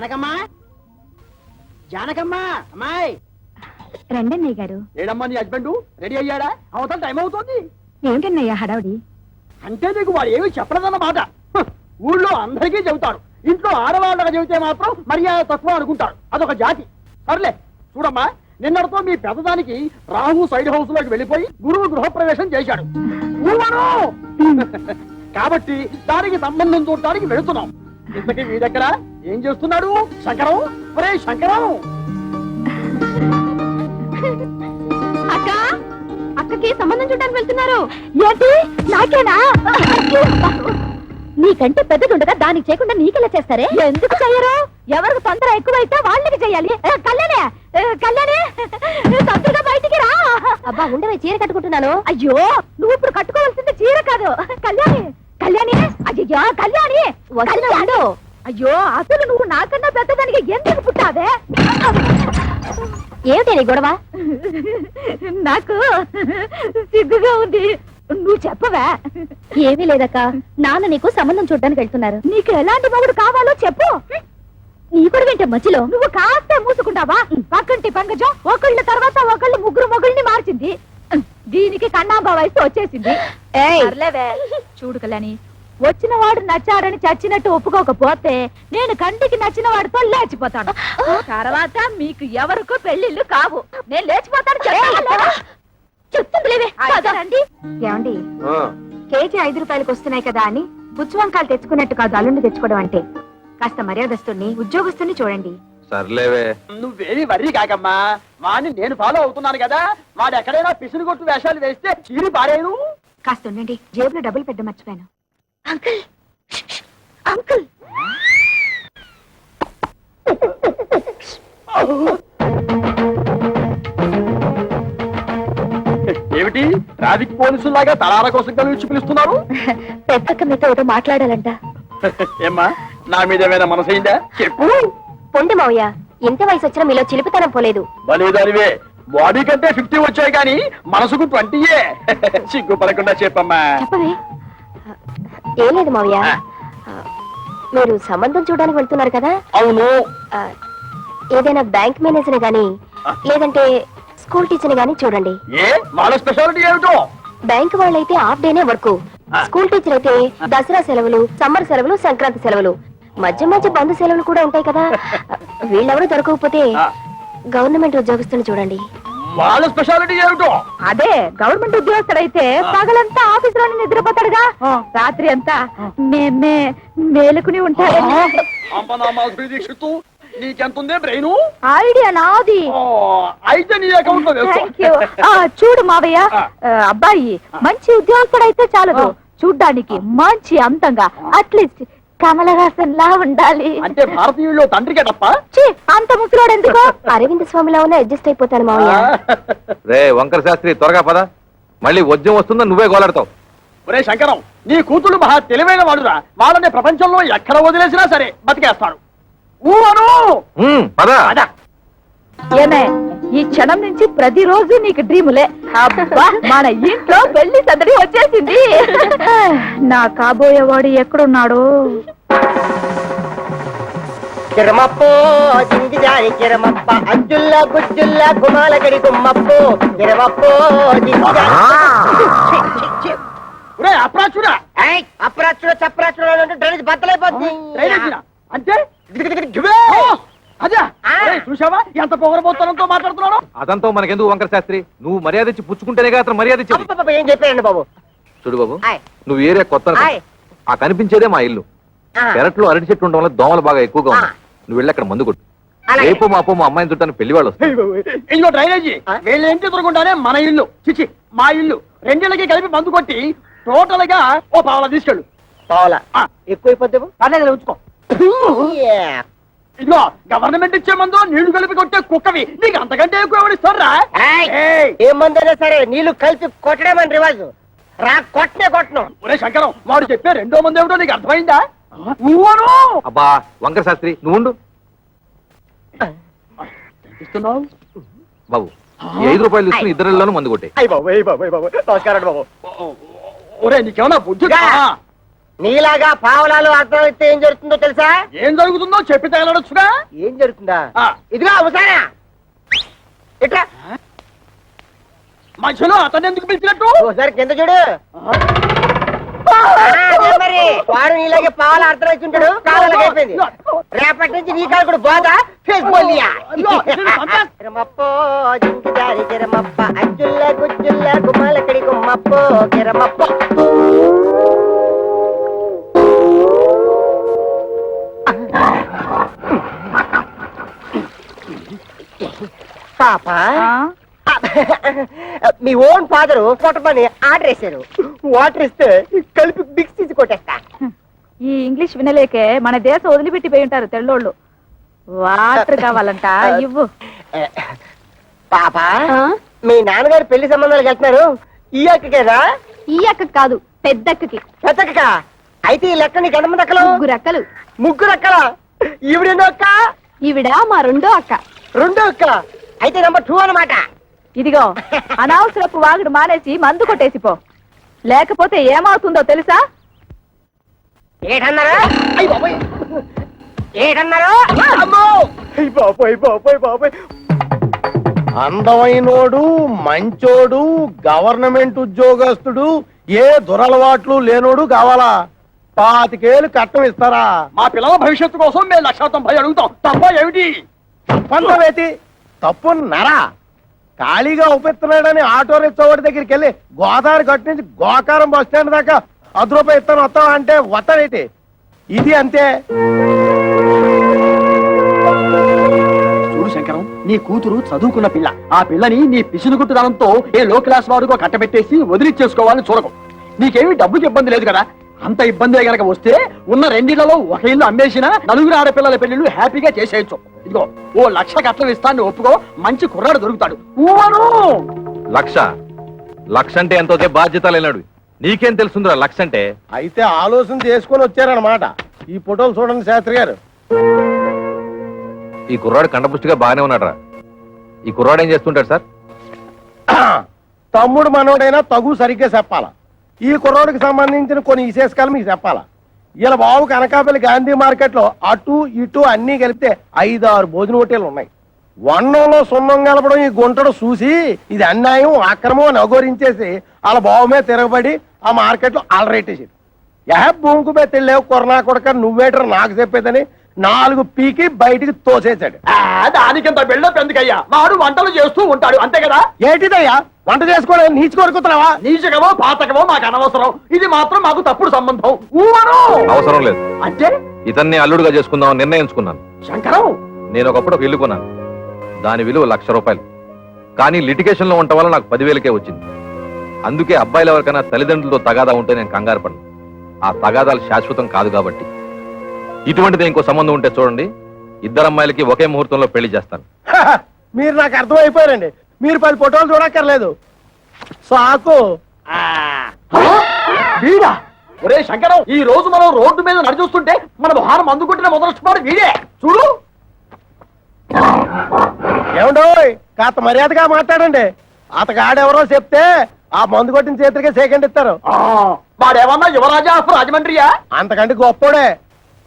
జానకమ్మా జానకమ్మా అమ్మాయి రండన్నయ్య గారు. ఏడమ్మా నీ హస్బెండ్ రెడీ అయ్యాడా? అవతల టైం అవుతుంది. ఏమిటన్నయ్య హడావుడి? అంటే నీకు వాడు ఏమి చెప్పలేదన్నమాట. ఊళ్ళో అందరికీ చెబుతాడు, ఇంట్లో ఆడవాళ్ళకి చెబితే మాత్రం మర్యాద తక్కువ అనుకుంటాడు. అదొక జాతి. సర్లే చూడమ్మా, నిన్నటితో మీ పెద్దదానికి రాహు సైడ్ హౌస్ లోకి వెళ్ళిపోయి గురువు గృహప్రవేశం చేశాడు. కాబట్టి దానికి సంబంధం చూడటానికి వెళుతున్నాం. ఇంతకీ మీ దగ్గర ఏం చేస్తున్నాడు శంకరం? ఒరే శంకరం! అక్క, అక్కకి సంబంధం చూడడానికి వెళ్తున్నారు. ఏంటి నాకేనా? నీకంటే పెద్దదుండగా దానికి చేయకుండా నీకెలా చేస్తారే? ఎందుకు చెయ్యరు? ఎవరికి తొందర ఎక్కువైతే వాళ్ళకి చెయ్యాలి. కళ్యాణే కళ్యాణే తొందరగా బయటికి రా. అబ్బా ఉండవే, చీర కట్టుకుంటున్నాను. అయ్యో, నువ్వు ఇప్పుడు కట్టుకోవాల్సింది చీర కాదు. కళ్యాణి కళ్యాణి అయ్యో కళ్యాణి వస్తున్నాడు. అయ్యో, అసలు నువ్వు నాకన్నా పెద్దదానికి ఎందుకు పుట్టావే? ఏమిటి నీ గొడవ? నాకు సిగ్గుగా ఉంది. నువ్వు చెప్పవా? ఏమీ లేదక్క, నాన్న నీకు సంబంధం చూడడానికి వెళ్తున్నారు. నీకు ఎలాంటి మొగుడు కావాలో చెప్పు. నీ కూడా వింటే మధ్యలో నువ్వు కాస్త మూసుకుంటావా? పక్కంటి పంకజం ఒకళ్ళ తర్వాత ఒకళ్ళు ముగ్గురు మొగుల్ని మార్చింది. దీనికి కన్నాంబా వయసు వచ్చేసింది. చూడు కళ్యాణి, వచ్చిన వాడు నచ్చాడని చచ్చినట్టు ఒప్పుకోకపోతే నేను కంటికి నచ్చిన వాడితో లేచిపోతాను. తర్వాత మీకు ఎవరికో పెళ్లిళ్ళు కావు. నేను లేచిపోతాను. చెప్తుంది లేవే. ఏమండి, కేజీ 5 రూపాయలకు వస్తున్నాయి కదా అని పుచ్చువంకాలు తెచ్చుకున్నట్టు కాదు అల్లుండి తెచ్చుకోవడం అంటే. కాస్త మర్యాదస్తుని ఉద్యోగస్తుని చూడండి. సర్లేవే, నువ్వేమి వర్రీ కాకమ్మా. వాడిని నేను ఫాలో అవుతున్నాను కదా. వాడు ఎక్కడైనా పిసిని కొట్టు వేషాలు వేస్తే చీరి పారేను. కాస్త ఉండండి, జేబులో డబ్బులు పెట్ట మర్చిపోయాను. అంకుల్ అంకుల్ ఏమిటి ట్రాఫిక్ పోలీసులాగా తలార కోసం కలిసి పిలుస్తున్నారు? పెద్దక్క మీతో ఒకటి మాట్లాడాలంట. ఏమ్మా, నా మీద ఏమైనా మనసైందా? చెప్పు. పొండి మావయ్య, ఇంత వయసు వచ్చినా మీలో చిలిపితనం పోలేదు. బలేదానివే, బాడీ కంటే 50 వచ్చాయి కానీ మనసుకు 20. సిగ్గుపడకుండా చెప్పమ్మా. చెప్పవే. ఏం లేదు మావయ్య, మీరు సంబంధం చూడడానికి వెళ్తున్నారు కదా. అవును. ఏదైనా బ్యాంక్ మేనేజర్ గాని లేదంటే స్కూల్ టీచర్ గాని చూడండి. ఏ వాళ్ళ స్పెషాలిటీ ఏమిటో? బ్యాంక్ వాళ్ళైతే హాఫ్ డేనే వర్క్. స్కూల్ టీచర్ అయితే దసరా సెలవులు, సమ్మర్ సెలవులు, సంక్రాంతి సెలవులు, మధ్య మధ్య బంధు సెలవులు కూడా ఉంటాయి కదా. వీళ్ళెవరూ దొరకకపోతే గవర్నమెంట్ ఉద్యోగస్తుని చూడండి. వాళ్ళ స్పెషాలిటీ ఏమిటో? అదే, గవర్నమెంట్ ఉద్యోగస్తుడైతే పగలంతా ఆఫీస్ లోనే నిద్రపోతాడుగా, రాత్రి అంతా మేలుకుని ఉంటాడు. నీకెంతుందే బ్రెయిన్? ఐడియా నాది. అయితే నీ అకౌంట్ లో వేసుకో. చూడు మావయ్య, అబ్బాయి మంచి ఉద్యోగస్తుడైతే చాలదు, చూడ్డానికి మంచి అంతంగా అట్లీస్ట్ కమలహాసన్ లా ఉండాలి. అంటే భారతీయుల్లో తండ్రికే తప్ప అంత ముసలోడు ఎందుకో అరవింద్ స్వామిలా ఉన్న అడ్జస్ట్ అయిపోతాను మావయ్య. రే వంకర శాస్త్రి, త్వరగా పద, మళ్ళీ వద్యం వస్తుందని నువ్వే గోలాడతావు. ఒరే శంకరం, నీ కూతురు మహా తెలివైన వాడురా. వాళ్ళని ప్రపంచంలో ఎక్కడ వదిలేసినా సరే బతికేస్తాడు. ఏమే, ఈ క్షణం నుంచి ప్రతిరోజు నీకు డ్రీములే. అబ్బా, మన ఇంట్లో పెళ్లి సందడి వచ్చేసింది. నా కాబోయేవాడు ఎక్కడున్నాడు? కిరమప్పో జింగిజారి కిరమప్ప అజ్జుల్లా గుజ్జుల్లా గుమాలగడి గుమ్మప్పో కిరమప్పో అప్రాచుడా అప్రాచుడ చప్రాచుడ డ్రైనేజ్ బద్దలైపోతుంది. అంటే అదే చూసావా ఎంత పొగరబోతనంతో మాట్లాడుతున్నాడు? అదంతా మనకెందుకు వంకర శాస్త్రి, నువ్వు మర్యాద ఇచ్చి పుచ్చుకుంటేనే అతను మర్యాద ఇచ్చేది. ఏం చెప్పారండి బాబు? చూడు బాబు, నువ్వు ఏరియా కొత్త, ఆ కనిపించేదే మా ఇల్లు. పెరట్లో అరటి చెట్టు ఉండడం వల్ల దోమలు బాగా ఎక్కువగా ఉన్నాయి. నువ్వు వెళ్ళి అక్కడ మందు కొట్టు. రేపు మాపో మా అమ్మాయిని చుట్టాను పెళ్లి వాళ్ళు వస్తారు. ఇదిగో డ్రైనేజీ, వీళ్ళ ఇంటి ఎదురుకుండానే మన ఇల్లు, చిచి మా ఇల్లు. రెండిళ్ళకి కలిపి మందు కొట్టి టోటల్ గా ఓ పావలా తీసుకెళ్ళు. పావలా ఎక్కువైపోతే పర్లేదు, ఉంచుకో. ఇదిగో గవర్నమెంట్ ఇచ్చే మందు నీళ్లు కలిపి కొట్టే కుక్కవి నీకు అంతకంటే ఎక్కువ ఎవరిస్తారా? ఏ మందైనా సరే నీళ్లు కలిపి కొట్టడమని రివాజు. రా కొట్టనే కొట్టను. ఒరే శంకరం, వాడు చెప్పే రెండో మంది ఏమిటో నీకు అర్థమైందా? అబ్బా వంకర శాస్త్రి, నువ్వు ఇస్తున్నావు బాబు. 5 రూపాయలు తీసుకుని ఇద్దరిలోనూ మందు కొట్టే. నమస్కారం బాబు. ఒరే నీకేమన్నా బుద్ధి? నీలాగా పావలాలు అర్థం అయితే ఏం జరుగుతుందో తెలుసా? ఏం జరుగుతుందో చెప్పి తగలడొచ్చుగా. ఏం జరుగుతుందా? ఆ. ఇదిగా అవసానా ఇట్లా మధ్యలో అతను ఎందుకు పిలిచినట్టు? ఒకసారి కింద చూడు. అదే మరి వాడు నీలాగే పావులు అర్థం వచ్చి ఉంటాడు. కాలాలకు అయిపోయింది. రేపటి నుంచి నీ కాలు కూడా బాగా ఫేస్బోలియా కిరమప్పో జింకిదారి కిరమప్ప అజ్జుల్ల గుజ్జుల్ల గుమ్మలకడి గుమ్మప్పో కిరమప్పో. పాప మీ ఓన్ ఫాదరు కొట్టమని ఆర్డర్ వేశారు. వాటర్ ఇస్తే కలిపి మిక్స్ తీసి కొట్టేస్తా. ఈ ఇంగ్లీష్ వినలేకే మన దేశం వదిలిపెట్టి పోయి ఉంటారు తెల్లోళ్ళు. వాటర్ కావాలంట ఇవ్వు. పాప మీ నాన్నగారు పెళ్లి సంబంధాలకు వెళ్తున్నారు. ఈ అక్కకేనా? ఈ అక్క కాదు, పెద్దక్కకి. పెద్దక్క అయితే ఈ లెక్క నీకు ఎంతమంది అక్కలు? ముగ్గురు అక్కలు. ముగ్గురు అక్కల. ఈవిడెన్నో అక్క? ఈవిడ మా రెండో అక్క. రెండో అక్క అయితే నెంబర్ 2 అన్నమాట. ఇదిగో అనవసరపు వాగుడు మానేసి మందు కొట్టేసిపో, లేకపోతే ఏమవుతుందో తెలుసా? ఏటన్నారా? ఏటన్నారు? అందమైనోడు, మంచోడు, గవర్నమెంట్ ఉద్యోగస్తుడు, ఏ దురలవాట్లు లేనోడు కావాలా? 25 ఏళ్ళు కట్టం ఇస్తారా? మా పిల్లల భవిష్యత్తు కోసం మేము 190 అడుగుతాం. తప్ప ఏమిటి? పంతవేతి తప్పు నరా. ఖాళీగా ఉపేస్తున్నాడని ఆటో రిక్షావాడి దగ్గరికి వెళ్ళి గోదావరి గట్టు నుంచి గోకారం బస్ స్టాండ్ దాకా 10 రూపాయలు ఇస్తాను వస్తావా అంటే వస్తాడేటి? ఇది అంతే. చూడు శంకరం, నీ కూతురు చదువుకున్న పిల్ల. ఆ పిల్లని నీ పిసినుగుట్టుదనంతో ఏ లో క్లాస్ వాడుకో కట్టబెట్టేసి వదిలిచ్చేసుకోవాలని చూడకు. నీకేమీ డబ్బుకి ఇబ్బంది లేదు కదా. అంత ఇబ్బంది గనక వస్తే ఉన్న 2 ఇళ్లలో ఒక ఇల్లు అమ్మేసినా 4 ఆడపిల్లల పెళ్లిళ్ళు హ్యాపీగా చేసేయచ్చు. ఇదిగో ఓ 1,00,000 కట్నం ఇస్తాను ఒప్పుకో, మంచి కుర్రాడు దొరుకుతాడు. ఊవను 1,00,000 అంటే ఎంతో బాధ్యత లేనాడు. నీకేం తెలుసుందిరా 1,00,000 అంటే? అయితే ఆలోచన చేసుకొని వచ్చారనమాట. ఈ ఫోటోలు చూడండి శాస్త్రి గారు. ఈ కుర్రాడు కండపుష్టిగా బాగానే ఉన్నాడురా. ఈ కుర్రాడు ఏం చేస్తుంటాడు సార్? తమ్ముడు మనోడైనా తగు సరిగ్గా చెప్పాలా. ఈ కుర్రోడికి సంబంధించిన కొన్ని విశేషకాలు మీకు చెప్పాలా. ఇలా బాబుకి అనకాపల్లి గాంధీ మార్కెట్ లో అటు ఇటు అన్ని కలిపితే 5-6 భోజన హోటళ్లు ఉన్నాయి. వన్నంలో సున్నం కలపడం ఈ గుంటడు చూసి ఇది అన్యాయం, అక్రమం అని అఘోరించేసి వాళ్ళ బాబు మీద తిరగబడి ఆ మార్కెట్ లో అలరేటేసింది. భూమికి మీద తెలియవు కొరనా కొడక నువ్వేటర్ నాకు చెప్పేదని 4 పీకి బయటికి తోసేశాడు. దానికింత బిల్డప్ ఎందుకయ్యా? వాడు వంటలు చేస్తూ ఉంటాడు అంతే కదా. ఏంటిదయ్యా వంట చేసుకోవడం? నీచు కొరుకుతున్నావా? నీచకమో పాతకమో మాకు అనవసరం. ఇది మాత్రం మాకు తప్పుడు సంబంధం. ఊవను అవసరం లేదు. అంటే ఇతన్ని అల్లుడుగా చేసుకుందామని నిర్ణయించుకున్నాను. శంకరం, నేను ఒకప్పుడు ఒక ఇల్లు కొన్నాను. దాని విలువ 1,00,000 రూపాయలు. కానీ లిటిగేషన్ లో ఉండటం వల్ల నాకు 10,000కే వచ్చింది. అందుకే అబ్బాయిలు ఎవరికైనా తల్లిదండ్రులతో తగాదా ఉంటే నేను కంగారు పడను. ఆ తగాదాలు శాశ్వతం కాదు కాబట్టి. ఇటువంటిది ఇంకో సంబంధం ఉంటే చూడండి, 2 అమ్మాయిలకి ఒకే ముహూర్తంలో పెళ్లి చేస్తాను. మీరు నాకు అర్థమైపోయారండి. మీరు 10 ఫోటోలు చూడక్కర్లేదు. సాకు. వీడా? ఒరే శంకరం, ఈ రోజు మనం రోడ్డు మీద నడిచొస్తుంటే మన భారం అందుకుంటున్న మొదలెట్టుకోవడం వీడే. చూడు. ఏమండోయ్ కాస్త మర్యాదగా మాట్లాడండి. అతగాడెవరో చెప్తే ఆ మందు కొట్టిన చేతికే సెకండ్ ఇస్తారు. వాడేమన్నా యువరాజా ఆఫ్ రాజమండ్రియా? అంతకంటే గొప్పోడే.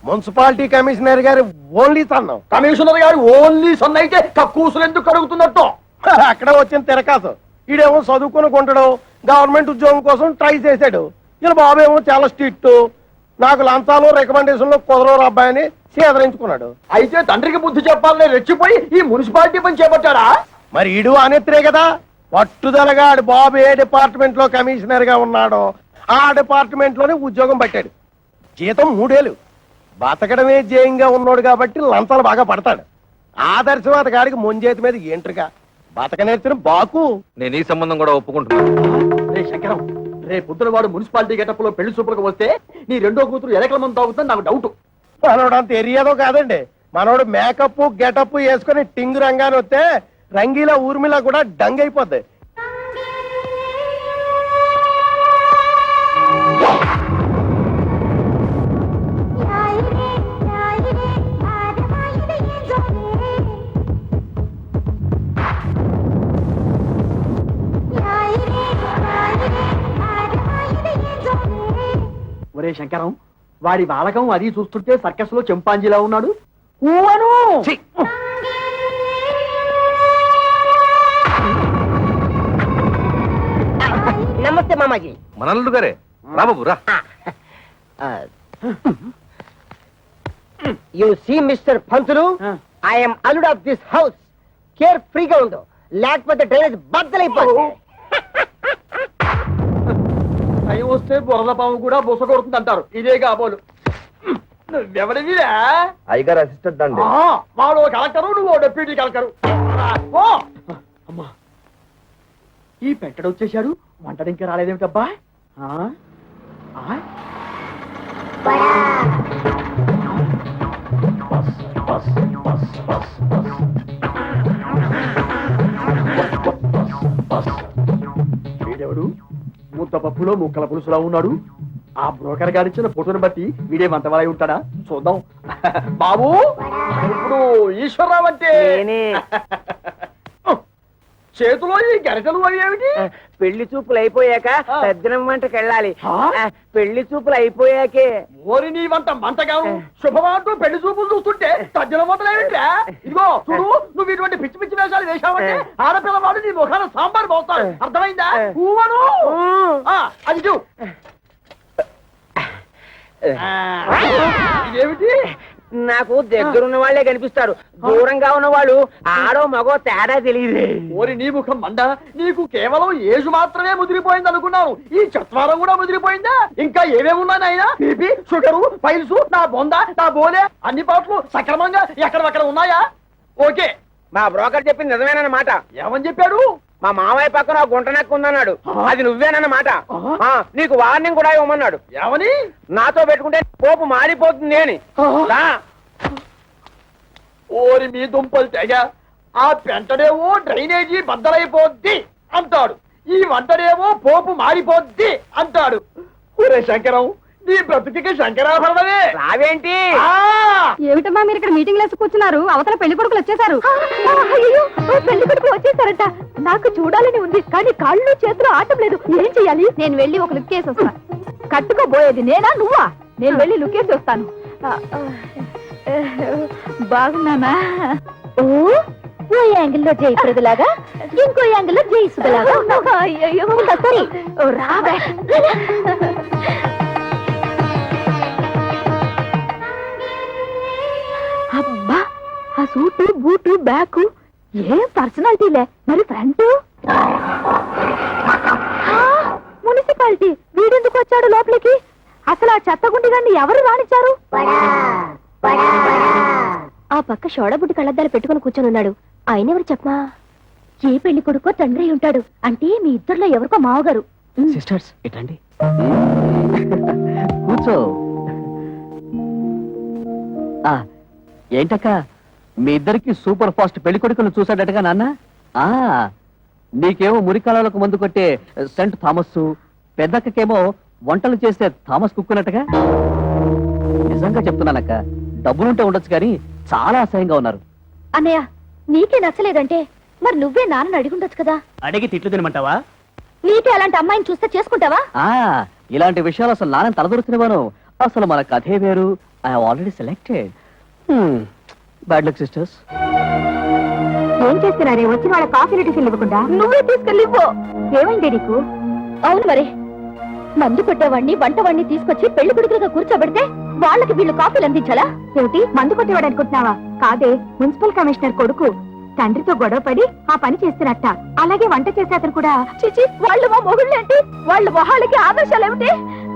మున్సిపాలిటీ కమిషనర్ గారి ఓన్లీ సన్నం. కమిషనర్ గారు ఓన్లీ సన్ అయితే కక్కూసులు ఎందుకు కడుగుతున్నట్టు? అక్కడ వచ్చిన తిరకాసు. ఈడేమో చదువుకుని కొంటాడు, గవర్నమెంట్ ఉద్యోగం కోసం ట్రై చేశాడు. ఇలా బాబు ఏమో చాలా స్ట్రిక్ట్, నాకు లంచాలు రికమెండేషన్లు కుదరవు అబ్బాయిని సేదరించుకున్నాడు. అయితే తండ్రికి బుద్ధి చెప్పాలని రెచ్చిపోయి ఈ మున్సిపాలిటీ పని చేపట్టాడా? మరి ఈడు అనేత్రే కదా. పట్టుదలగా ఆడి బాబు ఏ డిపార్ట్మెంట్ లో కమిషనర్ గా ఉన్నాడో ఆ డిపార్ట్మెంట్ లోనే ఉద్యోగం పట్టాడు. జీతం 3 ఏళ్ళు. బతకడమే జయంగా ఉన్నాడు కాబట్టి లంచాలు బాగా పడతాడు. ఆదర్శవాద గారికి ముంజేతి మీద ఏంట్రుగా బతక నేర్చిన బాకు. నేను ఈ సంబంధం కూడా ఒప్పుకుంటున్నాను. రే శంకరం, రే పొద్దున వాడు మున్సిపాలిటీ గెటప్ లో పెళ్లి చూపులకు వస్తే నీ రెండో కూతురు ఎలకల మంది తాగుతుంది నాకు డౌట్. మనోడు అంత ఎరియాదో కాదండి. మనోడు మేకప్ గెటప్ వేసుకుని టింగు రంగాన్ని వస్తే రంగీలా ఊర్మిలా కూడా డంగ్ అయిపోద్ది. ఒరే శంకరం, వాడి బాలకం అది చూస్తుంటే సర్కస్ లో చింపాంజీలా ఉన్నాడు. ఊవను నమస్తే మామాజీ. మనల్లుడు గారే, రా బాబు రా. You see mister Pantulu, I'm అల్లుడ్ ఆఫ్ దిస్ హౌస్. కేర్ ఫ్రీగా ఉండు, లేకపోతే డ్రైనేజ్ బద్దలైపోతుంది. టైం వస్తే బురద పాము కూడా బుస కొడుతుంది అంటారు. ఇదే కాబోలు. నువ్వెవడివిరా? అయ్యగారు అసిస్టెంట్ అండి. వాడు కలెక్టరు, నువ్వు డెప్యూటీ కలెక్టరు. ఓ అమ్మా, ఈ పెట్టడు వచ్చేశాడు. వంటడు ఇంకా రాలేదేమిటబ్బా? వీడెవడు? ముద్ద పప్పులో ముక్కల పులుసులా ఉన్నాడు. ఆ బ్రోకర్ గారిచ్చిన ఫోటోని బట్టి వీడే వంటవాలై ఉంటాడా? చూద్దాం. బాబు, ఇప్పుడు ఈశ్వరరావు అంటే చేతిలో ఈ గరిటలు అవి ఏమిటి? పెళ్లి చూపులు అయిపోయాక పెద్దనం వంటకి వెళ్ళాలి. పెళ్లి చూపులు అయిపోయాకే. ఓరి నీ వంట మంటగాను శుభమాంటూ పెళ్లి చూపులు చూస్తుంటే తజ్జల వంటలేమిట్రా? ఇదిగో చూడు, నువ్వు ఇటువంటి పిచ్చి పిచ్చి వేషాలు వేశావంటే ఆడపిల్లవాడు నీ ముఖాన సాంబార్ పోతాడు. అర్థమైందా? ఊవను అది చూ. ఇదేమిటి? నాకు దగ్గరున్న వాళ్ళే కనిపిస్తారు, దూరంగా ఉన్న వాళ్ళు ఆడో మగో తేడా తెలియదు. ఓరి నీ ముఖం మండ, నీకు కేవలం ఏజు మాత్రమే ముదిరిపోయింది అనుకున్నాను. ఈ చత్వారం కూడా ముదిరిపోయిందా? ఇంకా ఏమేమి ఉన్నాయి నాయనా? బీపీ, షుగరు, పైల్స్, నా బొంద, నా బోలే అన్ని పాటలు సక్రమంగా ఎక్కడక్కడ ఉన్నాయా? ఓకే, మా బ్రోకర్ చెప్పింది నిజమేనన్నమాట. ఏమని చెప్పాడు? మా మామయ్య పక్కన గుంట నెక్క ఉందన్నాడు. అది నువ్వేనన్నమాట. నీకు వార్నింగ్ కూడా ఇవ్వమన్నాడు. ఏమని? నాతో పెట్టుకుంటే పోపు మారిపోతుంది అని. ఓరి మీ దుంపలు తెగ, ఆ పెంటడేమో డ్రైనేజీ బద్దలైపోద్ది అంటాడు, ఈ వంటడేమో పోపు మారిపోద్ది అంటాడు. ఒరే శంకరం, నీ బ్రతుకి శంకరాభరణమే. రావేంటి? ఏమిటమ్మా మీరు ఇక్కడ మీటింగ్ లేసి కూర్చున్నారు? అవతల పెళ్లి కొడుకులు వచ్చేసారు. పెళ్లి కొడుకులు వచ్చేసారట. నాకు చూడాలని ఉంది, కానీ కాళ్ళు చేతులు ఆటం లేదు. ఏం చెయ్యాలి? నేను వెళ్ళి ఒక లుక్ వేసి వస్తా. కట్టుకోబోయేది నేనా నువ్వా? నేను వెళ్ళి లుక్ వేసి వస్తాను. బాగున్నానా? ఓ యాంగిల్లో జయప్రదలాగా, ఇంకో యాంగిల్లో జయసుదలాగా. అయ్యో సారీ, రాబే. అబ్బా, ఆ సూటు బూటు బ్యాగు ఏం పర్సనాలిటీలే. మరి ఫ్రంట్ మున్సిపాలిటీ. వీడెందుకు వచ్చాడు లోపలికి? అసలు ఆ చెత్తగుండి గారిని ఎవరు రానిచ్చారు? ఆ పక్క షోడబుడ్డి కళ్ళద్దాలు పెట్టుకుని కూర్చొని ఉన్నాడు. ఆయన ఎవరు చెప్పమా? ఏ పెళ్లి కొడుకో తండ్రి ఉంటాడు. అంటే మీ ఇద్దరులో ఎవరికో మావగారు. సిస్టర్స్ ఇటండి, కూర్చో. ఏంటక్క, మీ ఇద్దరికి సూపర్ ఫాస్ట్ పెళ్లి కొడుకును చూసాడటగా నాన్న? నీకేమో మురికాలకు మందు కొట్టే సెంట్ థామస్, పెద్దక్కకేమో వంటలు చేసే థామస్ కుక్కున్నట్టుగా. నిజంగా చెప్తున్నానక్క, డబ్బులుంటే ఉండొచ్చు కానీ చాలా అసహ్యంగా ఉన్నారు. అన్నయ్య, నీకే నచ్చలేదంటే మరి నువ్వే నాన్నని అడిగుండొచ్చు కదా. అడిగి తిట్లు తినమంటావా? నీకే అలాంటి అమ్మాయిని చూస్తే చేసుకుంటావా? ఇలాంటి విషయాలు అసలు నాన్న తలదొరుకుతున్నాను. అసలు మన కథే వేరు. I have already selected. Bad luck sisters. ఏం చేస్తున్నారే? వచ్చిన వాళ్ళ కాఫీ టిఫిన్ ఇవ్వకుండా నువ్వే తీసుకెళ్ళిపో. ఏమైంది నీకు? అవును మరి, మందు కొట్టేవాడిని వంటవాడిని తీసుకొచ్చి పెళ్లి కొడుకులుగా కూర్చోబెడితే వాళ్ళకి వీళ్ళు కాఫీలు అందించాలా? ఏమిటి, మందు కొట్టేవాడు అనుకుంటున్నావా? కాదే, మున్సిపల్ కమిషనర్ కొడుకు తండ్రితో గొడవపడి ఆ పని చేస్తున్నట్ట. అలాగే వంట చేసే అతను కూడా. చిచి, వాళ్ళు మా మొగుళ్ళు ఏంటి? వాళ్ళ మొహాలకి ఆదర్శాలు ఏమిటి?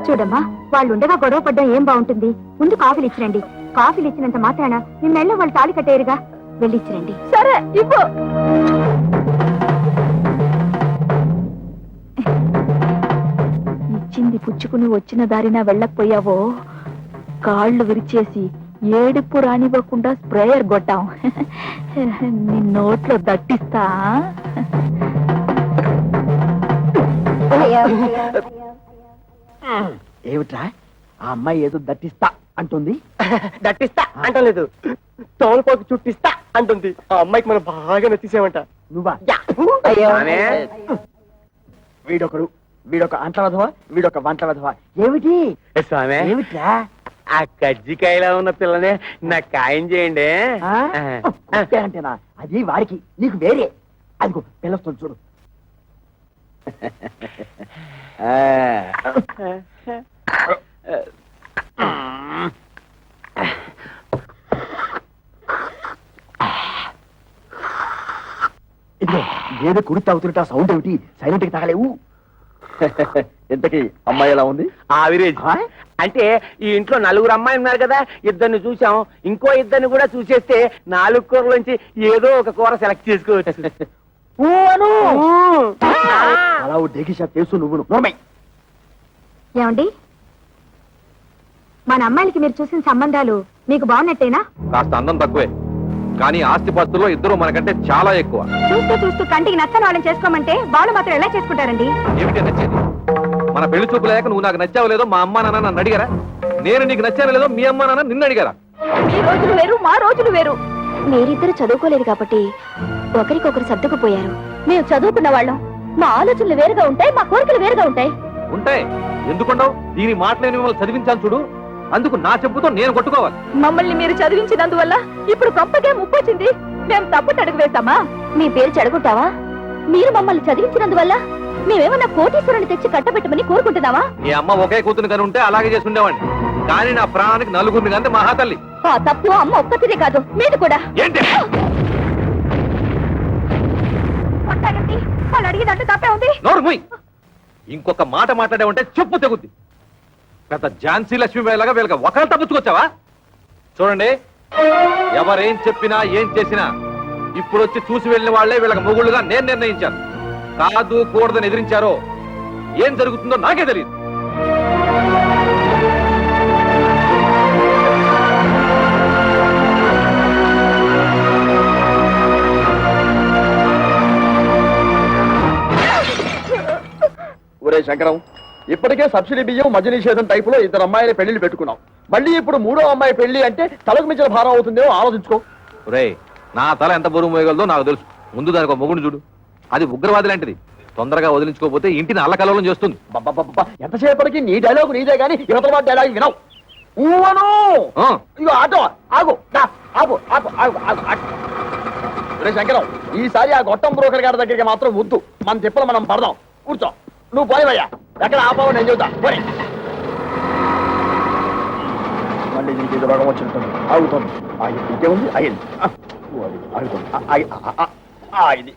చూడమ్మా, వాళ్ళు ఉండగా గొడవ పడ్డం ఏం బాగుంటుంది? ముందు కాఫీలు ఇచ్చిరండి. కాఫీలు ఇచ్చినంత మాత్రాన నిన్నెళ్ళో వాళ్ళు తాళి కట్టేరుగా. వెళ్ళిచ్చిరండి. సరే, ఇవ్వు. ఇచ్చింది పుచ్చుకుని వచ్చిన దారిన వెళ్ళకపోయావో కాళ్ళు విరిచేసి ఏడుపు రానివ్వకుండా స్ప్రేయర్ కొట్టాం. నీ నోట్లో దట్టిస్తా. ఏమిట్రా, ఆ అమ్మాయి ఏదో దట్టిస్తా అంటుంది? దట్టిస్తా అంటలేదు, తోలుపోకి చుట్టిస్తా అంటుంది. ఆ అమ్మాయికి మనం బాగా నచ్చేసామంట. నువ్వా? అయ్యో, వీడొకడు వీడొక అంట్ల వధవ వీడొక వంట వధవ ఏమిటి స్వామి ఏమిట్రా ఆ కజ్జికాయలో ఉన్న పిల్లనే నాకు ఖాయం చేయండి ఆ? అంతే అంటేనా అది వాడికి నీకు వేరే అదిగో పిల్లస్తుంది చూడు ఇదిగో ఏదో కుడి తాగుతుంటే ఆ సౌండ్ ఏమిటి సైలెంట్ కి తాగలేవు ఇంతకీ అమ్మాయి ఎలా ఉంది ఆవిరేజ్ ఆ? అంటే ఈ ఇంట్లో నలుగురు అమ్మాయి ఉన్నారు కదా ఇద్దరిని చూసాం ఇంకో ఇద్దరిని కూడా చూసేస్తే 4 కూరలోంచి ఏదో ఒక కూర సెలెక్ట్ చేసుకోవచ్చు ఊ అను. అలా డేకి షాప్ చేస్తూ నువ్వు నోర్మై ఏమండి మన అమ్మాయిలకి మీరు చూసిన సంబంధాలు మీకు బాగున్నట్టేనా కాస్త అందం తక్కువే కానీ ఆస్తిపాస్తుల్లో ఇద్దరు మనకంటే చాలా ఎక్కువ. చూస్తూ చూస్తూ కంటికి నచ్చని వాళ్ళని చేసుకోమంటే వాళ్ళు మాత్రం ఎలా చేసుకుంటారండి ఏమిటి నచ్చేది? మన పెళ్లి చూపు లేక నువ్వు నాకు నచ్చావు లేదో మా అమ్మా నాన్న నన్ను అడిగారా? నేను నీకు నచ్చాను లేదో మీ అమ్మా నాన్న నిన్ను అడిగారా? మీ రోజులు వేరు మా రోజులు వేరు మీరిద్దరు చదువుకోలేదు కాబట్టి ఒకరికొకరు సర్దుకుపోయారు మేము చదువుకున్న వాళ్ళం మా ఆలోచనలు వేరుగా ఉంటాయి మా కోరికలు వేరుగా ఉంటాయి ఉంటాయి. ఎందుకుండవు? దీని మాటలేని మిమ్మల్ని చదివించాను చూడు, అందుకు నా చెప్పుతో నేను కొట్టుకోవాలి. మమ్మల్ని మీరు చదివించినందువల్ల ఇప్పుడు గొప్పగా ముప్పొచ్చింది మేము తప్పు అడుగు వేస్తామా మీ పేరు చెడగొట్టావా? మీరు మమ్మల్ని చదివించినందువల్ల మేమేమన్నా కోటీశ్వరుని తెచ్చి కట్టబెట్టమని కోరుకుంటున్నావా? మీ అమ్మ ఒకే కూతురు కని ఉంటే అలాగే చేసి ఉండేవాడిని. కానీ నా ప్రాణానికి నలుగురిని కంటే మహాతల్లి. ఆ తప్పు అమ్మ ఒక్కతిదే కాదు మీది కూడా. ఏంటి? కొట్టాడండి వాళ్ళు అడిగినట్టు తప్పే ఉంది. నోరు మూయ్. ఇంకొక మాట మాట్లాడే ఉంటే చెప్పు తెగుద్ది. పెద్ద ఝాన్సీ లక్ష్మీబాయిలాగా వీళ్ళకి ఒకరు తప్పించుకొచ్చావా? చూడండి, ఎవరేం చెప్పినా ఏం చేసినా ఇప్పుడు వచ్చి చూసి వెళ్ళిన వాళ్లే వీళ్ళకి మొగుళ్ళుగా నేను నిర్ణయించాను. కాదు కూడదని ఎదిరించారో ఏం జరుగుతుందో నాకే తెలియదు. ఒరే శంకరం, ఇప్పటికే సబ్సిడీ బియ్యం మద్య నిషేధం టైపులో ఇద్దరు అమ్మాయిల పెళ్లిళ్ళు పెట్టుకున్నాం. మళ్ళీ ఇప్పుడు మూడో అమ్మాయి పెళ్లి అంటే తలకు మించిన భారం అవుతుందేమో ఆలోచించుకో. రేయ్, నా తల ఎంత బరువు మోయగలదో నాకు తెలుసు. ముందు దానికి ఒక మొగుడు చూడు. అది ఉగ్రవాది లాంటిది. తొందరగా వదిలించుకోకపోతే ఇంటిని అల్లకల్లోలం చేస్తుంది. ఎంతసేపటికి నీ డైలాగ్ నీదే గానీ యువతల వాడి డైలాగ్ వినవు. ఊవను ఆ, ఇగో ఆటో ఆగు ఆగు ఆగు ఆగు ఆగు ఆగు. ఒరే శంకరం, ఈసారి ఆ గొట్టం బ్రోకర్ గారి దగ్గరికి మాత్రం వద్దు. మన తిప్పలు మనం పడదాం. కూర్చో. నువ్వు పోయివయ్యా. ఎక్కడ ఆపావో నేను చెబుతా. పోయి. మళ్ళీ నీకు ఇది రోగం వచ్చినట్టుంది. ఆగుతుంది. ఇంకేముంది? అయింది. ఆగుతుంది. ఆగింది.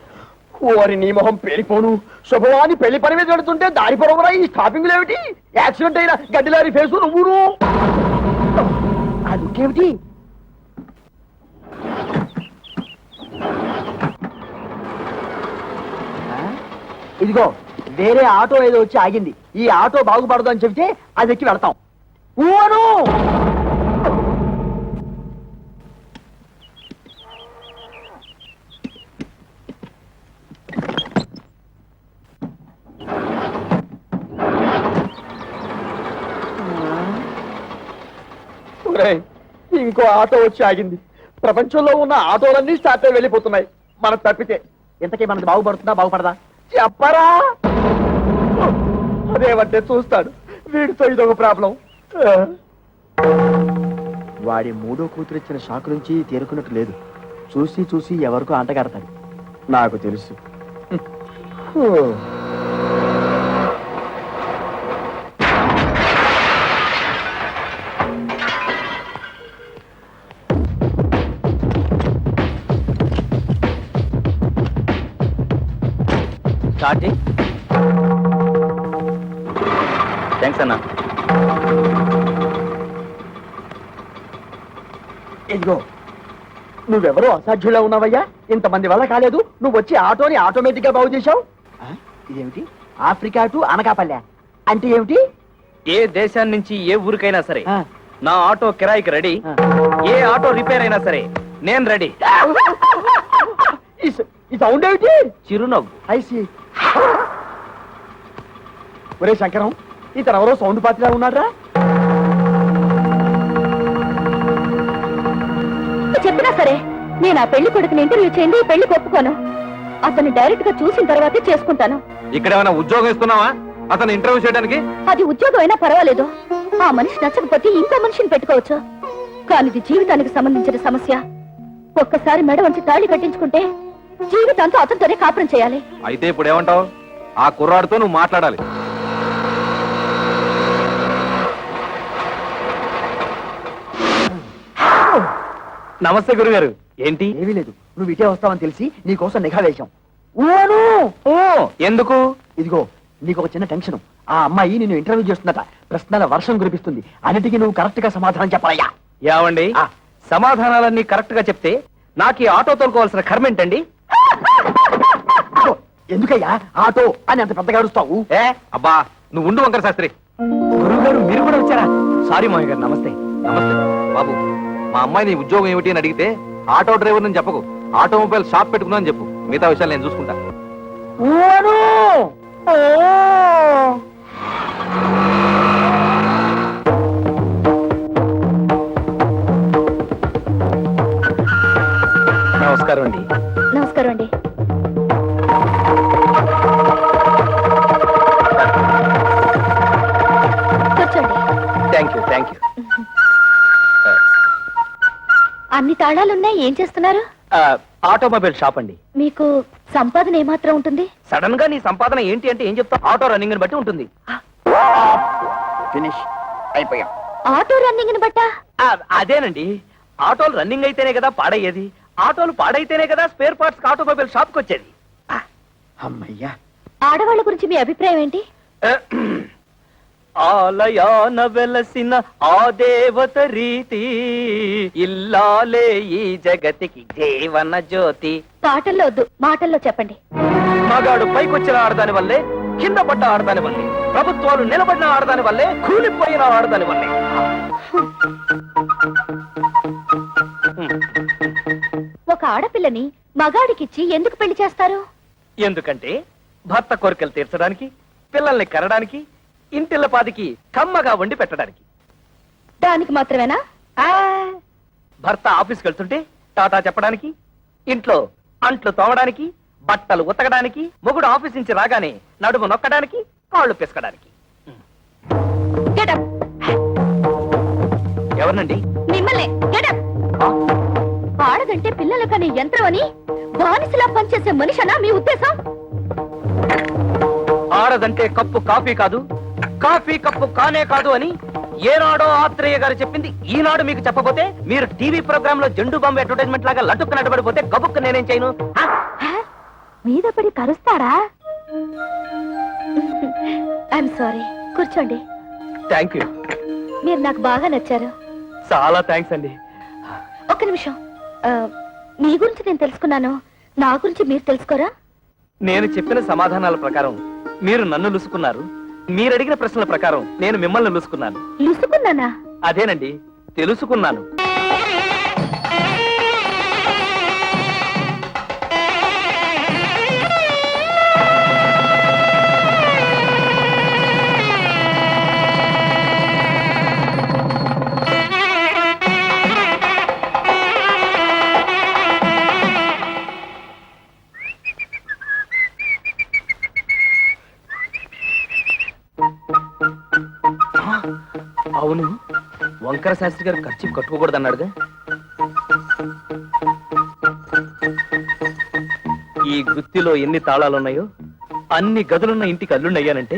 ఓరి నీ మొహం పేలిపోను. శుభవాని పెళ్లి పని మీద పెడుతుంటే దారి పొడవురా ఈ స్టాపింగ్లు ఏమిటి? యాక్సిడెంట్ అయిన గడ్డిలారి ఫేసు నువ్వును. అదుకేమిటి? ఇదిగో వేరే ఆటో ఏదో వచ్చి ఆగింది. ఈ ఆటో బాగుపడదు అని చెబితే అది ఎక్కి వెళ్తాం. ఊను ఇంకో ఆటో వచ్చి ఆగింది. ప్రపంచంలో ఉన్న ఆటోలన్నీ స్టార్ట్ అయి వెళ్ళిపోతున్నాయి. మనం తప్పితే ఇంతకీ మనది బాగుపడుతుందా బాగుపడదా చెప్పరా? అదేమంటే చూస్తాడు. వీడితో ఇదొక ప్రాబ్లం. వాడి మూడో కూతురు ఇచ్చిన షాక్ నుంచి తేరుకున్నట్టు లేదు. చూసి చూసి ఎవరికో అంటగడతాడు. నాకు తెలుసు. థ్యాంక్స్ అన్నా. ఇదిగో నువ్వెవరో అసాధ్యులా ఉన్నావయ్యా. ఇంతమంది వల్ల కాలేదు. నువ్వు వచ్చి ఆటోని ఆటోమేటిక్ గా బాగు చేశావు. ఇదేమిటి? ఆఫ్రికా టు అనకాపల్లె అంటే ఏమిటి? ఏ దేశాన్ని నుంచి ఏ ఊరికైనా సరే ఆ. నా ఆటో కిరాయికి రెడీ. ఆ. ఏ ఆటో రిపేర్ అయినా సరే నేను రెడీ. ఈ సౌండ్ ఏమిటి? చిరునవ్వు. ఐసి. ఒరే శంకరం, ఇతను ఎవరో సౌండ్ పార్టీలా ఉన్నాడ్రా. చెప్పినా సరే నేను ఆ పెళ్లి కొడుకుని ఇంటర్వ్యూ చేయండి పెళ్లి ఒప్పుకోను. అతన్ని డైరెక్ట్ గా చూసిన తర్వాతే చేసుకుంటాను. ఇక్కడ ఏమైనా ఉద్యోగం ఇస్తున్నావా? అతను ఇంటర్వ్యూ చేయడానికి? అది ఉద్యోగం అయినా పర్వాలేదు, ఆ మనిషి నచ్చకపోతే ఇంకో మనిషిని పెట్టుకోవచ్చు. కానీ ఇది జీవితానికి సంబంధించిన సమస్య. ఒక్కసారి మెడ వంచి తాళి కట్టించుకుంటే జీవితాంతో అతనితోనే కాపురం చేయాలి. అయితే ఇప్పుడు ఏమంటావు? ఆ కుర్రాడితో నువ్వు మాట్లాడాలి. నమస్తే గురుగారు. ఏంటి? ఏమీ లేదు, నువ్వు ఇటే వస్తావని తెలిసి నీకోసం నిఘా వేశాం. ఓ ఎందుకు? ఇదిగో నీకు ఒక చిన్న టెన్షన్. ఆ అమ్మాయి నిన్ను ఇంటర్వ్యూ చేస్తుందట. ప్రశ్నల వర్షం కురిపిస్తుంది. అన్నిటికీ నువ్వు కరెక్ట్ గా సమాధానం చెప్పాలయ్యా. యావండి, ఆ. సమాధానాలన్నీ కరెక్ట్ గా చెప్తే నాకు ఈ ఆటో తోలుకోవాల్సిన కర్మ ఏంటండి? ఇదిగో, ఎందుకయ్యా ఆటో అని అంత పెద్దగా అరుస్తావు? ఏ అబ్బా నువ్వు ఉండు వంకర శాస్త్రి. గురువు గారు, మీరు కూడా వచ్చారా? సారీ మావయ్య గారు, నమస్తే. నమస్తే బాబు. మా అమ్మాయి నీ ఉద్యోగం ఏమిటి అని అడిగితే ఆటో డ్రైవర్ అని చెప్పకు, ఆటోమొబైల్ షాప్ పెట్టుకున్నా అని చెప్పు. మిగతా విషయాలు నేను చూసుకుంటా. నమస్కారం అండి. నమస్కారం అండి. కూర్చోండి. Thank you. అన్ని తాళాలున్నాయి, ఏం చేస్తున్నారు? ఆటోమొబైల్ షాప్ అండి. మీకు సంపాదన ఏమాత్రం ఉంటుంది? సడన్ గా నీ సంపాదన ఏంటి అంటే ఏం చెప్తా? ఆటో రన్నింగ్ ని బట్టి ఉంటుంది. ఫినిష్ అయిపోయాం. ఆటో రన్నింగ్ బట్టా? అదేనండి, ఆటోలు రన్నింగ్ అయితేనే కదా పాడయ్యేది, ఆటోలు పాడైతేనే కదా స్పేర్ పార్ట్స్ ఆటోమొబైల్ షాప్ కి వచ్చేది. అమ్మయ్యా. ఆడవాళ్ళ గురించి మీ అభిప్రాయం ఏంటి? ఆలయాన వెలసిన ఆ దేవత రీతి, ఇల్లాలే ఈ జగతికి జీవన జ్యోతి. పాటల్లో వద్దు, మాటల్లో చెప్పండి. మగాడు పైకొచ్చిన ఆడదాని వల్లే, కింద పడ్డ ఆడదాని వల్లే, ప్రభుత్వాలు నిలబడిన ఆడదాని వల్లే, కూలిపోయిన ఆడదాని వల్లే. ఒక ఆడపిల్లని మగాడికిచ్చి ఎందుకు పెళ్లి చేస్తారు? ఎందుకంటే భర్త కోరికలు తీర్చడానికి, పిల్లల్ని కనడానికి, ఇంటిల్లపాదికి కమ్మగా వండి పెట్టడానికి. దానికి మాత్రమేనా? భర్త ఆఫీస్కి వెళ్తుంటే టాటా చెప్పడానికి, ఇంట్లో అంట్లు తోమడానికి, బట్టలు ఉతకడానికి, మొగుడు ఆఫీస్ నుంచి రాగానే నడుము నొక్కడానికి, కాళ్ళు పిసకడానికి. Get up. ఎవరినండి? మిమ్మల్ని. Get up. ఆడదంటే పిల్లల కనే యంత్రం అని బానిసలా పనిచేసే మనిషనా మీ ఉద్దేశం? ఆడదంటే కప్పు కాఫీ కాదు, కాఫీ కప్పు కానే కాదు అని ఏనాడో ఆత్రేయ గారు చెప్పింది ఈనాడు మీకు చెప్పబోతే, మీరు టీవీ ప్రోగ్రామ్ లో జెండు బాంబు అడ్వర్టైజ్మెంట్ లాగా లటుక్కు నడబడిపోతే గబుక్కు నేనేం చేయను? మీద పడి కరుస్తారా? ఐఎమ్ సారీ, కూర్చోండి. Thank you. మీరు నాకు బాగా నచ్చారు. చాలా థ్యాంక్స్ అండి. ఒక్క నిమిషం. మీ గురించి నేను తెలుసుకున్నాను, నా గురించి మీరు తెలుసుకోరా? నేను చెప్పిన సమాధానాల ప్రకారం మీరు నన్ను లుసుకున్నారు, మీరు అడిగిన ప్రశ్నల ప్రకారం నేను మిమ్మల్ని లుసుకున్నాను. లుసుకున్నానా? అదేనండి, తెలుసుకున్నాను. అవును, వంకర శాస్త్రి గారు ఖర్చు కట్టుకోకూడదన్నాడుగా. ఈ గుత్తిలో ఎన్ని తాళాలున్నాయో అన్ని గదులున్న ఇంటికి అల్లుండయ్యానంటే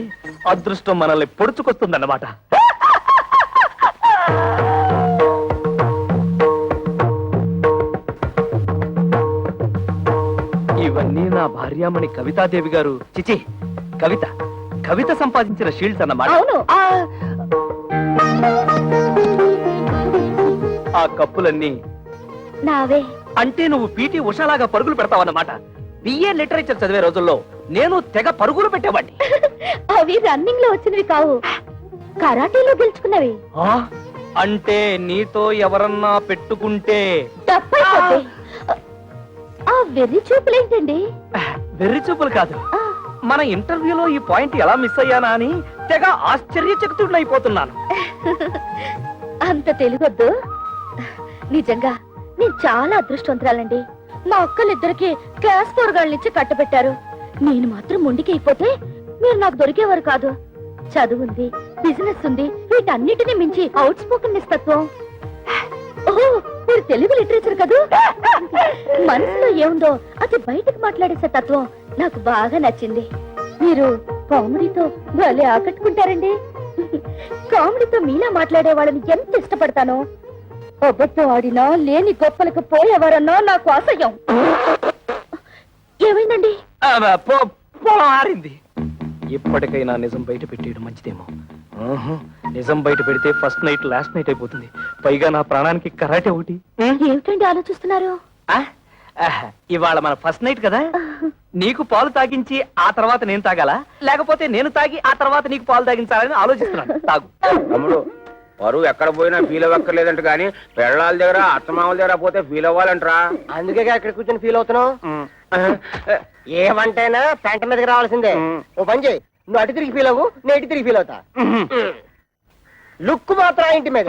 అదృష్టం మనల్ని పొడుచుకొస్తుందన్నమాట. ఇవన్నీ నా భార్యామణి కవితాదేవి గారు, చిచి కవిత కవిత సంపాదించిన షీల్డ్స్ అన్నమాట. అవును. ఆ కప్పులన్నీ నావే. అంటే నువ్వు పీటీ ఉషాలాగా పరుగులు పెడతావన్నమాట. బిఏ లిటరేచర్ చదివే రోజుల్లో నేను తెగ పరుగులు పెట్టేవాడిని. అవి రన్నింగ్ లో వచ్చినవి కావు, కరాటీలో గెలుచుకున్నవి. అంటే నీతో ఎవరన్నా పెట్టుకుంటే తప్పైపోతాయి. ఆ వెర్రి చూపులేంటండి? వెర్రి చూపులు కాదు, ఆ, మన ఇంటర్వ్యూలో ఈ పాయింట్ ఎలా మిస్ అయ్యానా అని తెగ ఆశ్చర్యచకితుడినైపోతున్నాను. అంత తెలుగొద్దు. నిజంగా నేను చాలా అదృష్టవంతురాలండి. మా అక్కలిద్దరికి క్లాస్ 4 నుంచి కట్టబెట్టారు. నేను మాత్రం ముండికి అయిపోతే మీరు నాకు దొరికేవారు కాదు. చదువుంది, బిజినెస్ ఉంది, వీటన్నిటిని మించి అవుట్ స్పోకెన్ తత్వం. ఓహో, మీరు తెలుగు లిటరేచర్ కదూ. మనసులో ఏముందో అది బయటకు మాట్లాడేసే తత్వం నాకు బాగా నచ్చింది. మీరు కామెడీతో భలే ఆకట్టుకుంటారండి. కామెడీతో మీలా మాట్లాడే వాళ్ళని ఎంత ఇష్టపడతానో. అబద్ధం ఆడినా లేని గొప్పలకు పోయేవారన్నా నాకు అసహ్యం. ఏమైందండి? పొలం ఆరింది. ఇప్పటికైనా నిజం బయట పెట్టేయడం మంచిదేమో. నిజం బయట పెడితే ఫస్ట్ నైట్ లాస్ట్ నైట్ అయిపోతుంది. పైగా నా ప్రాణానికి కరాటే ఒకటి. ఏమిటండి ఆలోచిస్తున్నారు? ఇవాళ మన ఫస్ట్ నైట్ కదా, నీకు పాలు తాగించి ఆ తర్వాత నేను తాగాలా, లేకపోతే నేను తాగి ఆ తర్వాత నీకు పాలు తాగించాలని ఆలోచిస్తున్నాను. తాగు. తమ్ముడు పరువు ఎక్కడ పోయినా ఫీల్ అవ్వక్కర్లేదంట గాని పెళ్ళాల దగ్గర అత్తమామల దగ్గర పోతే ఫీల్ అవ్వాలంటరా. అందుకే ఇక్కడ కూర్చొని ఫీల్ అవుతున్నావు. ఏమంటేనా పెంట మీదకి రావాల్సిందే. ఓ పని చేయి, నువ్వు అటు తిరిగి ఫీల్ అవ్వు, నేను ఇటు తిరిగి ఫీల్ అవుతా. లుక్ మాత్రం ఆ ఇంటి మీద.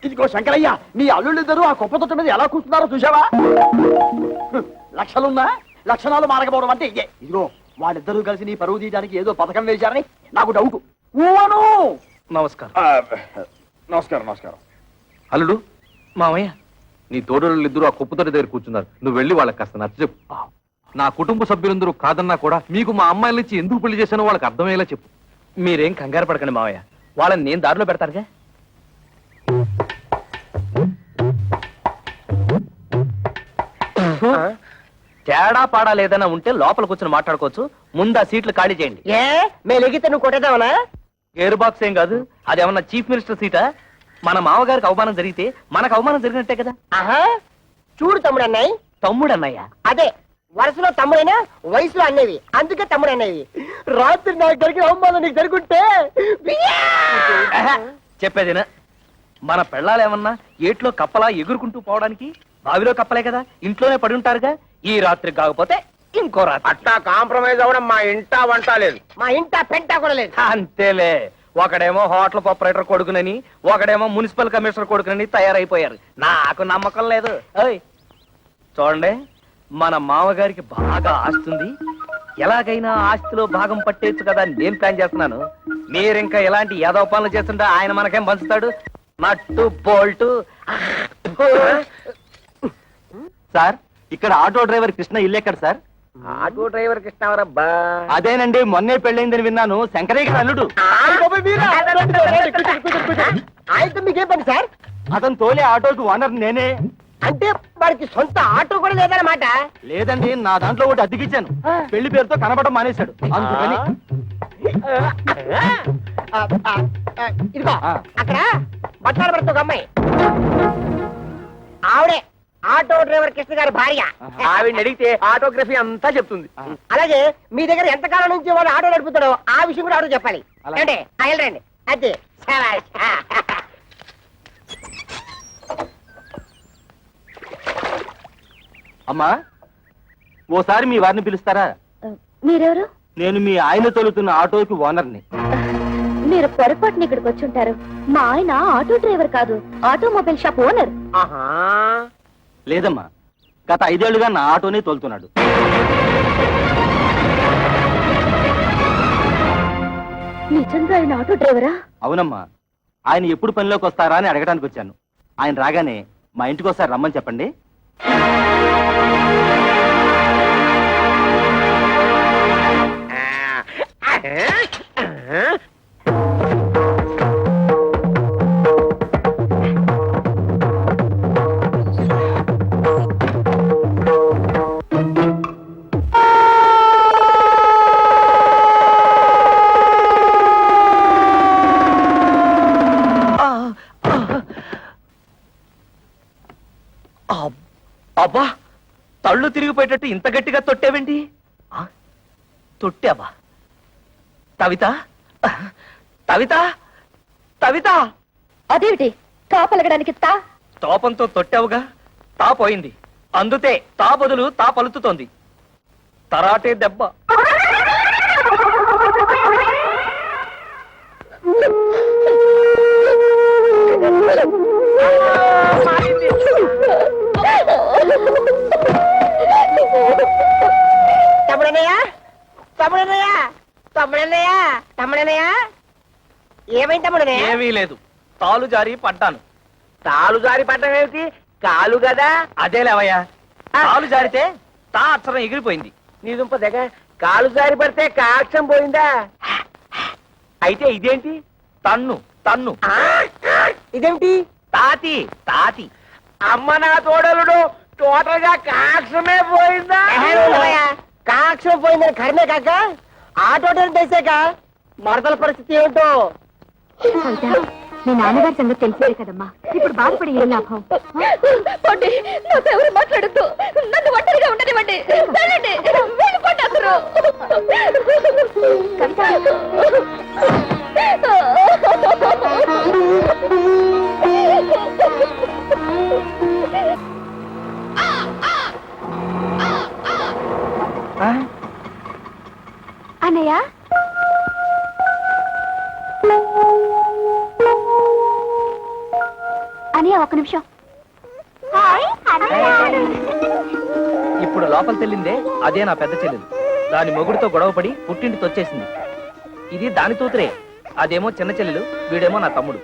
ఇదిగో శంకరయ్య, నీ అల్లుళ్ళిద్దరూ ఆ కుప్ప తొట్టు మీద ఎలా కూర్చున్నారో చూసావా? లక్షలున్నా లక్షణాలు మారకపోవడం అంటే ఇదే. ఇదిగో వాళ్ళిద్దరూ కలిసి నీ పరువు తీయడానికి ఏదో పథకం వేశారని నాకు డౌట్. నమస్కారం. నమస్కారం నమస్కారం. అల్లుడు, మామయ్య, నీ తోడళ్ళు ఇద్దరు ఆ కుప్పతోటి దగ్గర కూర్చున్నారు. నువ్వు వెళ్ళి వాళ్ళకి కాస్త నచ్చ చెప్పు. నా కుటుంబ సభ్యులందరూ కాదన్నా కూడా మీకు మా అమ్మాయిల ఎందుకు పెళ్లి చేశానో వాళ్ళకి అర్థమయ్యేలా చెప్పు. మీరేం కంగారు పడకండి మామయ్య, వాళ్ళని నేను దారిలో పెడతారుగా. తేడా పాడా లేదన్నా ఉంటే లోపల కూర్చొని మాట్లాడుకోవచ్చు. ముందు ఆ సీట్లు ఖాళీ చేయండి. ఏ మేము ఎగితే నువ్వు కొట్టేద్దామనా? ఎయిర్ బాక్స్ ఏం కాదు, అదేమన్నా చీఫ్ మినిస్టర్ సీటా? మన మామగారికి అవమానం జరిగితే మనకు అవమానం జరిగినట్టే కదా. ఆహా, చూడు తమ్ముడు అన్నయ్య. తమ్ముడు అన్నయ్య? అదే, వరుసలో తమ్ముడైనా వయసులో అన్నవి, అందుకే తమ్ముడు అన్నవి. రాత్రి నాకు జరిగిన అవమానం నీకు జరుగుంటే చెప్పేదినా, మన పెళ్ళాలేమన్నా ఏట్లో కప్పలా ఎగురుకుంటూ పోవడానికి బావిలో కప్పలే కదా, ఇంట్లోనే పడి ఉంటారుగా. ఈ రాత్రి కాకపోతే ఇంకో రాత్రి. అట్టా కాంప్రమైజ్ అవ్వడం మా ఇంటా వంట లేదు. మా ఇంట పెంట కూడా లేదు. అంతేలే, ఒకడేమో హోటల్ ఆపరేటర్ కొడుకునని, ఒకడేమో మున్సిపల్ కమిషనర్ కొడుకునని తయారైపోయారు. నాకు నమ్మకం లేదు. ఓయ్ చూడండి, మన మామగారికి బాగా ఆస్తుంది. ఎలాగైనా ఆస్తిలో భాగం పట్టేచ్చు కదా అని నేను ప్లాన్ చేస్తున్నాను. మీరింకా ఎలాంటి ఏదో పనులు చేస్తుంటే ఆయన మనకేం పంచుతాడు? నట్టు బోల్టు. సార్, ఇక్కడ ఆటో డ్రైవర్ కృష్ణ ఇల్లు ఎక్కడ సార్? Auto driver కృష్ణవరబ్బా. అదేనండి, మొన్నే పెళ్ళైందని విన్నాను. శంకరయ్య గారు అల్లుడు. ఆయనతో మీకేం పని సార్? అతను తోలే ఆటోకి ఓనర్ నేనే. అంటే వాడికి సొంత ఆటో కూడా లేదన్నమాట. లేదండి, నా దాంట్లో ఒకటి అద్దెకిచ్చాను. పెళ్లి పేరుతో కనబడడం మానేశాడు, అందుకని. ఇదిగో అక్కడ బట్టాలు పడుతూ ఒక అమ్మాయి, ఆవిడే ఆటో డ్రైవర్ కృష్ణ గారి భార్య. ఆవిడ అడిగితే ఆటోగ్రఫీ అంతా చెప్తుంది. అలాగే మీ దగ్గర ఎంతకాలం నుంచి వాడు ఆటో నడుపుతాడో ఆ విషయం కూడా ఆటో చెప్పాలి. అంటే వెళ్ళండి. అదే అమ్మా, ఓసారి మీ వారిని పిలుస్తారా? మీరెవరు? నేను మీ ఆయన తోలుతున్న ఆటోకి ఓనర్ని. మీరు పొరపాటున ఇక్కడికి వచ్చి ఉంటారు. మా ఆయన ఆటో డ్రైవర్ కాదు, ఆటోమొబైల్ షాప్ ఓనర్. ఆహా, లేదమ్మా, గత 5 ఏళ్లుగా నా ఆటోనే తోలుతున్నాడు. నిజంగా ఆయన ఆటో డ్రైవరా? అవునమ్మా, ఆయన ఎప్పుడు పనిలోకి వస్తారా అని అడగడానికి వచ్చాను. ఆయన రాగానే మా ఇంటికి ఒకసారి రమ్మని చెప్పండి. అబ్బా, తళ్ళు తిరిగిపోయేటట్టు ఇంత గట్టిగా తొట్టేవేంటి? తొట్టావా? తవిత, తవిత, తవిత! అదేమిటి తాపలగడానికి తా? తోపంతో తొట్టావుగా, తా పోయింది. అందుతే తా బదులు తా పలుకుతోంది. తరాటే దెబ్బ. తమ్ముడన్నయ్య, తమ్ముడన్నయ్య, తమ్ముడనయ్య ఏమైంది తమ్ముడనయ్య ఏమీ లేదు, తాలు జారి పడ్డాను. తాలు జారి పడ్డం ఏమిటి కాలు కదా అదే లేవయ్యా, తాలు జారితే తా అక్షరం ఎగిరిపోయింది. నీ దుంప దగ్గర కాలు జారి పడితే కాక్షం పోయిందా అయితే ఇదేంటి తన్ను తన్ను. ఇదేమిటి తాతి తాతి. అమ్మ నా తోడలుడు టోటల్ గా కాక్షమే పోయిందా కాక్షం పోయిందని కర్మే కాక ఆ టోటల్ తెసాక మరదల పరిస్థితి ఏమిటో మీ నాన్నగారి సంగతి తెలిసే కదమ్మా, ఇప్పుడు బాధపడి ఏం లాభం? నాతో ఎవరు మాట్లాడద్దు, నన్ను ఒంటరిగా ఉండనివ్వండి. వెళ్ళండి, వెళ్ళిపోండి అందరూ. అన్నయ్య, అన్నయ్య ఒక్క నిమిషం. ఇప్పుడు లోపల తెల్లిందే అదే నా పెద్ద చెల్లెలు. దాని మొగుడితో గొడవపడి పుట్టింటికి వచ్చేసింది. ఇది దాని తూతురే, అదేమో చిన్న చెల్లెలు, వీడేమో నా తమ్ముడు.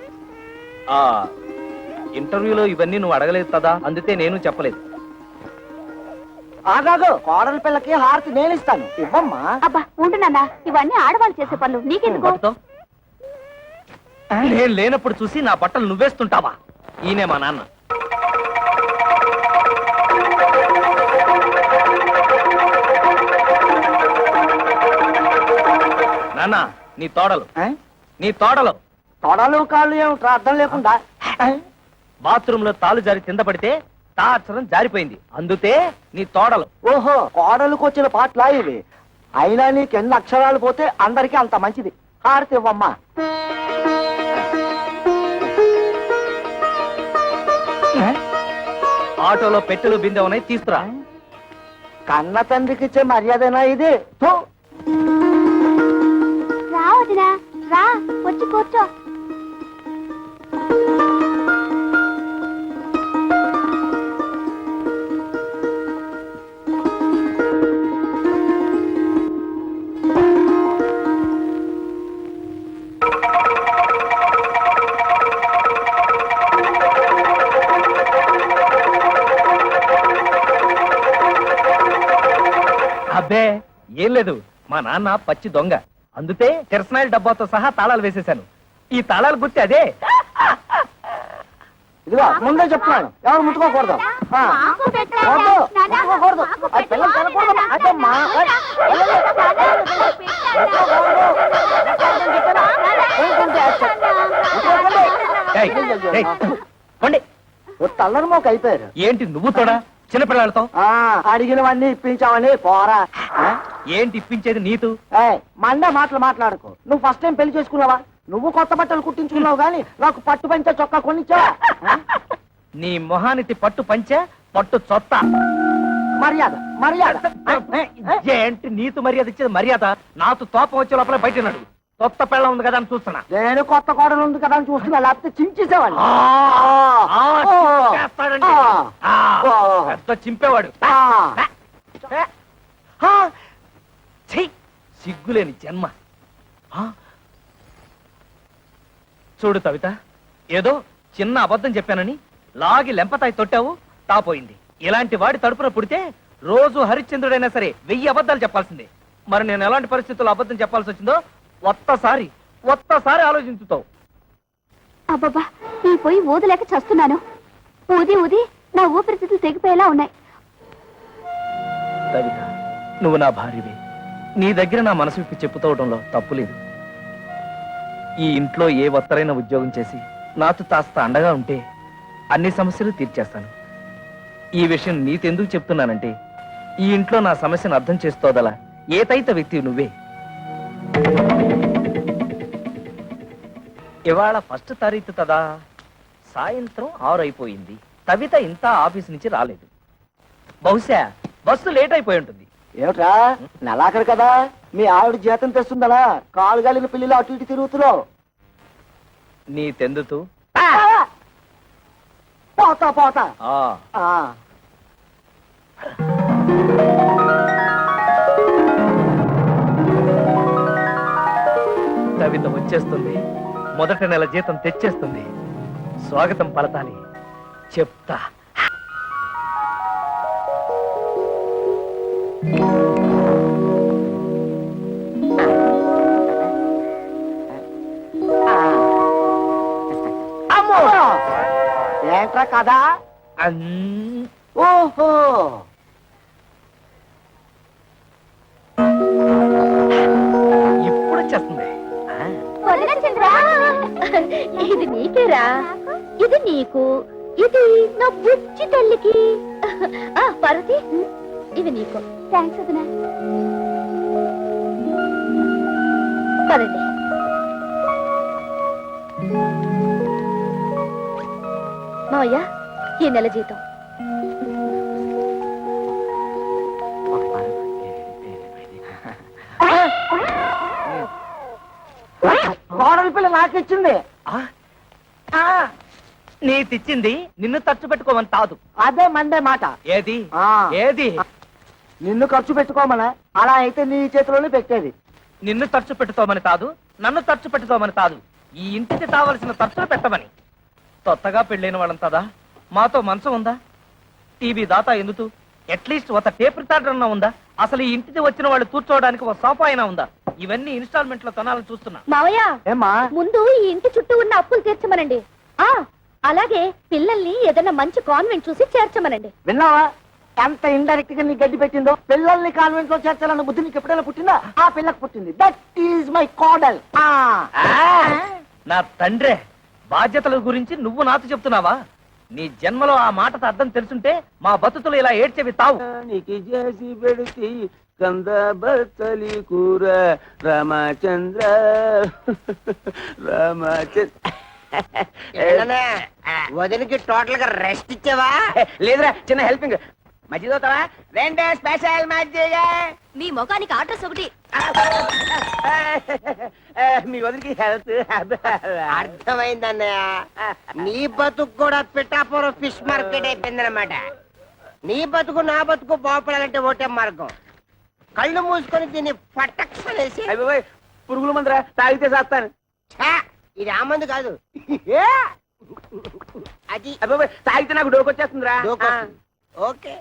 ఆ ఇంటర్వ్యూలో ఇవన్నీ నువ్వు అడగలేదు కదా, అందుకే నేను చెప్పలేదు. ఆగాగు కోడల పిల్లకి హారతి నేను ఇస్తాను ఇవ్వమ్మా అబ్బా ఉండు నాన్న, ఇవన్నీ ఆడవాళ్ళు చేసే పనులు, నీకెందుకు? పట్టుతో. నేను లేనప్పుడు చూసి నా బట్టలు నువ్వేస్తుంటావా? ఈయనే మా నాన్న. నాన్న, నీ తోడలు నీ తోడలు తొడలు కాళ్ళు ఏమిట్రా అర్థం లేకుండా బాత్రూమ్ లో తాలు జారి కింద పడితే తా అక్షరం జారిపోయింది, అందుతే నీ తోడలు. ఓహో కోడలకు వచ్చిన పాటలా ఇవి అయినా నీకెన్ని అక్షరాలు పోతే అందరికీ అంత మంచిది హారతి ఇవ్వమ్మా ఆటోలో పెట్టెలు బిందె ఉన్నాయి, తీసుకురా. కన్న తండ్రికి ఇచ్చే మర్యాదనా ఇది థూ. రా వదినా, రా వచ్చి కూర్చో. అబ్బే ఏం లేదు, మా నాన్న పచ్చి దొంగ, అందుతే కిరసనాయిల డబ్బాతో సహా తాళాలు వేసేశాను. ఈ తాళాలు గుర్తి అదే. ఇదిగో ముందే చెప్తున్నాను ఎవరు ముట్టుకోకూడదు ఆ. వద్దు, ముట్టుకోకూడదు. ఆ పిల్లలు తినకూడదు. అదమ్మా. ఏయ్, ఏయ్, పోండి. తల్లరి మోక అయిపోయారు ఏంటి నువ్వు తోడా చిన్నపిల్లలతో? అడిగినవన్నీ ఇప్పించావని పోరా ఏంటి ఇప్పించేది నీతు? మండే మాటలు మాట్లాడుకో నువ్వు ఫస్ట్ టైం పెళ్లి చేసుకున్నావా నువ్వు కొత్త బట్టలు కుట్టించుకున్నావు గానీ నాకు పట్టు పంచ చొక్కా కొనిచ్చావా నీ మొహానికి పట్టు పంచే పట్టు చొత్త. మర్యాద మర్యాద ఏంటి నీతు మర్యాద ఇచ్చేది? మర్యాద నాతో తోపం వచ్చే లోపల బయట ఉన్నాడు. కొత్త పెళ్ళ ఉంది కదా అని చూస్తున్నా. నేను కొత్త కోడలు ఉంది కదా అని చూస్తున్నా లేకపోతే చించేసేవాడిని చేస్తాడండి. పెద్ద చింపేవాడు. సిగ్గులేని జన్మ. చూడు కవిత, ఏదో చిన్న అబద్ధం చెప్పానని లాగి లెంపతాయి తొట్టావు, తాపోయింది. ఇలాంటి వాడి తడుపున పుడితే రోజు హరిశ్చంద్రుడైనా సరే 1000 అబద్ధాలు చెప్పాల్సిందే. మరి నేను ఎలాంటి పరిస్థితుల్లో అబద్ధం చెప్పాల్సి వచ్చిందో ఒక్కసారి ఆలోచించుతావు. అబ్బబ్బా, ఈ పోయి ఊదలేక చస్తున్నాను. ఊది ఊది నా ఊపిరితిత్తులు తెగిపోయేలా ఉన్నాయి. కవిత, నువ్వు నా భార్యవే. నీ దగ్గర నా మనసు విప్పి చెప్పుకోవడంలో తప్పులేదు. ఈ ఇంట్లో ఏ ఒత్తరైన ఉద్యోగం చేసి నాతో కాస్త అండగా ఉంటే అన్ని సమస్యలు తీర్చేస్తాను. ఈ విషయం నీతెందుకు చెప్తున్నానంటే ఈ ఇంట్లో నా సమస్యను అర్థం చేసుకోదలా ఏతైత వ్యక్తి నువ్వే. ఇవాళ 1వ తారీఖు కదా, సాయంత్రం 6 అయిపోయింది. కవిత ఇంత ఆఫీస్ నుంచి రాలేదు. బహుశా బస్సు లేట్ అయిపోయి ఉంటుంది. ఏమిట్రా నెలాఖరు కదా మీ ఆవిడ జీతం తెస్తుందనా కాలు గాలిన పిల్లలు అటు ఇటు తిరుగుతున్నావు నీ తెందుతూ పోతా పోతా ఆ కవిత వచ్చేస్తుంది, మొదటి నెల జీతం తెచ్చేస్తుంది. స్వాగతం పలతాలి, చెప్తా. అమ్మో ఏంట్రా కదా ఓహో ఇప్పుడు వచ్చేస్తుంది. వదిన చంద్ర, ఇది నీకేరా, ఇది నీకు, ఇది నా బుజ్జి తల్లికి. పార్వతి, ఇవి నీకు. థ్యాంక్స్ వదిన. పదండి. మావయ్య, ఈ నెల జీతం. కోడలి పిల్ల నాకిచ్చింది. నీ తెచ్చింది నిన్ను ఖర్చు పెట్టుకోమని తాదు. అదే మండే మాట. ఏది ఆ. ఏది? నిన్ను ఖర్చు పెట్టుకోమనా? అలా అయితే నీ చేతిలోనే పెట్టేది. నిన్ను ఖర్చు పెట్టుకోమని తాదు, నన్ను ఖర్చు పెట్టుకోమని తాదు. ఈ ఇంటికి కావలసిన ఖర్చులు పెట్టమని. కొత్తగా పెళ్ళైన వాళ్ళంతదా మాతో మంచం ఉందా? టీవీ దాతా ఎందుకు? అట్లీస్ట్ ఒక టేప్ రికార్డర్ అన్నా ఉందా? అసలు ఈ ఇంటికి వచ్చిన వాళ్ళు కూర్చోవడానికి ఒక సోఫా అయినా ఉందా? ఇవన్నీ ఇన్స్టాల్మెంట్ లో కొనాలని చూస్తున్నా. మావయ్య, ఏమ్మా? ముందు ఈ ఇంటి చుట్టూ ఉన్న అప్పులు తీర్చమనండి. అలాగే పిల్లల్ని ఏదైనా మంచి కాన్వెంట్ చూసి చేర్చమనండి. విన్నావా ఎంత ఇండైరెక్ట్ గా నీ గడ్డి పెట్టిందో? పిల్లల్ని కాన్వెంట్ లో చేర్చాలన్న బుద్ధి నీకు ఎప్పుడైనా పుట్టిందా? ఆ పిల్లకు పుట్టింది. దట్ ఈజ్ మై కోడల్. నా తండ్రే, బాధ్యతల గురించి నువ్వు నాతో చెప్తున్నావా? నీ జన్మలో ఆ మాటతో అర్థం తెలుసుంటే మా బతుకులు ఇలా ఏడ్చేవి తావు. చేసి పెడితే కంద బతలి కూర రామచంద్ర రామచంద్ర. వదినికి టోటల్ గా రెస్ట్ ఇచ్చావా? లేదురా, చిన్న హెల్పింగ్. మజ్జిగ అవుతావా? రెండే స్పెషల్ మజ్జిగ. మీ ముఖానికి ఆర్డర్స్ ఒకటి. మీ వదిలికి హెల్త్ అర్థమైందన్నయ్య. నీ బతుకు కూడా పిఠాపురం ఫిష్ మార్కెట్ అయిపోయిందన్నమాట. నీ బతుకు నా బతుకు బాగుపడాలంటే ఒకటే మార్గం. కళ్ళు మూసుకొని దీన్ని పట్టక్షనేసి. అయిపోయి పురుగుల మందురా, తాగితే చేస్తాను. ఇది ఆ మందు కాదు, అది అయిపోయి తాగితే నాకు డోకొచ్చేస్తుందిరా. దూకొస్తుంది. ఓకే,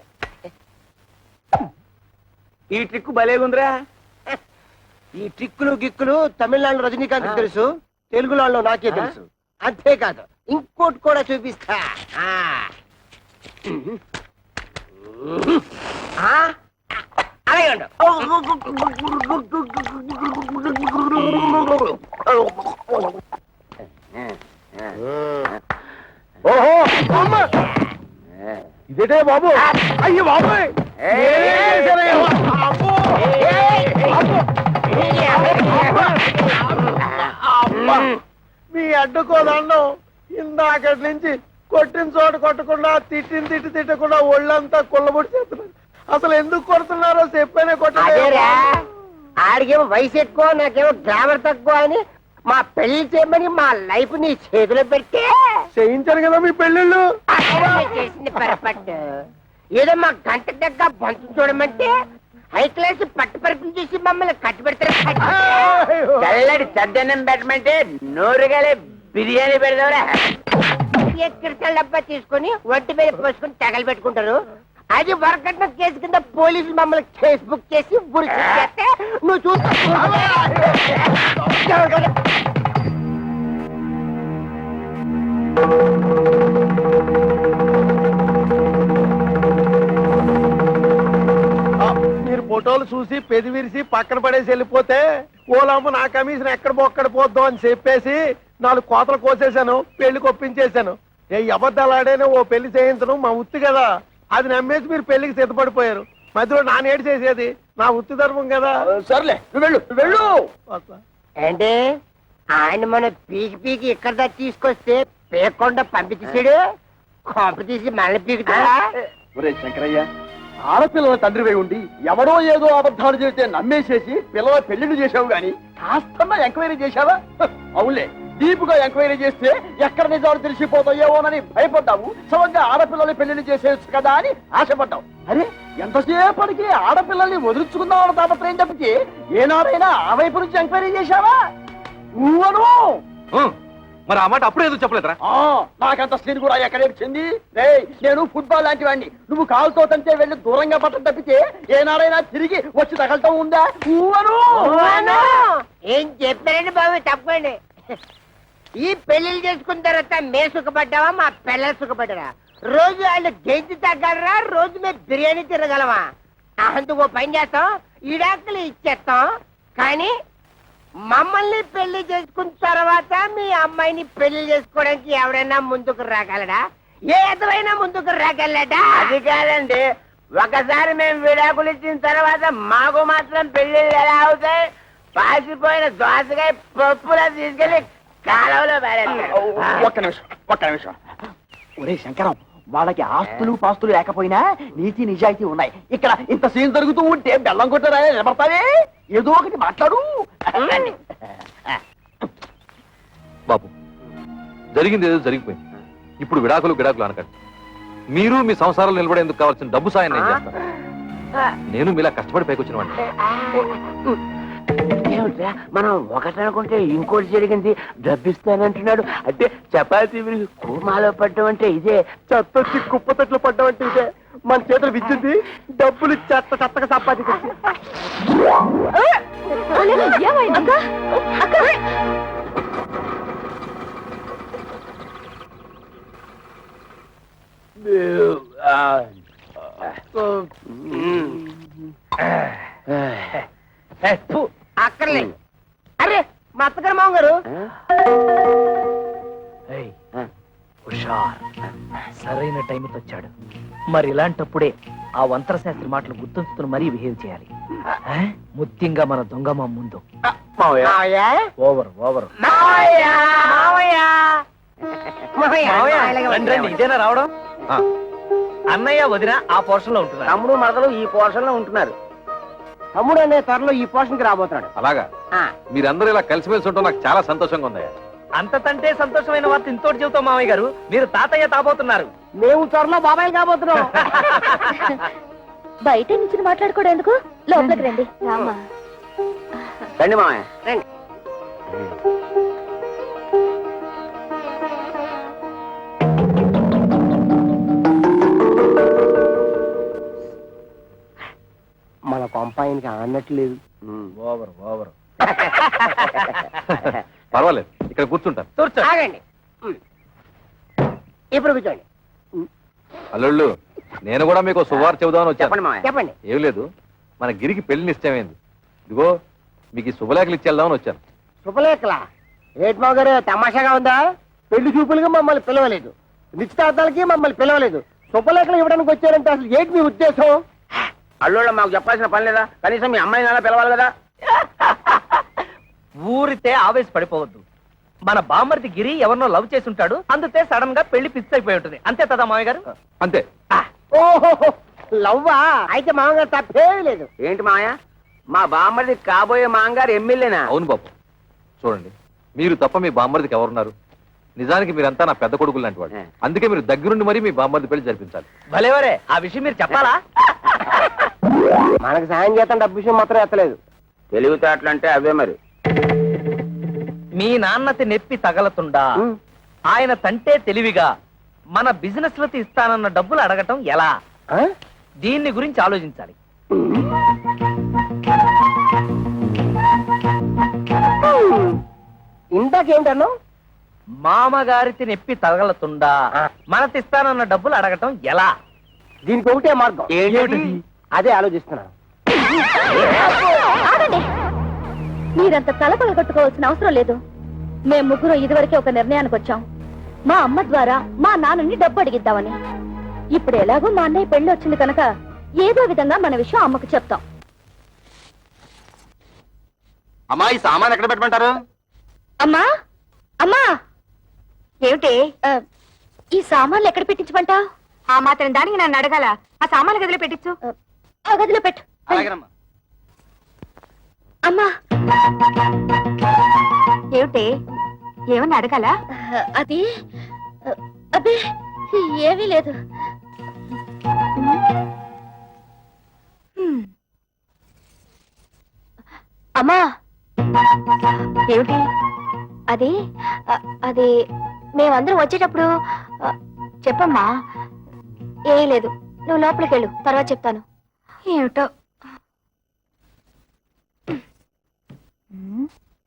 ఈ ట్రిక్ భలేగుందిరా. ఈ ట్రిక్కులు గిక్కులు తమిళనాడు రజనీకాంత్ తెలుసు, తెలుగులో నాకే తెలుసు. అంతేకాదు ఇంకోటి కూడా చూపిస్తా. అలాగే ఉండు. ఓహో అమ్మ! ఇదేటే బాబు? అయ్యి బాబోయ్! అబ్బో! అబ్బో! అబ్బా! మీ అడ్డుకోదండం ఇందాకటి నుంచి కొట్టిన చోట కొట్టకుండా తిట్టి తిట్టకుండా ఒళ్ళంతా కుళ్ళబొడి చేస్తున్నారు. అసలు ఎందుకు కొడుతున్నారో చెప్పేనే అదేరా, ఆడికేమో వయసు ఎక్కువ, నాకేమో గ్రామర్ తక్కువ అని మా పెళ్లి చేయమని మా లైఫ్ నీ చేతిలో పెడితే చేయించారు కదా మీ పెళ్ళిళ్ళు. చేసింది పొరపాటు. ఏదో మా గంట దగ్గర బంతు చూడమంటే హై క్లాస్ పట్టు పరుపులు చూసి మమ్మల్ని కట్టి పెడతారు. చల్లడి చద్దన్నం పెట్టమంటే నోరుగాలే బిర్యానీ పెడదావురా. క్రిస్టల్ డబ్బా తీసుకుని ఒంటి మీద పోసుకుని తగలు పెట్టుకుంటారు. అది వరకట్న కేసు కింద పోలీసులు మమ్మల్ని కేసు బుక్ చేసి ఉరి చేస్తే నువ్వు చూస్తా. మీరు ఫోటోలు చూసి పెది విరిసి పక్కన పడేసి వెళ్ళిపోతే ఓలమ్మ నా కమిషన్ ఎక్కడ బొక్కడ పోద్దాం అని చెప్పేసి 4 కోతలు కోసేశాను, పెళ్లికి ఒప్పించేశాను. ఏ అబద్ధాలాడేనే ఓ పెళ్లి చేయించడం మా ఉత్తి కదా. అది నమ్మేసి మీరు పెళ్లికి సిద్ధపడిపోయారు. మధ్యలో నా నేడు చేసేది నా ఉత్తి ధర్మం కదా. సర్లే, నువ్వు వెళ్ళు, నువ్వు వెళ్ళు. అంటే ఆయన మన పీకి పీకి ఇక్కడ దాకా తీసుకొస్తే పేకుండా పంపించేసాడు. కొంప తీసి మళ్ళీ పీకుతాడా? ఒరే శంకరయ్య, ఆడపిల్లల తండ్రివై ఉండి ఎవడో ఏదో అబద్ధాలు చెబితే నమ్మేసేసి పిల్లల పెళ్లిళ్ళు చేశావు గాని కాస్తన్నా ఎంక్వైరీ చేశావా? అవునులే, డీపుగా ఎంక్వైరీ చేస్తే ఎక్కడ నిజాలు తెలిసిపోతాయేమోనని భయపడ్డావు. సమంగా ఆడపిల్లల్ని పెళ్లిళ్ళు చేసేయచ్చు కదా అని ఆశపడ్డావు. అరే, ఎంతసేపటికి ఆడపిల్లల్ని వదిలించుకుందామని తాపత్రయం తప్పితే ఏనాడైనా ఆ వైపు నుంచి ఎంక్వైరీ చేశావా? ఊవను మరి ఆ మాట అప్పుడే ఎందుకు చెప్పలేదురా నాకంత స్త్రీని కూడా ఎక్కడేర్చింది నేను ఫుట్బాల్ లాంటి వాడిని నువ్వు కాలుతో తంటే వెళ్ళి దూరంగా పట్టం తప్పితే ఏనాడైనా తిరిగి వచ్చి తగలటం ఉందా ఊవను ఏం చెప్పారండి బాబు తప్పండి. ఈ పెళ్లిళ్ళు చేసుకున్న తర్వాత మేము సుఖపడ్డావా మా పిల్లలు సుఖపడ్డారా? రోజు వాళ్ళు గెంజి తగ్గలరా, రోజు మేము బిర్యానీ తిరగలమా? అందుకు ఓ పని చేస్తాం, ఇడాకులు ఇచ్చేస్తాం. కానీ మమ్మల్ని పెళ్లి చేసుకున్న తర్వాత మీ అమ్మాయిని పెళ్లి చేసుకోవడానికి ఎవరైనా ముందుకు రాగలడా? ఏ ఎదురైనా ముందుకు రాగలడా? అది కాదండి, ఒకసారి మేము విడాకులు ఇచ్చిన తర్వాత మాకు మాత్రం పెళ్లిళ్ళు ఎలా అవుతాయి? పాసిపోయిన దోసకాయ పప్పులా తీసుకెళ్లి కాలంలో పారేస్తారు. ఒక్క నిమిషం ఒరే శంకరం, వాళ్ళకి ఆస్తులు పాస్తులు లేకపోయినా నీతి నిజాయితీ ఉన్నాయి. ఇక్కడ ఇంత సీన్ జరుగుతూ ఉంటే బెల్లం కొట్టారా నిలబడతావే? ఏదో ఒకటి మాట్లాడు. బాబు, జరిగింది ఏదో జరిగిపోయింది. ఇప్పుడు విడాకులు అనకండి. మీరు మీ సంసారాలు నిలబడేందుకు కావాల్సిన డబ్బు సాయం నేను చేస్తాను. నేను మీలా కష్టపడి పైకి వచ్చిన వాడిని. ఏమిట్రా మనం ఒకటి అనుకుంటే ఇంకోటి జరిగింది, డబ్బిస్తానంటున్నాడు. అంటే చపాతీ విరిగి కూమాలో పడ్డం అంటే ఇదే, చెత్తొచ్చి కుప్ప తట్లు పడ్డం అంటే ఇదే. మన చేతులు విచ్చింది, డబ్బులు చెత్తగా సంపాదించి. ఏమైందక్క? అక్క అక్కర్లేదు. అరే మా అత్తగారు మామ గారు హుషార్, సరైన టైంకి వచ్చాడు. మరి ఇలాంటప్పుడే ఆ వంతర శాస్త్రి మాటలు గుర్తుంచుకుని మరీ బిహేవ్ చేయాలి. ముఖ్యంగా మన దొంగమ్మ ముందు మావయ్య ఓవర్ ఓవర్. మావయ్య మావయ్య మావయ్య రండి, రండి, ఇదేనా రావడం? అన్నయ్య వదిన ఆ పోర్షన్ లో ఉంటున్నారు. తమ్ముడు మరదలు ఈ పోర్షన్ లో ఉంటున్నారు. తమ్ముడు అనే త్వరలో ఈ పోర్షన్ కి రాబోతున్నాడు. అలాగా? మీరందరూ ఇలా కలిసిమెలిసి ఉండటం నాకు చాలా సంతోషంగా ఉంది. అంతకంటే సంతోషమైన వార్త ఇంతోటి చెబుతాం మామయ్య గారు, మీరు తాతయ్య తాబోతున్నారు. మేము త్వరలో బాబాయ్ కాబోతున్నాం. బయట నుంచి మాట్లాడుకోవడం ఎందుకు? లోపలికి రండి. రామ్మా. రండి మామయ్య రండి. మన కొంపాయనికి ఆనట్లేదు. Over over. పర్వాలేదు, ఇక్కడ కూర్చుంటాను. ఆగండి, ఇప్పుడు కూర్చోండి. అల్లుళ్ళు, నేను కూడా మీకు శుభవార్త చెబుదామని వచ్చాను. చెప్పండి మామయ్య. చెప్పండి. ఏం లేదు, మన గిరికి పెళ్లి నిశ్చయమైంది. ఇదిగో మీకు ఈ శుభలేఖలు ఇచ్చేద్దామని వచ్చాను. శుభలేఖలా? ఏటి మావ గారు తమాషాగా ఉందా? పెళ్లి చూపులుగా మమ్మల్ని పిలవలేదు, నిశ్చితార్థాలకి మమ్మల్ని పిలవలేదు, శుభలేఖలు ఇవ్వడానికి వచ్చారంటే అసలు ఏంటి మీ ఉద్దేశం? అల్లుళ్ళ మాకు చెప్పాల్సిన పని లేదా? కనీసం మీ అమ్మాయిని అలా పిలవాలి కదా. ఊరితే ఆవేశపడిపోవద్దు. మన బామ్మర్ది గిరి ఎవరినో లవ్ చేసి ఉంటాడు, అందుకే సడన్ గా పెళ్లి ఫిక్స్ అయిపోయి ఉంటుంది. అంతే కదా మామయ్య గారు? అంతే. ఓహో, లవ్వా? అయితే మామగారు తప్పేమీ లేదు. ఏంటి మామయ్య, మా బామ్మడిది కాబోయే మాంగారు ఎమ్మెల్యేనా? అవును బాబు, చూడండి, మీరు తప్ప మీ బామ్మర్దికి ఎవరున్నారు? నిజానికి మీరంతా నా పెద్ద కొడుకులు లాంటి వాడు. అందుకే మీరు దగ్గరుండి మరీ మీ బామ్మర్ది పెళ్లి జరిపించాలి. భలేవరే, ఆ విషయం మీరు చెప్పాలా? మనకు సాయం చేస్తాం, డబ్బు విషయం మాత్రం ఎత్తలేదు. తెలివితేటలంటే అవే మరి. మీ నాన్నతి నెప్పి తగలతుండా ఆయన తంటే తెలివిగా మన బిజినెస్ లకి ఇస్తానన్న డబ్బులు అడగటం ఎలా? దీన్ని గురించి ఆలోచించాలి. ఇందాకేంటన్నా? మామగారికి నెప్పి తగలతుండా మనతిస్తానన్న డబ్బులు అడగటం ఎలా? దీనికి ఒకటే మార్గం. ఏంటది? అదే ఆలోచిస్తున్నాను. ఆగండి, మీరంత తలపగ కొట్టుకోవాల్సిన అవసరం లేదు. మేము ముగ్గురు ఇదివరకే ఒక నిర్ణయానికి వచ్చాం. మా అమ్మ ద్వారా మా నాన్నని డబ్బు అడిగిద్దామని. ఇప్పుడు ఎలాగో మా అన్నయ్య పెళ్లి వచ్చింది కనుక ఏదో విధంగా మన విషయం అమ్మకు చెప్తాం. అమ్మా, ఈ సామాన్ ఎక్కడ పెట్టమంటారు? అమ్మా అమ్మా, ఏమిటి ఈ సామాన్లు ఎక్కడ పెట్టించమంటావు? ఆ మాత్రం దానికి నన్ను అడగాల? ఆ సామాన్లు గదిలో పెట్టించు. ఆ గదిలో పెట్టు. అమ్మా, ఏమిటి, ఏమన్నా అడగాల? అది అదే ఏమీ లేదు. అమ్మా, ఏమిటి అది అది మేమందరం వచ్చేటప్పుడు చెప్పమ్మా. ఏం లేదు, నువ్వు లోపలికి వెళ్ళు, తర్వాత చెప్తాను. ఏమిటో.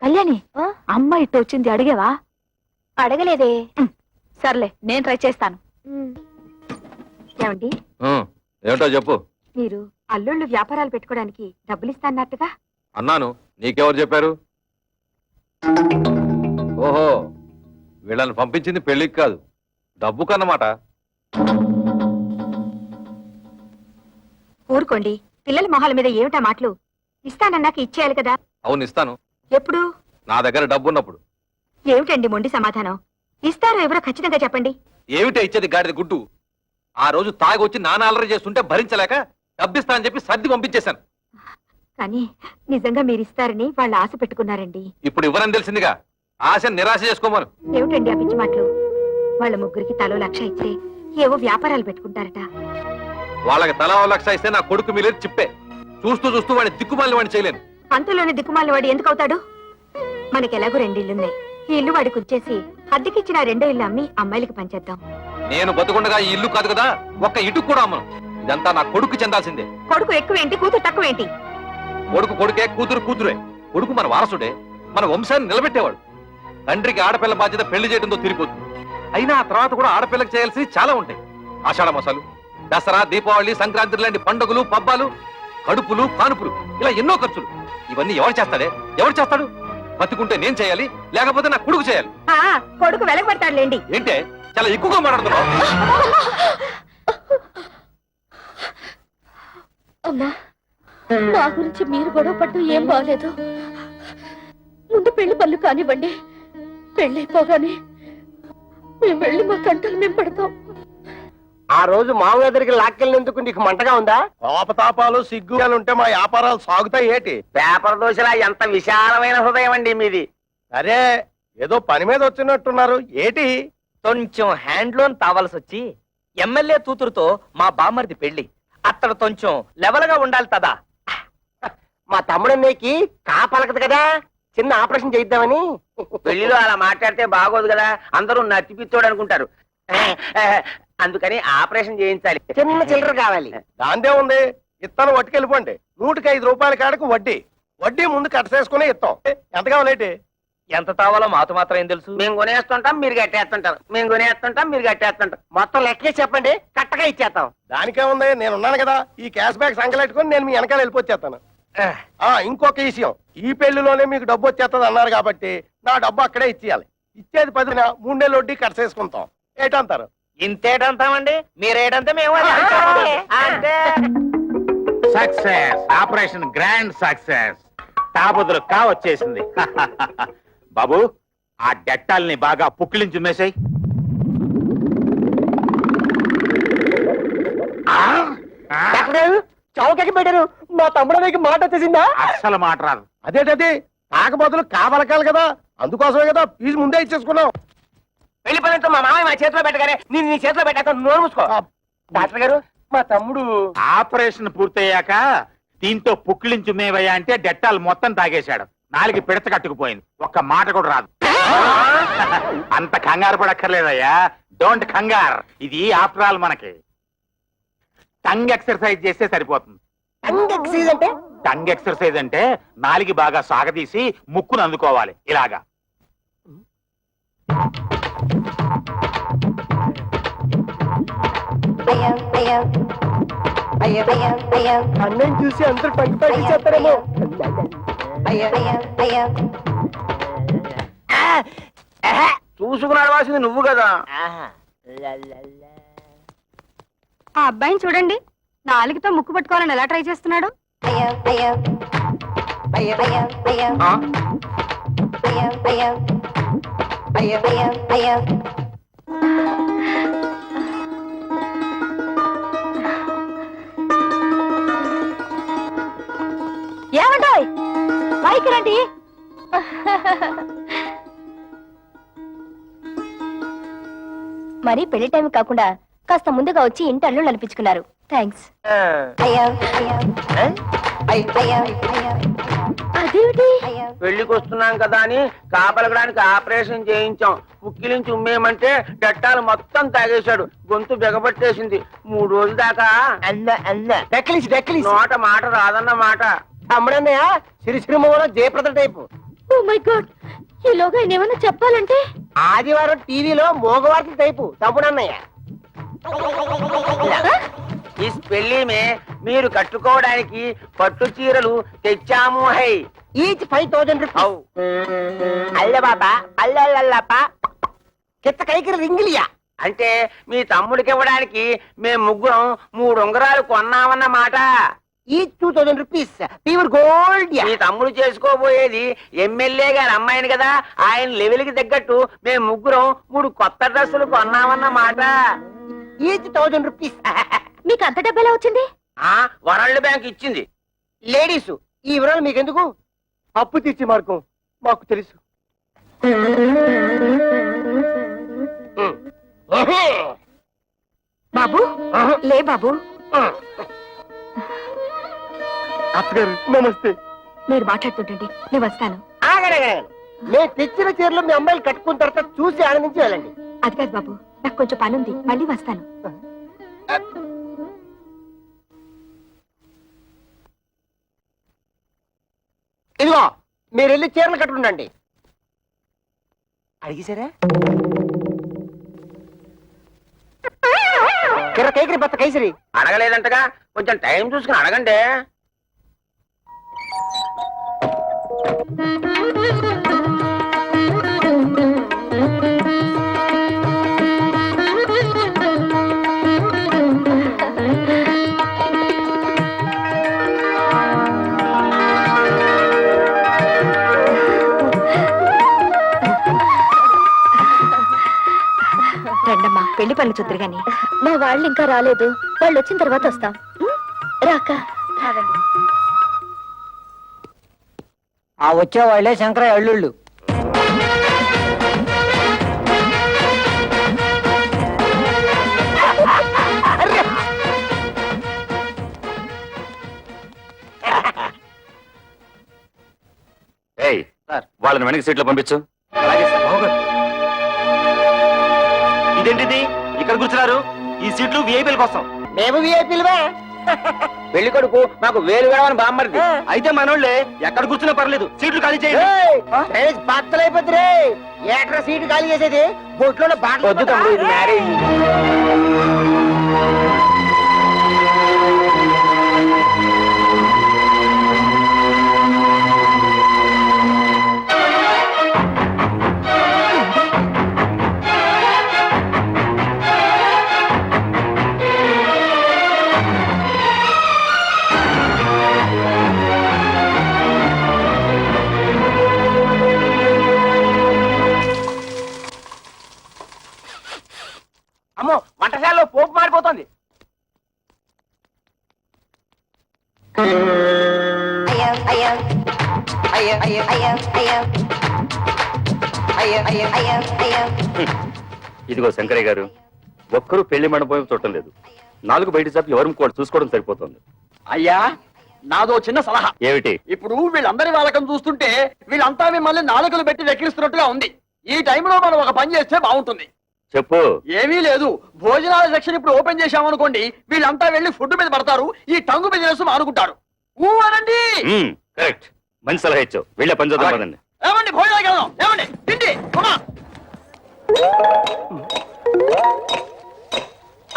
కళ్యాణి, అమ్మ ఇట్టు వచ్చింది, అడిగావా? అడగలేదే. సర్లే, నేను ట్రై చేస్తాను. ఏమండి, ఏమిటో చెప్పు. మీరు అల్లుళ్ళు వ్యాపారాలు పెట్టుకోవడానికి డబ్బులు ఇస్తాన్నట్టుగా. అన్నాను, నీకెవరు చెప్పారు? ఓహో, వీళ్ళని పంపించింది పెళ్లికి కాదు, డబ్బు కన్నమాట. ఊరుకోండి, పిల్లల మొహాల మీద ఏమిటా మాటలు? ఇస్తానన్నాక ఇచ్చేయాలి కదా. అవును, ఇస్తాను. ఎప్పుడు? నా దగ్గర డబ్బు ఉన్నప్పుడు. ఏమిటండి మొండి సమాధానం? ఇస్తారో ఎవరో ఖచ్చితంగా చెప్పండి. ఏమిటో ఇచ్చేది గాడిద గుడ్డు. ఆ రోజు తాగి వచ్చి నాన్న అల్లరి చేస్తుంటే భరించలేక డబ్బిస్తానని చెప్పి సర్ది పంపించేశాను. కానీ నిజంగా మీరు ఇస్తారని వాళ్ళు ఆశ పెట్టుకున్నారండి. ఇప్పుడు ఇవ్వరని తెలిసిందిగా, ఆశ నిరాశ చేసుకోమను. ఏమిటండి ఆ పిచ్చి మాటలు? వాళ్ళ ముగ్గురికి తలో 1,00,000 ఇస్తే ఏవో వ్యాపారాలు పెట్టుకుంటారట. వాళ్ళకి తలా 1,00,000 ఇస్తే నా కొడుకు మీలేదు చిప్పే. చూస్తూ చూస్తూ వాడిని దిక్కుమాలిన వాడిని చేయలేను. అంతలోనే దిక్కుమాలిన వాడు ఎందుకు అవుతాడు? మనకి ఎలాగో 2 ఇళ్లున్నాయి. ఈ ఇల్లు వాడికి వచ్చేసి అద్దెకిచ్చిన 2వ ఇల్లు అమ్మి అమ్మాయిలకి పంచేద్దాం. నేను బతుకుండగా ఈ ఇల్లు కాదు కదా, ఒక్క ఇటుకు కూడా అమ్మను. ఇదంతా నా కొడుకు చెందాల్సిందే. కొడుకు ఎక్కువేంటి, కూతురు తక్కువేంటి? కొడుకు కొడుకే, కూతురు కూతురే. కొడుకు మన వారసుడే, మన వంశాన్ని నిలబెట్టేవాడు. తండ్రికి ఆడపిల్ల బాధ్యత పెళ్లి చేయడంతో తిరిగిపోతుంది. అయినా ఆ తర్వాత కూడా ఆడపిల్లకి చేయాల్సి చాలా ఉంటాయి. ఆషాఢ మాసాలు, దసరా, దీపావళి, సంక్రాంతి లాంటి పండుగలు, పబ్బాలు, కడుపులు, కానుపులు, ఇలా ఎన్నో ఖర్చులు. ఇవన్నీ ఎవరు చేస్తాడే? ఎవరు చేస్తాడు? బతుకుంటే నేను చేయాలి, లేకపోతే నా కొడుకు చేయాలి. కొడుకు వెలగబడతాడులేండి. ఏంటే చాలా ఎక్కువగా మాట్లాడుతున్నావు? అమ్మా, మా గురించి మీరు గొడవ పట్టు ఏం బాగలేదు. ముందు పెళ్లి పనులు కానివ్వండి. పెళ్ళైపోగానే మేము వెళ్ళి మా కంటలు మేము పడతాం. ఆ రోజు మామూలు దగ్గరికి లాక్కెళ్ళినందుకు నీకు మంటగా ఉందా? కోపతాపాలు సిగ్గులు ఉంటే మా వ్యాపారాలు సాగుతాయి ఏటి? పేపర్ దోశలా ఎంత విశాలమైన హృదయం అండి మీది. అరే, ఏదో పని మీద వచ్చినట్టున్నారు ఏటి? కొంచెం హ్యాండ్ లోన్ తావాల్సి వచ్చి ఎమ్మెల్యే కూతురుతో మా బామ్మర్ది పెళ్లి. అతడు కొంచెం లెవెల్ గా ఉండాలి కదా. మా తమ్ముడన్నయ్యకి కాపలకదు కదా, చిన్న ఆపరేషన్ చేయిద్దామని. పెళ్లిలో అలా మాట్లాడితే బాగోదు కదా, అందరూ నట్టిపిచ్చోడు అనుకుంటారు. అందుకని ఆపరేషన్ చేయించాలి. చిన్న చిల్లర కావాలి. దాందే ఉంది, ఇత్తనం పట్టుకెళ్ళిపోండి. 105 రూపాయల కాడకు వడ్డీ. వడ్డీ ముందు కట్టసేసుకునే ఇస్తాం. ఎంత కావాలేటి? ఎంత తావాలో మాతో మాత్రం ఏం తెలుసు? మేము కొనేస్తుంటాం, మీరు కట్టేస్తుంటారు. మేము కొనేస్తుంటాం, మీరు కట్టేస్తుంటాం. మొత్తం లెక్కే చెప్పండి, కట్టగా ఇచ్చేస్తాం. దానికే ఉంది, నేను ఉన్నాను కదా. ఈ క్యాష్ బ్యాక్ సంకలెట్టుకుని నేను మీ వెనకాల వెళ్ళిపోచ్చేస్తాను. ఇంకొక విషయం, ఈ పెళ్లిలోనే మీకు డబ్బు వచ్చేస్తుంది అన్నారు కాబట్టి నా డబ్బు అక్కడే ఇచ్చేయాలి. ఇచ్చేది 10 3 నెలల వడ్డీ కట్టసేసుకుంటాం. ఏటంటారు? ఇంతేటంతామండి, మీరేటంతా మేము అంటే సక్సెస్, ఆపరేషన్ గ్రాండ్ సక్సెస్. తాబుదులు కా వచ్చేసింది. బాబు, ఆ డెట్టాల్ని బాగా పుక్కిలించి మేసాయి. చౌకకి పెట్టారు. మా తమ్ముడన్నయ్యకి మాట వచ్చేసిందా? అస్సలు మాట రాదు. అదేటది, కాక బదులు కావలకాలి కదా, అందుకోసమే కదా ఫీజు ముందే ఇచ్చేసుకున్నాం. పెళ్లి పనులతో మా మామయ్య మా చేతిలో పెట్టగానే నేను నీ చేతిలో పెట్టాక నోరు మూసుకో. డాక్టర్ గారు, మా తమ్ముడు ఆపరేషన్ పూర్తయ్యాక దీంతో పుక్కిలించు మేవయ్యా అంటే డెట్టాలు మొత్తం తాగేశాడు. 4 పిడత కట్టుకుపోయింది, ఒక్క మాట కూడా రాదు. అంత కంగారు పడక్కర్లేదయ్యా, డోంట్ కంగార్. ఇది ఆఫ్టర్ ఆల్ మనకి టంగ్ ఎక్సర్సైజ్ చేస్తే సరిపోతుంది. ఎక్సైజ్ అంటే? టంగ్ ఎక్సర్సైజ్ అంటే నాలికి బాగా సాగదీసి ముక్కును అందుకోవాలి ఇలాగా. అన్నయ్య చూసి అందరూ పంట పండించేస్తారేమో. చూసుకుని అడవాల్సింది నువ్వు కదా. ఆ అబ్బాయిని చూడండి, నాలుగుతో ముక్కు పట్టుకోవాలని ఎలా ట్రై చేస్తున్నాడు. ఏమంటాయ్ పైకి రండి. మరి పెళ్లి టైం కాకుండా కాస్త ముందుగా వచ్చి ఇంటి అల్లు నడిపించుకున్నారు. థ్యాంక్స్. అదేమిటి? పెళ్లికి వస్తున్నాం కదా అని కాపలగడానికి ఆపరేషన్ చేయించాం. పుక్కిలించి ఉమ్మేయమంటే డట్టాలు మొత్తం తాగేశాడు. గొంతు బిగపట్టేసింది. 3 రోజుల దాకా డెక్కిలిసి నోట మాట రాదన్న మాట. తమ్ముడన్నయ్య సిరిసిరిమూల Jayaprada type. Oh my god, ఈలోగా ఆయన ఏమైనా చెప్పాలంటే ఆదివారం టీవీలో మోగవార్తల టైపు తమ్ముడన్నయ్య. ఈ పెళ్లి మే మీరు కట్టుకోవడానికి పట్టు చీరలు తెచ్చాము. High each 5,000 rupees. అవు అల్ల బాబా అల్లల్లప్ప కిత్త కైకి రింగిలియా. అంటే మీ తమ్ముడికి ఇవ్వడానికి మేము ముగ్గురం 3 ఉంగరాలు కొన్నామన్నమాట. Each 2,000 rupees. Pure gold. మీ తమ్ముడు చేసుకోబోయేది ఎమ్మెల్యే గారి అమ్మాయిని కదా, ఆయన లెవెల్ కి తగ్గట్టు మేము ముగ్గురం 3 కొత్త డ్రెస్సులు కొన్నామన్నమాట. Each 1,000 rupees. మీకు అంత డబ్బు ఎలా వచ్చింది? వరల్డ్ బ్యాంక్ ఇచ్చింది. లేడీస్ ఈ వివరాలు మీకెందుకు? అప్పు తీర్చి మార్గం మాకు తెలుసు. బాబు లే బాబు, అత్తగారు నమస్తే. మీరు మాట్లాడుతుంటండి, నేను వస్తాను. ఆగడగా మేము తెచ్చిన చీరలు మీ అమ్మాయిలు కట్టుకున్న తర్వాత చూసి ఆనందించి వెళ్ళండి. అది కాదు బాబు, నాకు కొంచెం పని ఉంది, మళ్ళీ వస్తాను. ఇదిగో మీరు వెళ్ళి చీరలు కట్టుకుండండి. అడిగేశారా? కిర కైకిరి బత్త కైసరి. అడగలేదంటగా, కొంచెం టైం చూసుకుని అడగండి. రండమ్మా, పెళ్లి పనులు చూద్దరు గాని. మా వాళ్ళు ఇంకా రాలేదు, వాళ్ళు వచ్చిన తర్వాత వస్తాం. రాక ఆ వచ్చే వాళ్ళే శంకర అల్లుళ్ళు. ఏయ్, వాళ్ళని వెనక సీట్లో పంపించు. ఇదేంటిది ఇక్కడ కూర్చున్నారు? ఈ సీట్లు విఐపీల కోసం. మేము విఐపీలువే. పెళ్లి కొడుకు మాకు వేలు వేడమని బామ్మర్ది. అయితే మనోళ్ళే ఎక్కడ కూర్చున్నా పర్లేదు, సీట్లు ఖాళీ చేయండి. బత్తలైపోద్ది రే. ఏట్రా సీటు ఖాళీ చేసేది? బొట్లో వద్దు తమ్ముడు, ఇది మ్యారేజ్. అమ్మో, వంటశాలలో పోపు మారిపోతుంది. ఇదిగో శంకరయ్య గారు, ఒక్కరూ పెళ్లి మండపం చూడటం లేదు. 4 బయట చాపి ఎవరు కూడా చూసుకోవడం సరిపోతుంది. అయ్యా, నాదో చిన్న సలహా. ఏమిటి? ఇప్పుడు వీళ్ళందరి వాళ్ళకం చూస్తుంటే వీళ్ళంతా మిమ్మల్ని నాలుకలు పెట్టి వెక్కిరిస్తున్నట్టుగా ఉంది. ఈ టైంలో మనం ఒక పని చేస్తే బాగుంటుంది. చెప్పు. ఏమీ లేదు, భోజనాల సెక్షన్ ఇప్పుడు ఓపెన్ చేశామనుకోండి, వీళ్ళంతా వెళ్ళి ఫుడ్ మీద పడతారు, ఈ టంగు బిజినెస్ మానుకుంటారు. అనండి. కరెక్ట్, మంచి సలహా ఇచ్చావు. వెళ్ళే పని చూద్దాం పదండి. ఏమండి, భోజనాలకు వెళ్దాం. ఏమండి, తిండి.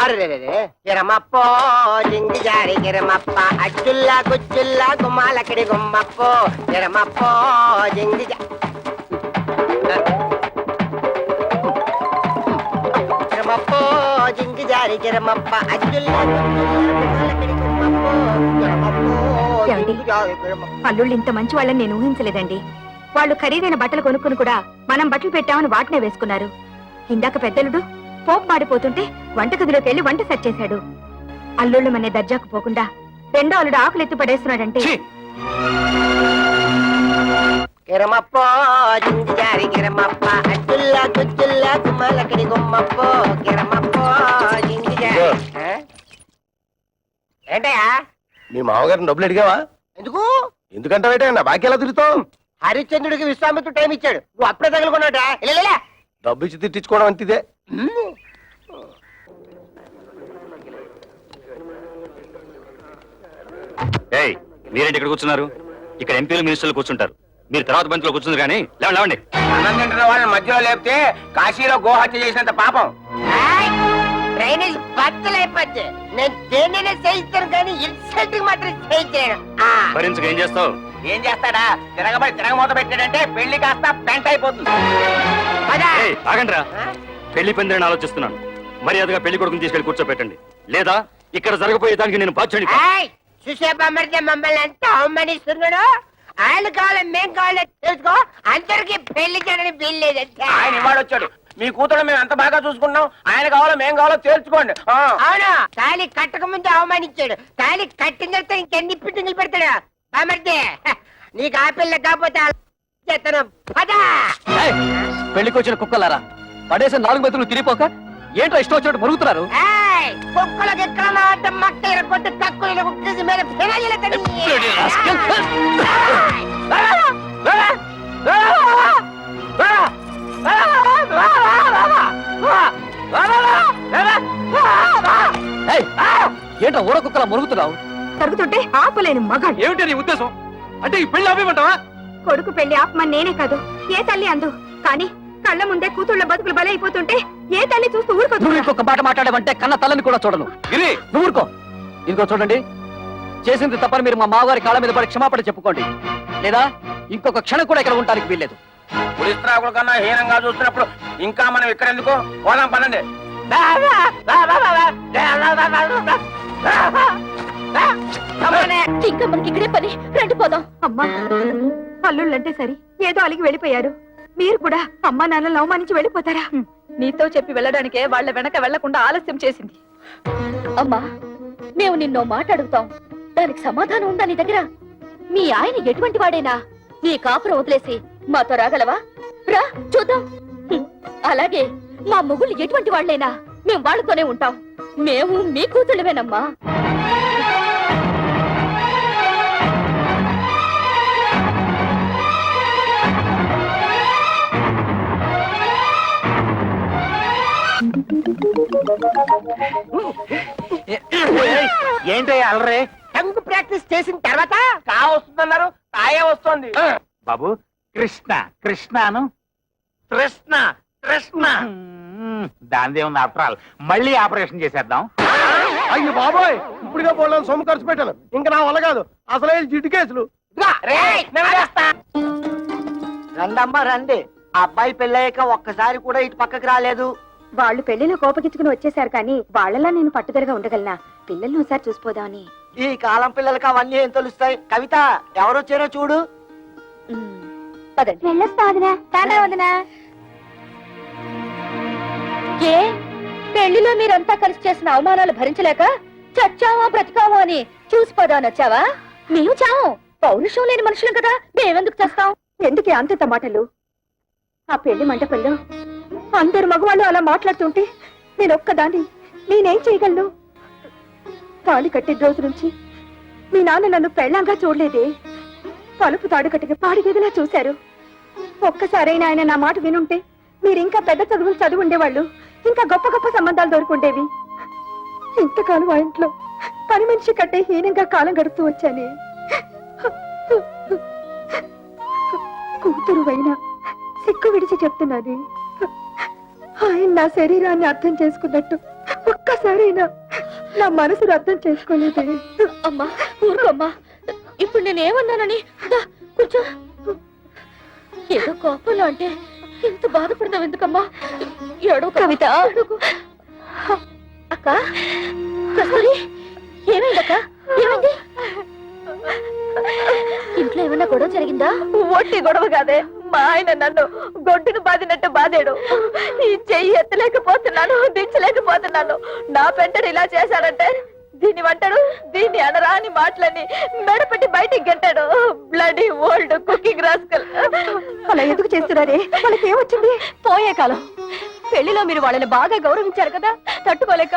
అరే కిరమప్పో జింగి జారి కిరమప్ప అచ్చుల్లా గుచ్చుల్లా గుమ్మాలకిడి గుమ్మప్పో కిరమప్పో జింగి కిరమప్పో జింగి జారి కిరమప్ప అచ్చుల్లా గుమ్మాలకిడి గుమ్మప్పో కిరమప్పో జింగి జారి కిరమప్ప. అల్లుళ్ళు ఇంత మంచి వాళ్ళని నేను ఊహించలేదండి. వాళ్ళు ఖరీదైన బట్టలు కొనుక్కుని కూడా మనం బట్టలు పెట్టామని వాటినే వేసుకున్నారు. ఇందాక పెద్దలుడు పోపు మాడిపోతుంటే వంటగదిలోకి వెళ్లి వంట సెట్ చేశాడు. అల్లుళ్ళు మన దర్జాకు పోకుండా రెండో అల్లుడు ఆకులు ఎత్తి పడేస్తున్నాడంటే. కిరమప్పో జింగి జారి కిరమప్ప అచ్చుల్లా గుచ్చుల్లా గుమ్మాలకిడి గుమ్మప్పో కిరమప్పో జింగి జారి. ఏంటయ్యా? మీ మామగారిని డబ్బులు అడిగావా? ఎందుకు? ఎందుకంటే నా బాకీ ఎలా తిరుగుతావు? హరిశ్చంద్రుడికి విశ్వామిత్రుడు టైం ఇచ్చాడు, నువ్వు అప్పుడే తగులుకున్నాడా? ఇలా డబ్బు ఇచ్చి తిట్టించుకోవడం అంతిదే. ఏయ్, మీరేంటి ఇక్కడ కూర్చున్నారు? ఇక్కడ ఎంపీలు మినిస్టర్లు కూర్చుంటారు. మీరు తర్వాత బంతిలో కూర్చుంది కానీ లేవండి లేవండి. అన్నం తింటున్న వాళ్ళని మధ్యలో లేపితే కాశీలో గోహత్య చేసినంత పాపం. డ్రైనేజ్ బద్దలైపోద్ది. నేను దేన్నైనా చేయిస్తాను కానీ ఇన్సల్ట్ మాత్రం చేయించలేను. భరించక ఏం చేస్తావు? ఏం చేస్తాడా? తిరగమూత పెట్టాడంటే పెళ్లి కాస్త పెంట అయిపోతుంది. ఏయ్, ఆగండ్రా. పెళ్లి పందిరని ఆలోచిస్తున్నాను. మర్యాదగా పెళ్లి కొడుకుని తీసుకెళ్లి కూర్చోబెట్టండి, లేదా ఇక్కడ జరగబోయే దానికి నేను బాధ్యుని. చూసే బొమ్మడితే మమ్మల్ని ఎంత అవమానిస్తున్నాడు. ఆయన కావాలి మేం కావాలి తెలుసుకో. అందరికి పెళ్లి చేయడానికి వీల్లేదంటే. ఆయన ఇవాడు వచ్చాడు. మీ కూతురు మేము ఎంత బాగా చూసుకున్నాం. ఆయన కావాలో మేం కావాలో తేల్చుకోండి. అవును, తాళి కట్టక ముందు అవమానించాడు. తాళి కట్టిన తర్వాత ఇంకెన్ని పిట్టింగులు పెడతాడు. బామర్దే, నీకు ఆ పిల్ల కాకపోతే చేస్తాను. పదా పెళ్లికి వచ్చిన కుక్కలారా, పడేసిన 4 మెతులు తిరిగిపోక ఏంటో ఇష్టం వచ్చినట్టు మరుగుతున్నారు. కుక్కలకు ఎక్కడ మక్కలు కొట్టి తక్కువ కుక్కేసి మీద ఫినాయిల్ ఏంటో ఊర కుక్కలా మురుగుతున్నావు? తరుగుతుంటే ఆపలేని మగాడు. ఏమిటి నీ ఉద్దేశం? అంటే ఈ పెళ్లి ఆపేమంటావా? కొడుకు పెళ్లి ఆపమని నేనే కాదు, ఏ తల్లి అందు. కానీ కళ్ళ ముందే కూతుళ్ళ బతుకులు బలైపోతుంటే ఏ తల్లి చూస్తూ ఊరుకోదు. నువ్వు ఇంకొక మాట మాట్లాడమంటే కన్న తల్లని కూడా చూడను. గిరి, నువ్వు ఊరుకో. ఇదిగో చూడండి, చేసింది తప్పని మీరు మా మామగారి కాళ్ళ మీద పడి క్షమాపణ చెప్పుకోండి, లేదా ఇంకొక క్షణం కూడా ఇక్కడ ఉండడానికి వీల్లేదు. పులిస్త్రాకుల కన్నా హీనంగా చూస్తున్నప్పుడు ఇంకా మనం ఇక్కడ ఎందుకు? పోదాం పనండి. ఇంకా మనకి ఇక్కడే పని, రండి పోదాం. అమ్మా, అల్లుళ్ళంటే సరి ఏదో అలిగి వెళ్ళిపోయారు. మీరు కూడా అమ్మా నాన్నలు అవమానించి వెళ్ళిపోతారా? నీతో చెప్పి వెళ్ళడానికే వాళ్ళ వెనక వెళ్లకుండా ఆలస్యం చేసింది. అమ్మా, మేము నిన్నో మాట అడుగుతాం, దానికి సమాధానం ఉందా నీ దగ్గర? మీ ఆయన ఎటువంటి వాడేనా? నీ కాపురం వదిలేసి మాతో రాగలవా? రా చూద్దాం. అలాగే మా మొగుళ్ళు ఎటువంటి వాళ్ళైనా మేము వాళ్ళతోనే ఉంటాం. మేము మీ కూతుళ్ళవేనమ్మా. ఏంటయ్యా అలరే? టంగు ప్రాక్టీస్ చేసిన తర్వాత కా వస్తుందన్నారు, కాయే వస్తుంది. బాబు, కృష్ణ కృష్ణను కృష్ణ కృష్ణ దానిదే ఉంది. ఆఫ్టర్ మళ్ళీ ఆపరేషన్ చేసేద్దాం. అయ్యి బాబోయ్, ఇప్పుడుగా పోవడం సొమ్ము ఖర్చు పెట్టాను. ఇంకా నా వల్ల కాదు. అసలే జిడ్డు కేసులు. రండమ్మా రండి. అబ్బాయి పెళ్ళయ్యాక ఒక్కసారి కూడా ఇటు పక్కకి రాలేదు. వాళ్ళు పెళ్లిలో కోపగించుకుని వచ్చేసారు కానీ వాళ్ళలా నేను పట్టుదలగా ఉండగలనా? పిల్లల్ని ఒకసారి చూసిపోదామని. ఈ కాలం పిల్లలకి అవన్నీ ఏం తెలుస్తాయి? కవిత, ఎవరొచ్చారో చూడు. పదండి. ఏ పెళ్లిలో మీరంతా కలిసి చేసిన అవమానాలు భరించలేక చచ్చావా బ్రతికావా అని చూసిపోదామని వచ్చావా? మేము చావు, పౌరుషం లేని మనుషులం కదా, మేమెందుకు చేస్తాం? ఎందుకే అంత మాటలు? ఆ పెళ్లి మంటపంలో అందరు మగవాళ్ళు అలా మాట్లాడుతుంటే నేను ఒక్కదాన్ని నేనేం చేయగలను? తాళి కట్టే రోజు నుంచి మీ నాన్న నన్ను పెళ్ళంగా చూడలేదే. తలుపు తాడు కట్టికి పాడిగేదిలా చూశారు. ఒక్కసారైనా ఆయన నా మాట వినుంటే మీరు ఇంకా పెద్ద చదువులు చదువు ఉండేవాళ్ళు, ఇంకా గొప్ప గొప్ప సంబంధాలు దొరుకుండేవి. ఇంతకాలం ఆ ఇంట్లో పని మనిషి కట్టే హీనంగా కాలం గడుపుతూ వచ్చానే. కూతురు అయినా సిక్కు విడిచి చెప్తున్నది, ఆయన నా శరీరాన్ని అర్థం చేసుకున్నట్టు ఒక్కసారైనా నా మనసును అర్థం చేసుకోలేదే. అమ్మా ఊరుకోమ్మా, ఇప్పుడు నేనేమన్నానని? కూర్చో. ఏదో కోపంలో అంటే ఎంత బాధపడతావు ఎందుకమ్మా? ఏడో కవిత. అక్క కస్తూరి, ఏమైందక్క? ఏమైంది? ఇంట్లో ఏమన్నా గొడవ జరిగిందా? ఒట్టి గొడవ కాదే, మా ఆయన నన్ను గొడ్డును బాదినట్టు బాధాడు. ఈ చెయ్యి ఎత్తలేకపోతున్నాను, దించలేకపోతున్నాను. నా పెంటను ఇలా చేశాడంటే దీన్ని వంటాడు, దీన్ని అనరా అని మాటలని మెడపెట్టి బయటికి గంటాడు. Bloody old cooking rascal. అలా ఎందుకు చేస్తున్నారే? వాళ్ళకి ఏమొచ్చింది? పోయే కాలం. పెళ్లిలో మీరు వాళ్ళని బాగా గౌరవించారు కదా, తట్టుకోలేక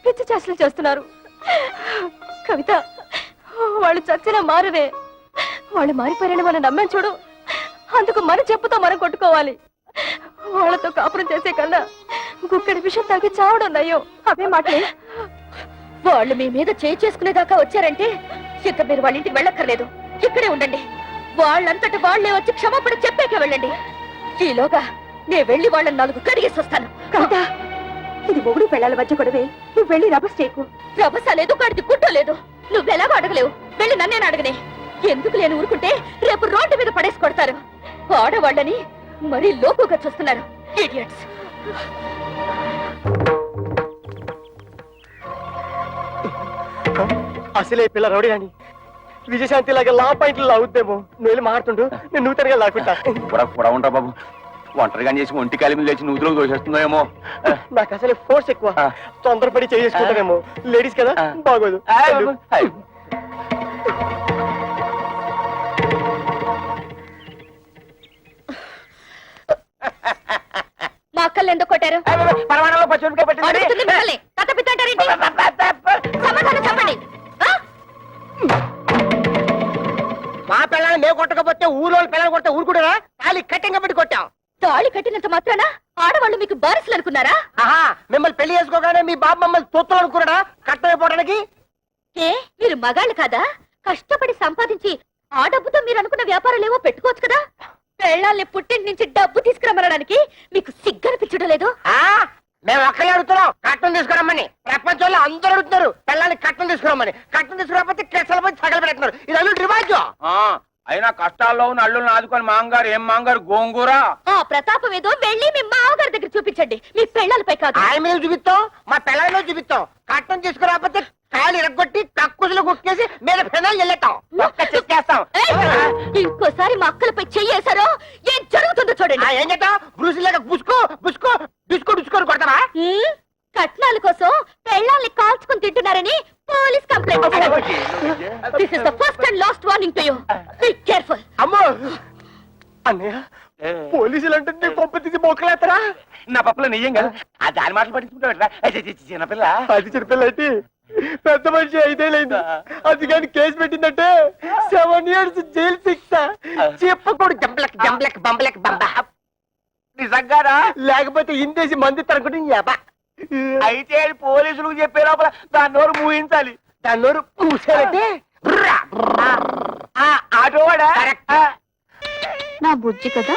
పిచ్చి చేష్టలు చేస్తున్నారు. కవిత, వాళ్ళు చచ్చినా మారరే. వాళ్ళు మారిపోయారని మనం నమ్మాం చూడు, అందుకు మన చెప్పుతో మనం కొట్టుకోవాలి. వాళ్ళతో కాపురం చేసే కన్నా గుక్కడి విషయం తాగి చావడం నయ్యో. అవే మాటలే. వాళ్ళు మీ మీద చేయి చేసుకునేదాకా వచ్చారంటే ఇక మీరు వాళ్ళ ఇంటికి వెళ్ళక్కర్లేదు, ఇక్కడే ఉండండి. వాళ్ళంతటి వాళ్లే వచ్చి క్షమాపణ చెప్పాక వెళ్ళండి. ఈలోగా నే వెళ్ళి వాళ్ళని 4 కడిగేసి వస్తాను. కదా ఇది మొగుడు పెళ్ళాల మధ్య గొడవే. నువ్వు వెళ్ళి రభస చేయకు. రభస లేదు, కడిది గుడ్డ లేదు. నువ్వెలాగో అడగలేవు, వెళ్ళి నన్నేను అడగనే. ఎందుకు లేని ఊరుకుంటే రేపు రోడ్డు మీద పడేసి కొడతారు. ఆడవాళ్ళని మరీ లోకుగా చూస్తున్నారు. ఇడియట్స్. అసలే పిల్ల రౌడీ అని విజయశాంతి లాగా లా పాయింట్లు లాగుద్దేమో. నువ్వు వెళ్ళి మాడుతుండు, నేను నూతనగా లాక్కుంటా. కూడా ఉంటా బాబు. ఒంటరిగా చేసి ఒంటి కాలి మీద లేచి నూతులకు దోషేస్తుందో ఏమో. నాకు అసలే ఫోర్స్ ఎక్కువ, తొందరపడి చేసుకుంటానేమో. లేడీస్ కదా, బాగోదు. మా అక్కల్ని ఎందుకు కొట్టారు? పరమాణంలో పచ్చిమిరపకాయ పట్టింది. అడుగుతుంది మిమ్మల్ని. కథ పిత్తంటారేంటి? సమాధానం చెప్పండి. ఆ? మా పిల్లల్ని మేము కొట్టకపోతే ఊళ్ళో పిల్లలు కొడితే ఊరుకుంటారా? తాళి కట్టింగా పెట్టి కొట్టాం. తాళి కట్టినంత మాత్రాన ఆడవాళ్ళు మీకు బారసులు అనుకున్నారా? ఆహా, మిమ్మల్ని పెళ్లి చేసుకోగానే మీ బాబు మమ్మల్ని తొత్తులు అనుకున్నాడా కట్టమైపోవడానికి? ఏ మీరు మగాళ్ళు కాదా? కష్టపడి సంపాదించి ఆ డబ్బుతో మీరు అనుకున్న వ్యాపారాలేవో పెట్టుకోవచ్చు కదా. పెళ్ళాల్ని పుట్టింటి నుంచి డబ్బు తీసుకురమ్మనడానికి మీకు సిగ్గనిపించడం లేదు? మేము ఒక్కరే అడుగుతున్నాం కట్టం తీసుకురమ్మని. ప్రపంచంలో అందరూ అడుగుతున్నారు పిల్లల్ని కట్టం తీసుకురమ్మని. కట్టం తీసుకురాకపోతే కెసలు పోయి సగలు పెడుతున్నారు. ఇది అల్లుడు రివాజు. అయినా కష్టాల్లో ఉన్న అల్లుల్ని ఆదుకొని మాంగారు ఏం మాంగారు గోంగూర. ఆ ప్రతాపం ఏదో వెళ్ళి మీ మామగారి దగ్గర చూపించండి, మీ పెళ్ళాలపై కాదు. ఆయన మీద చూపిస్తాం, మా పిల్లల మీద చూపిస్తాం. కట్టం తీసుకురాకపోతే కాయలు ఇరగొట్టి కక్కుజలు కుక్కేసి మీద ఫెనాలు వెళ్ళేస్తాం. చేస్తాం. ఇంకోసారి మా అక్కలపై చెయ్యేశారో ఏం జరుగుతుందో చూడండి. ఏం చేద్దాం? బ్రూసిలాగా బుసుకో బుసుకో బుసుకో బుసుకోని కొడతావా? కట్నాల కోసం పెళ్ళాల్ని కాల్చుకుని తింటున్నారని police complaint. This is the first and last warning to you. Be careful. అమ్మో అన్నయ్య, పోలీసులు అంటే కొంప తీసి మొక్కలేస్తారా? నా పప్పులో నెయ్యం కదా, ఆ దాని మాటలు పట్టించుకుంటా. చిన్నపిల్ల అది చిన్నపిల్ల అయితే పెద్ద మనిషి 5 ఏళ్ళైంది. అది కానీ కేసు పెట్టిందంటే 7 years జైలు శిక్ష. చెప్పకూడదు. జంబలక్ జంబలక్ బంబలక్ బంబ. నిజంగారా? లేకపోతే ఇందేసి మంది తరగడం యాబా. అయితే పోలీసులకు చెప్పే లోపల దాని నోరు మూయించాలి. దాని నోరు పూసారంటే ఆటోవాడా? నా బుజ్జి కదా.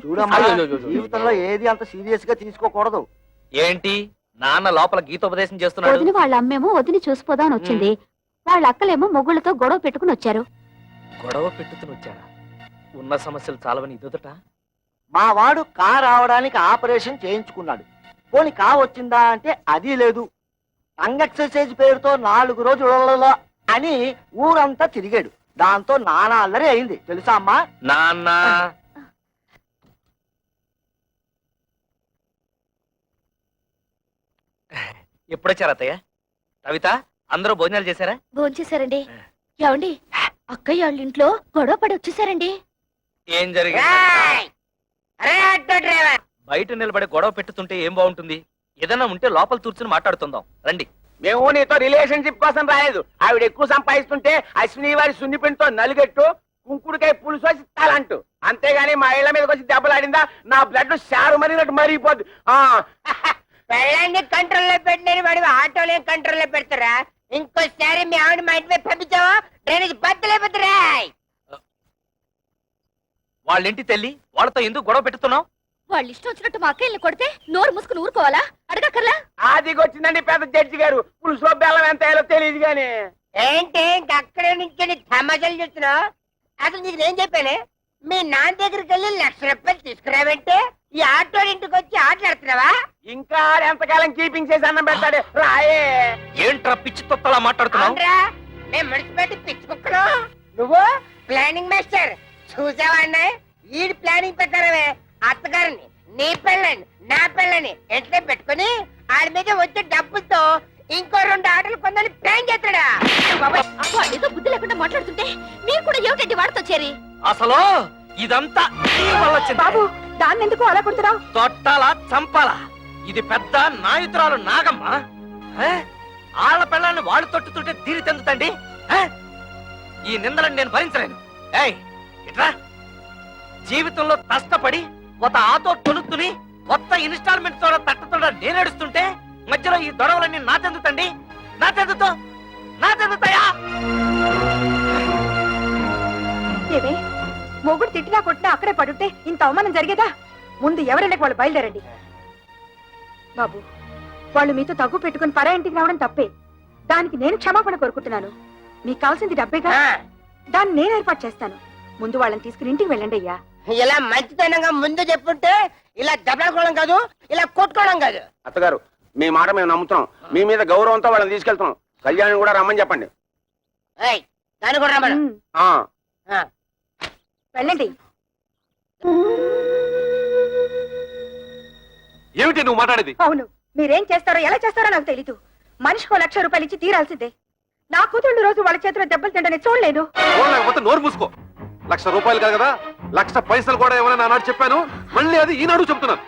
చూడమ్మా, జీవితంలో ఏది అంత సీరియస్ గా తీసుకోకూడదు. ఏంటి నాన్న లోపల గీతోపదేశం చేస్తున్నాడు? వదిన వాళ్ళ అమ్మేమో వదిని చూసిపోదా అని వచ్చింది. వాళ్ళ అక్కలేమో మొగుళ్ళతో గొడవ పెట్టుకుని వచ్చారు. గొడవ పెట్టుకుని వచ్చారా? ఉన్న సమస్యలు చాలవని ఇదొదట. మా వాడు కార్ రావడానికి ఆపరేషన్ చేయించుకున్నాడు. పోనీ కా వచ్చిందా అంటే అది లేదు. టంగ్ ఎక్సర్సైజ్ పేరుతో 4 రోజులలో అని ఊరంతా తిరిగాడు. దాంతో నానా అల్లరి అయింది తెలుసా అమ్మా? నాన్న ఎప్పుడొచ్చారు అత్తయ్య? కవిత, అందరూ భోజనాలు చేశారా? భోంచేశారండి. ఏమండి, అక్కయ్య వాళ్ళ ఇంట్లో గొడవ పడి వచ్చేసారండి. ఏం జరిగింది? బయట నిలబడి గొడవ పెట్టుతుంటే ఏం బాగుంటుంది? ఏదైనా ఉంటే లోపల కూర్చుని మాట్లాడుతుందాం రండి. మేము నీతో రిలేషన్షిప్ కోసం రాలేదు. ఆవిడ ఎక్కువ సంపాదిస్తుంటే అశ్విని వారి సున్నిపిండితో నలుగెట్టు కుంకుడుకాయ పులుసు వచ్చి తాలంటూ. అంతేగాని మా ఇళ్ల మీదకి వచ్చి దెబ్బలాడిందా నా బ్లడ్ షారు మరినట్టు మరిగిపోద్ది. పెళ్ళాన్ని కంట్రోల్లో పెట్టినని వాడు ఆటోలే కంట్రోల్లో పెడతారా? ఇంకోసారి మీ ఆవిడ మా ఇంటి మీద పంపించావా డ్రైనేజ్ బద్దలే పెద్దరా. వాళ్ళింటి తెల్లి వాళ్ళతో ఎందుకు గొడవ పెట్టుతున్నావు? వాళ్ళు ఇష్టం వచ్చినట్టు మా అక్కయ్యని కొడితే నోరు మూసుకుని ఊరుకోవాలా? అడగక్కర్లా? ఆదిగొచ్చిందండి పెద్ద జడ్జి గారు. పులుసులో బెల్లం ఎంత వేయాలో తెలియదు గాని. ఏంటి అక్కడే నుంచి తమాషాలు చూస్తున్నావు? అసలు నీకు నేను చెప్పానే, మీ నాన్న దగ్గరికి వెళ్ళి 1,00,000 రూపాయలు తీసుకురావంటే ఈ ఆటో ఇంటికి వచ్చి ఆటలాడుతున్నావా? ఇంకా ఎంతకాలం కీపింగ్ చేసి అన్నం పెడతాడు రాయే. ఏంట్రా పిచ్చి తొత్తలా మాట్లాడుతున్నావు? మేము మున్సిపాలిటీ పిచ్చి కుక్కలు. నువ్వు ప్లానింగ్ మాస్టర్ చూసావా అన్నాయి? ఈ ప్లానింగ్ ప్రకారమే అత్తగారిని నీ పెళ్ళని నా పెళ్ళని ఎట్లా పెట్టుకుని ఆడి మీద వచ్చే డబ్బులతో ఇంకో 2 ఆటలు కొందని ప్లాన్ చేస్తాడా? ఏదో బుద్ధి లేకుండా మాట్లాడుతుంటే మీరు కూడా ఏమిటండి వాడితో చేరి? అసలు ఇదంతా నీ వల్ల వచ్చింది. బాబు, దాన్ని ఎందుకు అలా కొడుతున్నావు? తొట్టాలా చంపాలా? ఇది పెద్ద నాయుతురాలు నాగమ్మ. ఆళ్ల పిల్లల్ని వాళ్ళు తొట్టుతుంటే తీరి తెందుతండి ఈ నిందలను నేను భరించలేను. ఏయ్ ఇట్రా, జీవితంలో కష్టపడి ఒక ఆతో తొలుతుని కొత్త ఇన్స్టాల్మెంట్ తోడ తట్టతోడ నేను ఏడుస్తుంటే మధ్యలో ఈ దొడవలన్నీ నా చెందుతండి, నా చెందుతాయా? ఏమే మొగుడు తిట్టినా కొట్టినా అక్కడే పడుంటే ఇంత అవమానం జరిగేదా? ముందు ఎవరైనా వాళ్ళు బయలుదేరండి. బాబు, వాళ్ళు మీతో తగ్గు పెట్టుకుని పరా ఇంటికి రావడం తప్పే. దానికి నేను క్షమాపణ కోరుకుంటున్నాను. మీకు కావాల్సింది డబ్బేగా, దాన్ని నేను ఏర్పాటు చేస్తాను. ముందు వాళ్ళని తీసుకుని ఇంటికి వెళ్ళండి అయ్యా. ఇలా మంచితనంగా ముందు చెప్పుంటే ఇలా దెబ్బలాడుకోవడం కాదు, ఇలా కొట్టుకోవడం కాదు. అత్తగారు, మీ మాట మేము నమ్ముతున్నాం. మీ మీద గౌరవంతో వాళ్ళని తీసుకెళ్తున్నాం. కళ్యాణ్ కూడా రమ్మని చెప్పండి. ఏయ్, దాన్ని కూడా రమ్మను. ఆ వెళ్ళండి. ఏమిటి నువ్వు మాట్లాడేది? అవును, మీరేం చేస్తారో ఎలా చేస్తారో నాకు తెలీదు. మనిషికో 1,00,000 రూపాయలు ఇచ్చి తీరాల్సిందే. నా కూతుళ్ళు రోజు వాళ్ళ చేతిలో దెబ్బలు తింటని చూడలేదు. లేకపోతే నోరు మూసుకో. 1,00,000 రూపాయలు కాదు కదా, 1,00,000 పైసలు కూడా ఏమైనా నాడు చెప్పాను. మళ్ళీ అది ఈనాడు చెప్తున్నాను.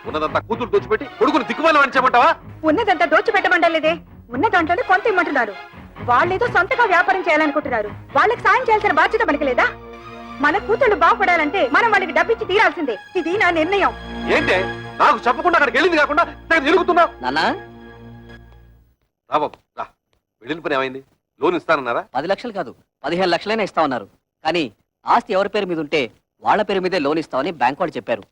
ఉన్నదంతా కూతురు దోచిపెట్టి కొడుకుని దిక్కుమాలి అని చెప్పమంటావా? ఉన్నదంతా దోచిపెట్టమంటలేదే, ఉన్న దాంట్లోనే కొంత ఇమ్మంటున్నారు. వాళ్ళేదో సొంతగా వ్యాపారం చేయాలనుకుంటున్నారు. వాళ్ళకి సాయం చేయాల్సిన బాధ్యత మనకి లేదా? మన కూతుళ్ళు బాగుపడాలంటే మనం వాళ్ళకి డబ్బిచ్చి తీరాల్సిందే. ఇది నా నిర్ణయం. ఏంటే నాకు చెప్పకుండా అక్కడికి వెళ్ళింది కాకుండా తిరుగుతున్నావు? నాన్నా, రా బాబు రా. వెళ్ళిన పని ఏమైంది? లోన్ ఇస్తానన్నారా? 10 లక్షలు కాదు 15 లక్షలైనా ఇస్తా ఉన్నారు. కానీ ఆస్తి ఎవరి పేరు మీద ఉంటే వాళ్ళ పేరు మీదే లోన్ ఇస్తామని బ్యాంక్ వాళ్ళు చెప్పారు.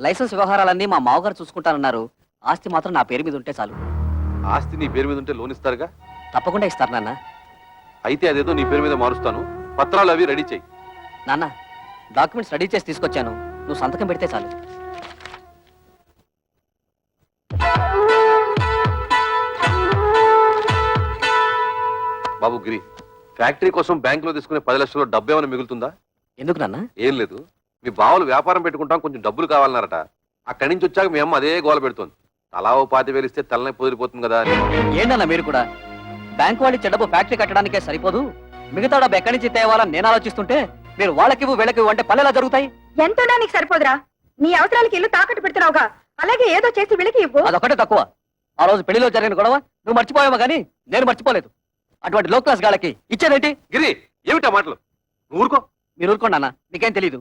లైసెన్స్ వ్యవహారాలన్నీ మా మావగారు చూసుకుంటానన్నారు. ఆస్తి మాత్రం నా పేరు మీద ఉంటే చాలు. ఆస్తి నీ పేరు మీద ఉంటే లోన్ ఇస్తారుగా? తప్పకుండా ఇస్తారు నాన్న. అయితే అదేదో నీ పేరు మీద మారుస్తాను. పత్రాలు అవి రెడీ చెయ్యి. నాన్న, డాక్యుమెంట్స్ రెడీ చేసి తీసుకొచ్చాను. నువ్వు సంతకం పెడితే చాలు. బాబు గిరి, ఫ్యాక్టరీ కోసం బ్యాంక్ లో తీసుకునే 10 లక్షల్లో డబ్బు ఏమైనా మిగులుతుందా? ఎందుకు నాన్న? ఏం లేదు, మీ బావలు వ్యాపారం పెట్టుకుంటాం, కొంచెం డబ్బులు కావాలన్నారట. అక్కడి నుంచి వచ్చాక మీ అమ్మ అదే గోల పెడుతోంది. తలా ఓ 5,000 ఇస్తే తలనే పొదిరిపోతుంది కదా అని. ఏంటన్నా మీరు కూడా? బ్యాంక్ వాళ్ళు ఇచ్చే డబ్బు ఫ్యాక్టరీ కట్టడానికే సరిపోదు, మిగతా డబ్బు ఎక్కడి నుంచి తేవాలని నేను ఆలోచిస్తుంటే మీరు వాళ్ళకి వీళ్ళకి అంటే పల్లెలా జరుగుతాయి. ఎంతో నీకు సరిపోదురా? నీ అవసరాలకి ఇల్లు తాకట్టు పెడుతున్నావుగా, అలాగే ఏదో చేసి వీళ్ళకి ఇవ్వు. అదొకటే తక్కువ. ఆ రోజు పెళ్లిలో జరిగిన గొడవ నువ్వు మర్చిపోయావా కానీ నేను మర్చిపోలేదు. అటువంటి లో క్లాస్ గాళ్ళకి ఇచ్చేదేంటి? గిరి, ఏమిటా మాటలు? నువ్వు ఊరుకో. మీరు ఊరుకోండి అన్న, మీకేం తెలీదు.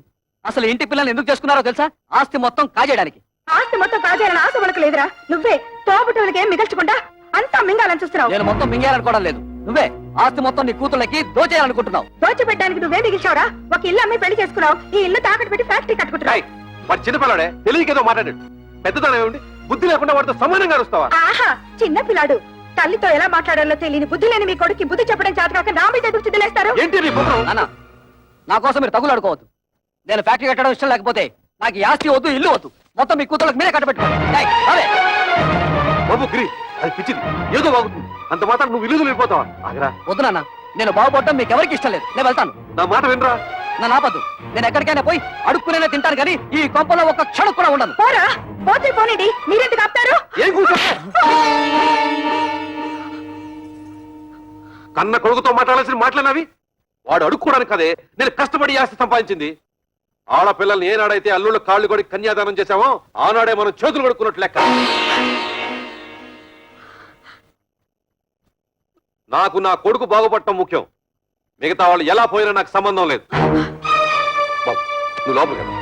అసలు ఇంటి పిల్లల్ని ఎందుకు చేసుకున్నారో తెలుసా? ఆస్తి మొత్తం కాజేయడానికి. ఆస్తి మొత్తం కాజేయాలని ఆశ మనకు లేదురా. నువ్వే తోబుట్టులకి ఏం మిగల్చకుండా అంతా మింగాలని చూస్తున్నావు. నేను మొత్తం మింగేయాలనుకోవడం లేదు. నువ్వే ఆస్తి మొత్తం నీ కూతుళ్ళకి దోచేయాలనుకుంటున్నావు. దోచిపెట్టడానికి నువ్వే మిగిల్చావురా. ఒక ఇల్లు అమ్మి పెళ్లి చేసుకున్నావు. ఈ ఇల్లు తాకట్టు పెట్టి ఫ్యాక్టరీ కట్టుకుంటున్నావు. ఏయ్, వాడు చిన్నపిల్లాడే, తెలియకేదో మాట్లాడాడు. పెద్దదానం ఏమిటి? బుద్ధి లేకుండా వాడితో సమానంగా అరుస్తావా? ఆహా, చిన్న పిల్లాడు. తల్లితో ఎలా మాట్లాడాలో తెలియని బుద్ధి లేని మీ కొడుకు బుద్ధి చెప్పడం చేతకాక నా మీద ఎదురు చిదిలేస్తారు. ఏంటి నీ బుద్ధం? నాన్న, నా కోసం మీరు తగులు అడుకోవద్దు. నేను ఫ్యాక్టరీ కట్టడం ఇష్టం లేకపోతే నాకు ఈ ఆస్తి వద్దు, ఇల్లు వద్దు. మొత్తం మీ కూతుళ్ళకి మీరే కట్టబెట్టుకోండి. ఏయ్, రావే. బాబు గిరి, అది పిచ్చిది, ఏదో బాగుతుంది. అంత మాత్రం నువ్వు ఇల్లు వెళ్ళిపోతావా? ఆగరా. వద్దు నాన్న, నేను బాగుపడటం మీకు ఎవరికి ఇష్టం లేదు. నేను వెళ్తాను. నా మాట వినరా? నన్ను ఆపద్దు. నేను ఎక్కడికైనా పోయి అడుక్కునే తింటాను కానీ ఈ కొంపలో ఒక్క క్షణం కూడా ఉండను. పోరా, పోతే పోనీడి. మీరెందుకు ఆపుతారు? ఏం కూర్చో? కన్న కొడుకుతో మాట్లాడాల్సిన మాటలన్నవి. వాడు అడుక్కోవడానికి కదే నేను కష్టపడి ఆస్తి సంపాదించింది. ఆడపిల్లల్ని ఏనాడైతే అల్లుళ్ళ కాళ్ళు కొడి కన్యాదానం చేశామో ఆనాడే మనం చేతులు కొడుకున్నట్లు లెక్క. నాకు నా కొడుకు బాగుపడటం ముఖ్యం. మిగతా వాళ్ళు ఎలా పోయినా నాకు సంబంధం లేదు. బాబు, నువ్వు లోపలికి వెళ్ళు.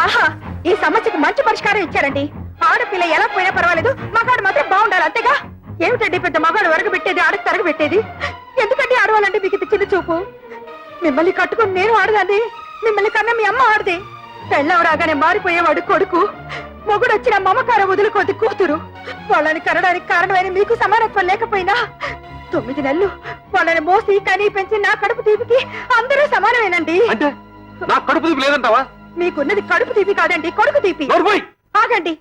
ఆహా, ఈ సమస్యకు మంచి పరిష్కారం ఇచ్చారండి. ఆడపిల్ల ఎలా పోయినా పర్వాలేదు, మగాడు మాత్రం బాగుండాలి, అంతేగా? ఏమిటండి పెద్ద మగాడు వరగబెట్టేది, ఆడకు తరగబెట్టేది? ఎందుకండి ఆడవాలంటే మీకు ఇది చిన్న చూపు? మిమ్మల్ని కట్టుకుని నేను ఆడదాన్ని, మిమ్మల్ని కన్నా మీ అమ్మ ఆడది. పెళ్ళం రాగానే మారిపోయేవాడు కొడుకు, మొగుడు వచ్చిన మమకారం వదులుకోది కూతురు. వాళ్ళని కనడానికి కారణమైన మీకు సమానత్వం లేకపోయినా 9 నెలలు వాళ్ళని మోసి కనీ పెంచి నా కడుపు తీపికి అందరూ సమానమేనండి. అంటే నా కడుపు తీపి లేదంటావా? మీకున్నది కడుపు తీపి కాదండి, కొడుకు తీపి. నోర్మోయ్! ఆగండి,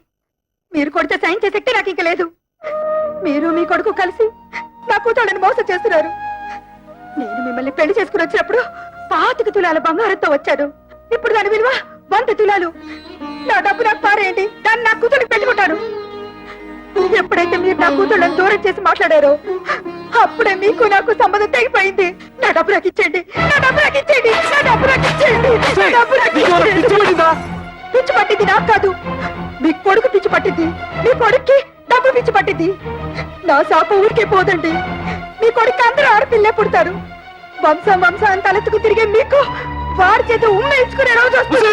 మీరు కొడితే సైన్ చేసే శక్తి నాకు ఇంక లేదు. మీరు మీ కొడుకు కలిసి నా కూతుళ్ళని మోసం చేస్తున్నారు. నేను మిమ్మల్ని పెళ్లి చేసుకుని వచ్చినప్పుడు 25 తులాల బంగారంతో వచ్చాను. ఇప్పుడు దాని విలువ 100 తులాలు. నా డబ్బు నాకు పారేయండి, దాన్ని నా కూతురికి పెట్టుకుంటాను. ఎప్పుడైతే మీరు నా కూతుళ్ళని దూరం చేసి మాట్లాడారో అప్పుడే మీకు నాకు సంబంధం తెగిపోయింది. నా డబ్బు నాకు ఇచ్చేయండి, నా డబ్బు నాకు ఇచ్చేయండి, నా డబ్బు నాకు ఇచ్చేయండి, నా డబ్బు నాకు ఇచ్చేయండి. పిచ్చి పట్టింది నాకు కాదు, మీ కొడుకు పిచ్చి పట్టింది. మీ కొడుక్కి డబ్బు పిచ్చి పట్టింది. నా శాప ఊరికే పోదండి. మీ కొడుకు అందరూ ఆడపిల్లే పుడతారు. వంశం వంశాన్ని తలెత్తుకు తిరిగే మీకు వాడి చేత ఉమ్మేయించుకునే రోజు వస్తుంది.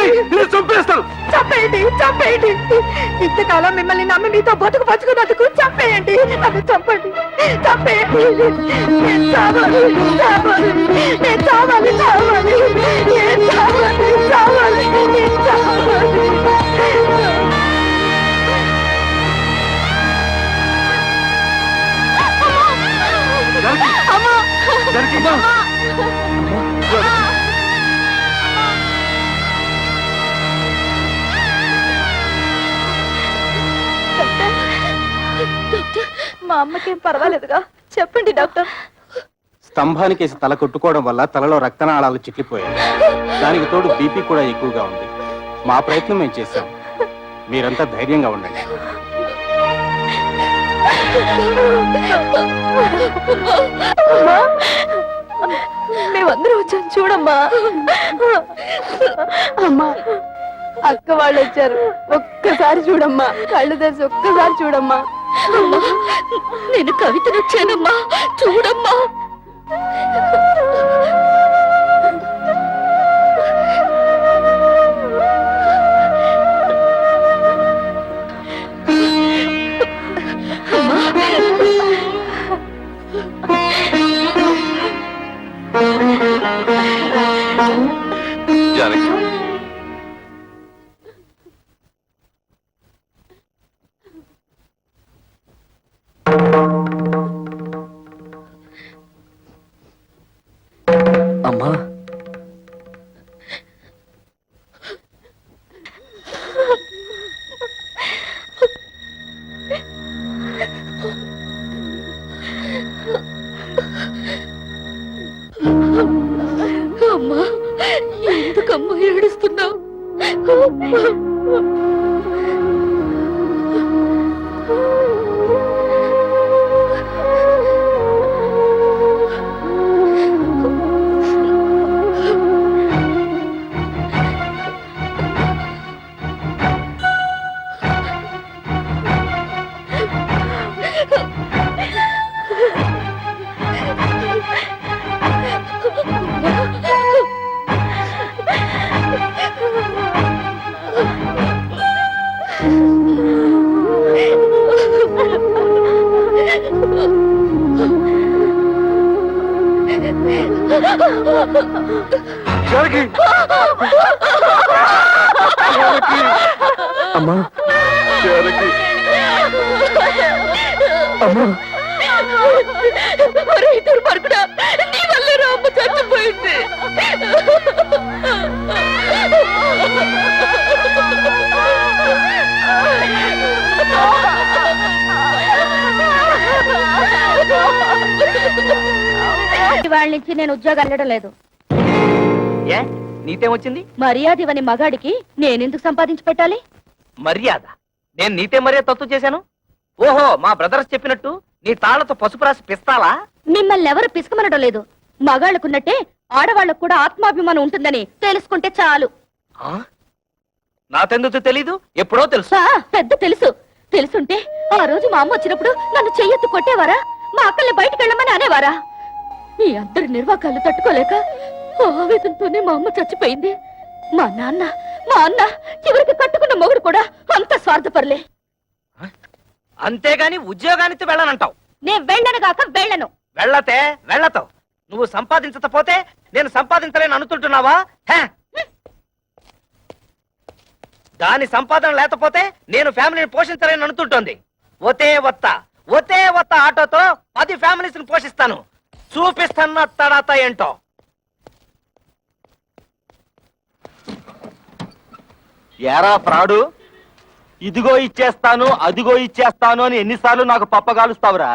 చంపేయండి, చంపేయండి. ఇంతకాలం మిమ్మల్ని నమ్మి మీతో బతుకు బతుకున్నందుకు చంపేయండి. నన్ను చంపండి, చంపేయండి. నేను చావాలి, చావాలి, నేను చావాలి, చావాలి, నేను చావాలి, చావాలి, నేను చావాలి. మా అమ్మకేం పర్వాలేదుగా? చెప్పండి డాక్టర్. స్తంభానికేసి తల కొట్టుకోవడం వల్ల తలలో రక్తనాళాలు చిట్లిపోయాయి. దానికి తోడు బీపీ కూడా ఎక్కువగా ఉంది. మా ప్రయత్నం మేము చేశాం. మీరంతా ధైర్యంగా ఉండండి. మేమందరూ వచ్చాం చూడమ్మా. అమ్మా, అక్క వాళ్ళు వచ్చారు. ఒక్కసారి చూడమ్మా, కళ్ళు తెరిచి ఒక్కసారి చూడమ్మా. నేను కవితను వచ్చానమ్మా, చూడమ్మా. జానకి, అమ్మా, అమ్మా, ఎందుకమ్మా ఏడుస్తున్నావు? అమ్మా, అమ్మా, దుర్మార్గుడా, నీ వల్లే రా అమ్మ చచ్చిపోయింది. వాళ్ళ నుంచి నేను ఉద్యోగం వెళ్ళడం లేదు. ఏ నీతేం వచ్చింది? మర్యాద ఇవని మగాడికి నేనెందుకు సంపాదించి పెట్టాలి? మర్యాద? నేను నీతే మర్యాద తత్తు చేశాను? ఓహో, మా బ్రదర్స్ చెప్పినట్టు నీ తాళ్లతో పసుపు రాసి పిస్తాలా? మిమ్మల్ని ఎవరు పిసుకమనడం లేదు. మగాళ్ళకున్నట్టే ఆడవాళ్ళకు కూడా ఆత్మాభిమానం ఉంటుందని తెలుసుకుంటే చాలు. నాకెందుకు తెలీదు? ఎప్పుడో తెలుసు. పెద్ద తెలుసు. తెలుసుంటే ఆ రోజు మా అమ్మ వచ్చినప్పుడు నన్ను చెయ్యెత్తు కొట్టేవారా? మా అక్కల్ని బయటికి వెళ్ళమని అనేవారా? మీ అందరి నిర్వాకాలు తట్టుకోలేక ఆవేదనతోనే మా అమ్మ చచ్చిపోయింది. మా అన్న చివరికి కట్టుకున్న మొగుడు కూడా అంత స్వార్థపరలే. అంతేగాని ఉద్యోగానికి వెళ్ళనంటావు? నేను వెళ్ళను గాక వెళ్ళను. వెళ్ళతావు. నువ్వు సంపాదించకపోతే నేను సంపాదించలేను అనుకుంటున్నావా? దాని సంపాదన లేకపోతే నేను ఫ్యామిలీని పోషించలేను అనుకుంటోంది. ఒతే వత్త ఆటోతో 10 ఫ్యామిలీస్ ని పోషిస్తాను. చూపిస్తాను తడాత ఏంటో. ఏరా ఫ్రాడు, ఇదిగో ఇచ్చేస్తాను అదిగో ఇచ్చేస్తాను అని ఎన్నిసార్లు నాకు పప్పగాలుస్తావురా?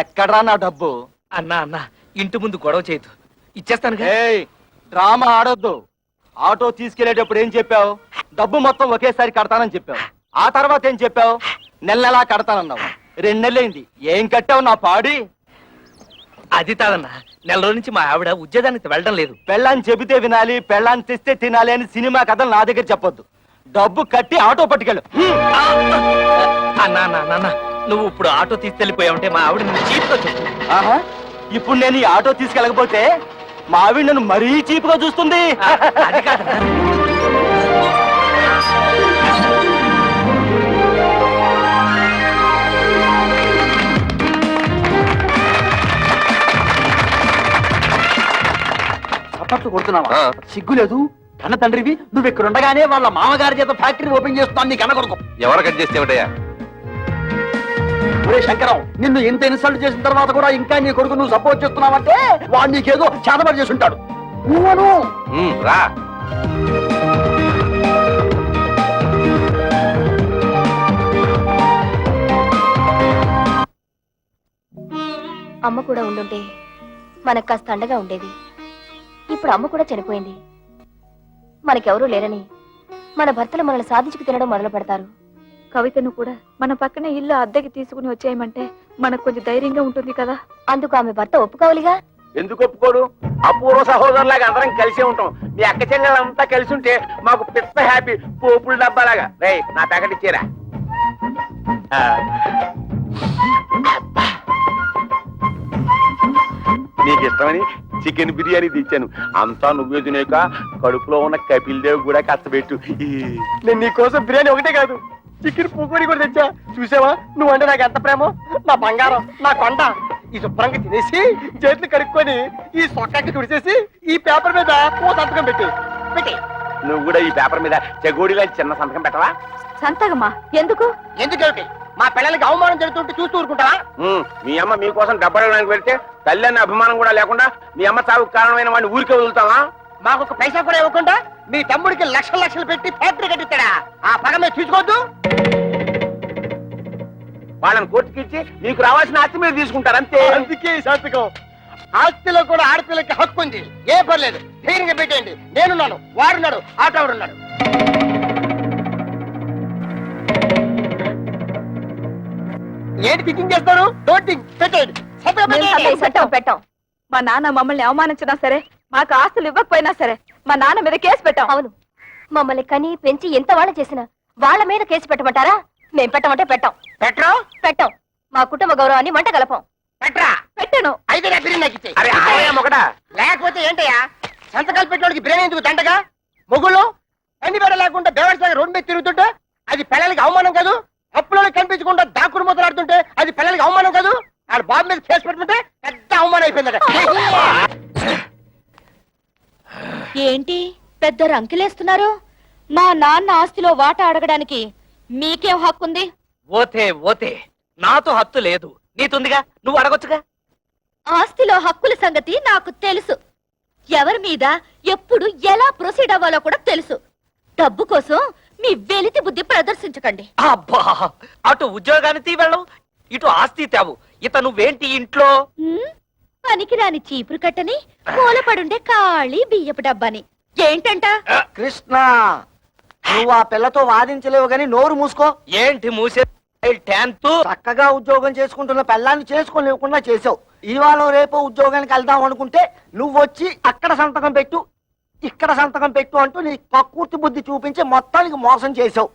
ఎక్కడ్రా నా డబ్బు? అన్నా ఇంటి ముందు గొడవ చేయదు, ఇచ్చేస్తాను. ఏయ్, డ్రామా ఆడొద్దు. ఆటో తీసుకెళ్లేటప్పుడు ఏం చెప్పావు? డబ్బు మొత్తం ఒకేసారి కడతానని చెప్పావు. ఆ తర్వాత ఏం చెప్పావు? నెలలా కడతానన్నావు. 2 నెలలైంది, ఏం కట్టావు నా పాడి? అది కాదన్నా, నెల రోజు నుంచి మా ఆవిడ ఉద్యోగానికి వెళ్ళడం లేదు. పెళ్ళాన్ని చెబితే వినాలి, పెళ్ళాన్ని తెస్తే తినాలి అని సినిమా కథలు నా దగ్గర చెప్పొద్దు. డబ్బు కట్టి ఆటో పట్టుకెళ్ళు నాన్న నువ్వు ఇప్పుడు ఆటో తీసుకెళ్లిపోయావంటే మా ఆవిడ నువ్వు చీప్ గా చూస్తుంది. ఆహా ఇప్పుడు నేను ఈ ఆటో తీసుకెళ్ళకపోతే మా ఆవిడ నన్ను మరీ చీప్ గా చూస్తుంది. అది కాదు చప్పట్లు కొడుతున్నావా? ఆ. సిగ్గు లేదు? కన్న తండ్రివి నువ్వు ఇక్కడ ఉండగానే వాళ్ళ మామగారి చేత ఫ్యాక్టరీ ఓపెన్ చేస్తున్నాను నీకు అనకూడదు. ఎవరు కట్ చేస్తే ఏమిటయ్యా? ఒరే శంకరం, నిన్ను ఇంత ఇన్సల్ట్ చేసిన తర్వాత కూడా ఇంకా నీ కొడుకు నువ్వు సపోర్ట్ చేస్తున్నావంటే వాడు నీకేదో చేతబడి చేసి ఉంటాడు. నువ్వను రా. అమ్మ కూడా ఉండుంటే మనకు కాస్త అండగా ఉండేది. ఇప్పుడు అమ్మ కూడా చనిపోయింది. మనకెవరూ లేరని మన భర్తలు మనల్ని సాధించుకు తినడం మొదలు పెడతారు. కవితను కూడా మన పక్కనే ఇల్లు అద్దెకి తీసుకుని వచ్చేయమంటే మనకు కొంచెం ధైర్యంగా ఉంటుంది కదా. అందుకు ఆమె భర్త ఒప్పుకోవాలిగా. ఎందుకు ఒప్పుకోడు? అపూర్వ సహోదరులాగా అందరం కలిసే ఉంటాం. మీ అక్క చెల్లెలంతా కలిసి ఉంటే మాకు పిత్త హ్యాపీ పోపుల డబ్బాలాగా. రే నా ప్యాకెట్ ఇచ్చేరా. నీకు ఇష్టమని చికెన్ బిర్యానీ తెచ్చాను. అంతా నువ్వే తినేక కడుపులో ఉన్న కపిల్ దేవ్ కూడా కష్టపెట్టు. నేను నీ కోసం బిర్యానీ ఒకటే కాదు చికెన్ పూకోడి కూడా తెచ్చా. చూసావా నువ్వంటే నాకు ఎంత ప్రేమో? నా బంగారం, నా కొండ. ఈ శుభ్రంగా తినేసి చేతులు కడుక్కొని ఈ సొక్కకి తుడిచేసి ఈ పేపర్ మీద ఓ సంతకం పెట్టి నువ్వు కూడా ఈ పేపర్ మీద చెగోడిలా చిన్న సంతకం పెట్టవా? సంతకమా? ఎందుకు? ఎందుకేమిటి? మా పిల్లలకి అవమానం జరుగుతుంటే చూస్తూ ఊరుకుంటావా? మీ అమ్మ మీకోసం డబ్బడానికి వెళ్తే తల్లి అన్న అభిమానం కూడా లేకుండా మీ అమ్మ చావుకు కారణమైన వాడిని ఊరికే వదులుతావా? మాకు ఒక పైసా కూడా ఇవ్వకుండా మీ తమ్ముడికి లక్షలు లక్షలు పెట్టి ఫ్యాక్టరీ కట్టిస్తాడా? ఆ పగ మీరు చూసుకోవద్దు. వాళ్ళని కోర్టుకిచ్చి నీకు రావాల్సిన ఆస్తి మీరు తీసుకుంటారు అంతే. అందుకే ఈ సంతకం. ఆస్తిలో కూడా ఆడపిల్లకి హక్కు ఉంది. ఏ పర్లేదు, ధైర్యంగా పెట్టేయండి. నేనున్నాను, వాడున్నాడు, ఆటోడున్నాడు. ఏంటి థింకింగ్ చేస్తారు? డోంట్ థింక్, పెట్టేయండి. సంతకం పెట్టేయండి. పెట్టాం. మా నాన్న మమ్మల్ని అవమానించినా సరే, మాకు ఆస్తులు ఇవ్వకపోయినా సరే, మా నాన్న మీద కేసు పెట్టాం. అవును, మమ్మల్ని కని పెంచి ఎంత వాళ్ళ చేసినా వాళ్ళ మీద కేసు పెట్టమంటారా? మేం పెట్టమంటే పెట్టాం. పెట్టాం. మా కుటుంబ గౌరవాన్ని మంట కలపం. పెట్టరా? పెట్టను. అయితే నా బిర్యానీ నాకు ఇచ్చేయ్. అరే ఒకటా లేకపోతే ఏంటయ్యా సంతకాలు పెట్టడానికి బిర్యానీ ఎందుకు దండగా? మొగుళ్ళు అన్ని బెడ లేకుండా బేవర్స్ రోడ్డు మీద తిరుగుతుంటే అది పిల్లలకి అవమానం కాదు? అప్పులోనే కనిపించకుండా దాక్కుడు మొదలాడుతుంటే అది పిల్లలకి అవమానం కాదు? ఆడ బాబు మీద కేసు పెట్టుకుంటే పెద్ద అవమానం అయిపోయిందట. ఏంటి పెద్ద రంకెలేస్తున్నారు? మా నాన్న ఆస్తిలో వాటా అడగడానికి మీకేం హక్కుంది? ఓతే నాతో హత్తు లేదు, నీతుందిగా, నువ్వు అడగొచ్చుగా. ఆస్తిలో హక్కుల సంగతి నాకు తెలుసు. ఎవరి మీద ఎప్పుడు ఎలా ప్రొసీడ్ అవ్వాలో కూడా తెలుసు. డబ్బు కోసం మీ వెలితి బుద్ధి ప్రదర్శించకండి. అబ్బా, అటు ఉద్యోగాన్ని తీవెళ్ళవు, ఇటు ఆస్తి తేవు. నువ్వేంటి ఇంట్లో? పనికిరాని చీపురు కట్టని మూలపడుండే ఖాళీ బియ్యపు డబ్బాని. ఏంటంట? కృష్ణ, నువ్వు ఆ పిల్లతో వాదించలేవు గాని నోరు మూసుకో. ఏంటి మూసే? చక్కగా ఉద్యోగం చేసుకుంటున్న పిల్లాన్ని చేసుకోలేకుండా చేసావు. ఇవాళ రేపు ఉద్యోగానికి వెళ్దాం అనుకుంటే నువ్వు వచ్చి అక్కడ సంతకం పెట్టు, ఇక్కడ సంతకం పెట్టు అంటూ నీ కక్కుర్తి బుద్ధి చూపించి మొత్తానికి మోసం చేసావు.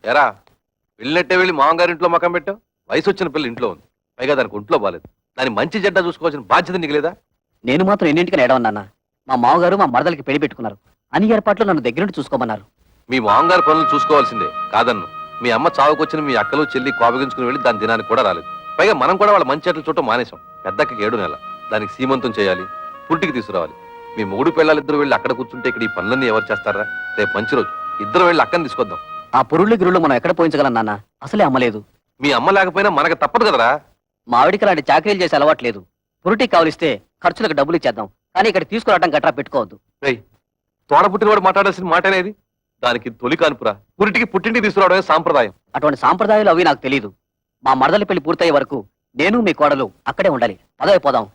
ఎరా వెళ్ళినట్టే వెళ్ళి మామగారింట్లో మకం పెట్టావు. వయసు వచ్చిన పిల్ల ఇంట్లో ఉంది, పైగా దానికి ఒంట్లో బాలేదు. దాని మంచి చెడ్డ చూసుకోవాల్సిన బాధ్యత నీకు లేదా? నేను మాత్రం ఎన్నింటికని ఏడవన్నా? మా మామగారు మా మరదలకి పెళ్లి పెట్టుకున్నారు. అన్ని ఏర్పాట్లు నన్ను దగ్గర నుండి చూసుకోమన్నారు. మీ మామగారి పనులు చూసుకోవాల్సిందే కాదన్ను. మీ అమ్మ చావుకొచ్చిన మీ అక్కలు చెల్లి కోపగించుకుని వెళ్ళి దాని దినానికి కూడా రాలేదు. పైగా మనం కూడా వాళ్ళ మంచి చెట్లు చూడటం మానేశాం. పెద్దకి 7 నెల, దానికి సీమంతం చేయాలి, పుట్టికి తీసుకురావాలి. మీ మూడు పిల్లలిద్దరు వెళ్ళి అక్కడ కూర్చుంటే ఇక్కడ ఈ పనులన్నీ ఎవరు చేస్తారా? రేపు మంచి రోజు, ఇద్దరు వెళ్ళి అక్కని తీసుకొద్దాం. ఆ పురుళ్ళు గిరుళ్ళు మనం ఎక్కడ పోయించగలం నాన్న? అసలే అమ్మలేదు. మీ అమ్మ లేకపోయినా మనకు తప్పదు కదరా. మా ఆవిడికి అలాంటి చాకరీలు చేసి అలవాట్లేదు. పురుటికి కావలిస్తే ఖర్చులకు డబ్బులు ఇచ్చేద్దాం, కానీ ఇక్కడ తీసుకురావడం గట్రా పెట్టుకోవద్దు. తోడ పుట్టినవాడు మాట్లాడాల్సిన మాట అనేది. దానికి తొలి కానుపురా, పురిటికి పుట్టింటికి తీసుకురావడమే సాంప్రదాయం. అటువంటి సాంప్రదాయాలు అవి నాకు తెలియదు. మా మరదలి పెళ్లి పూర్తయ్యే వరకు నేను మీ కోడలు అక్కడే ఉండాలి. పదవి పోదాం.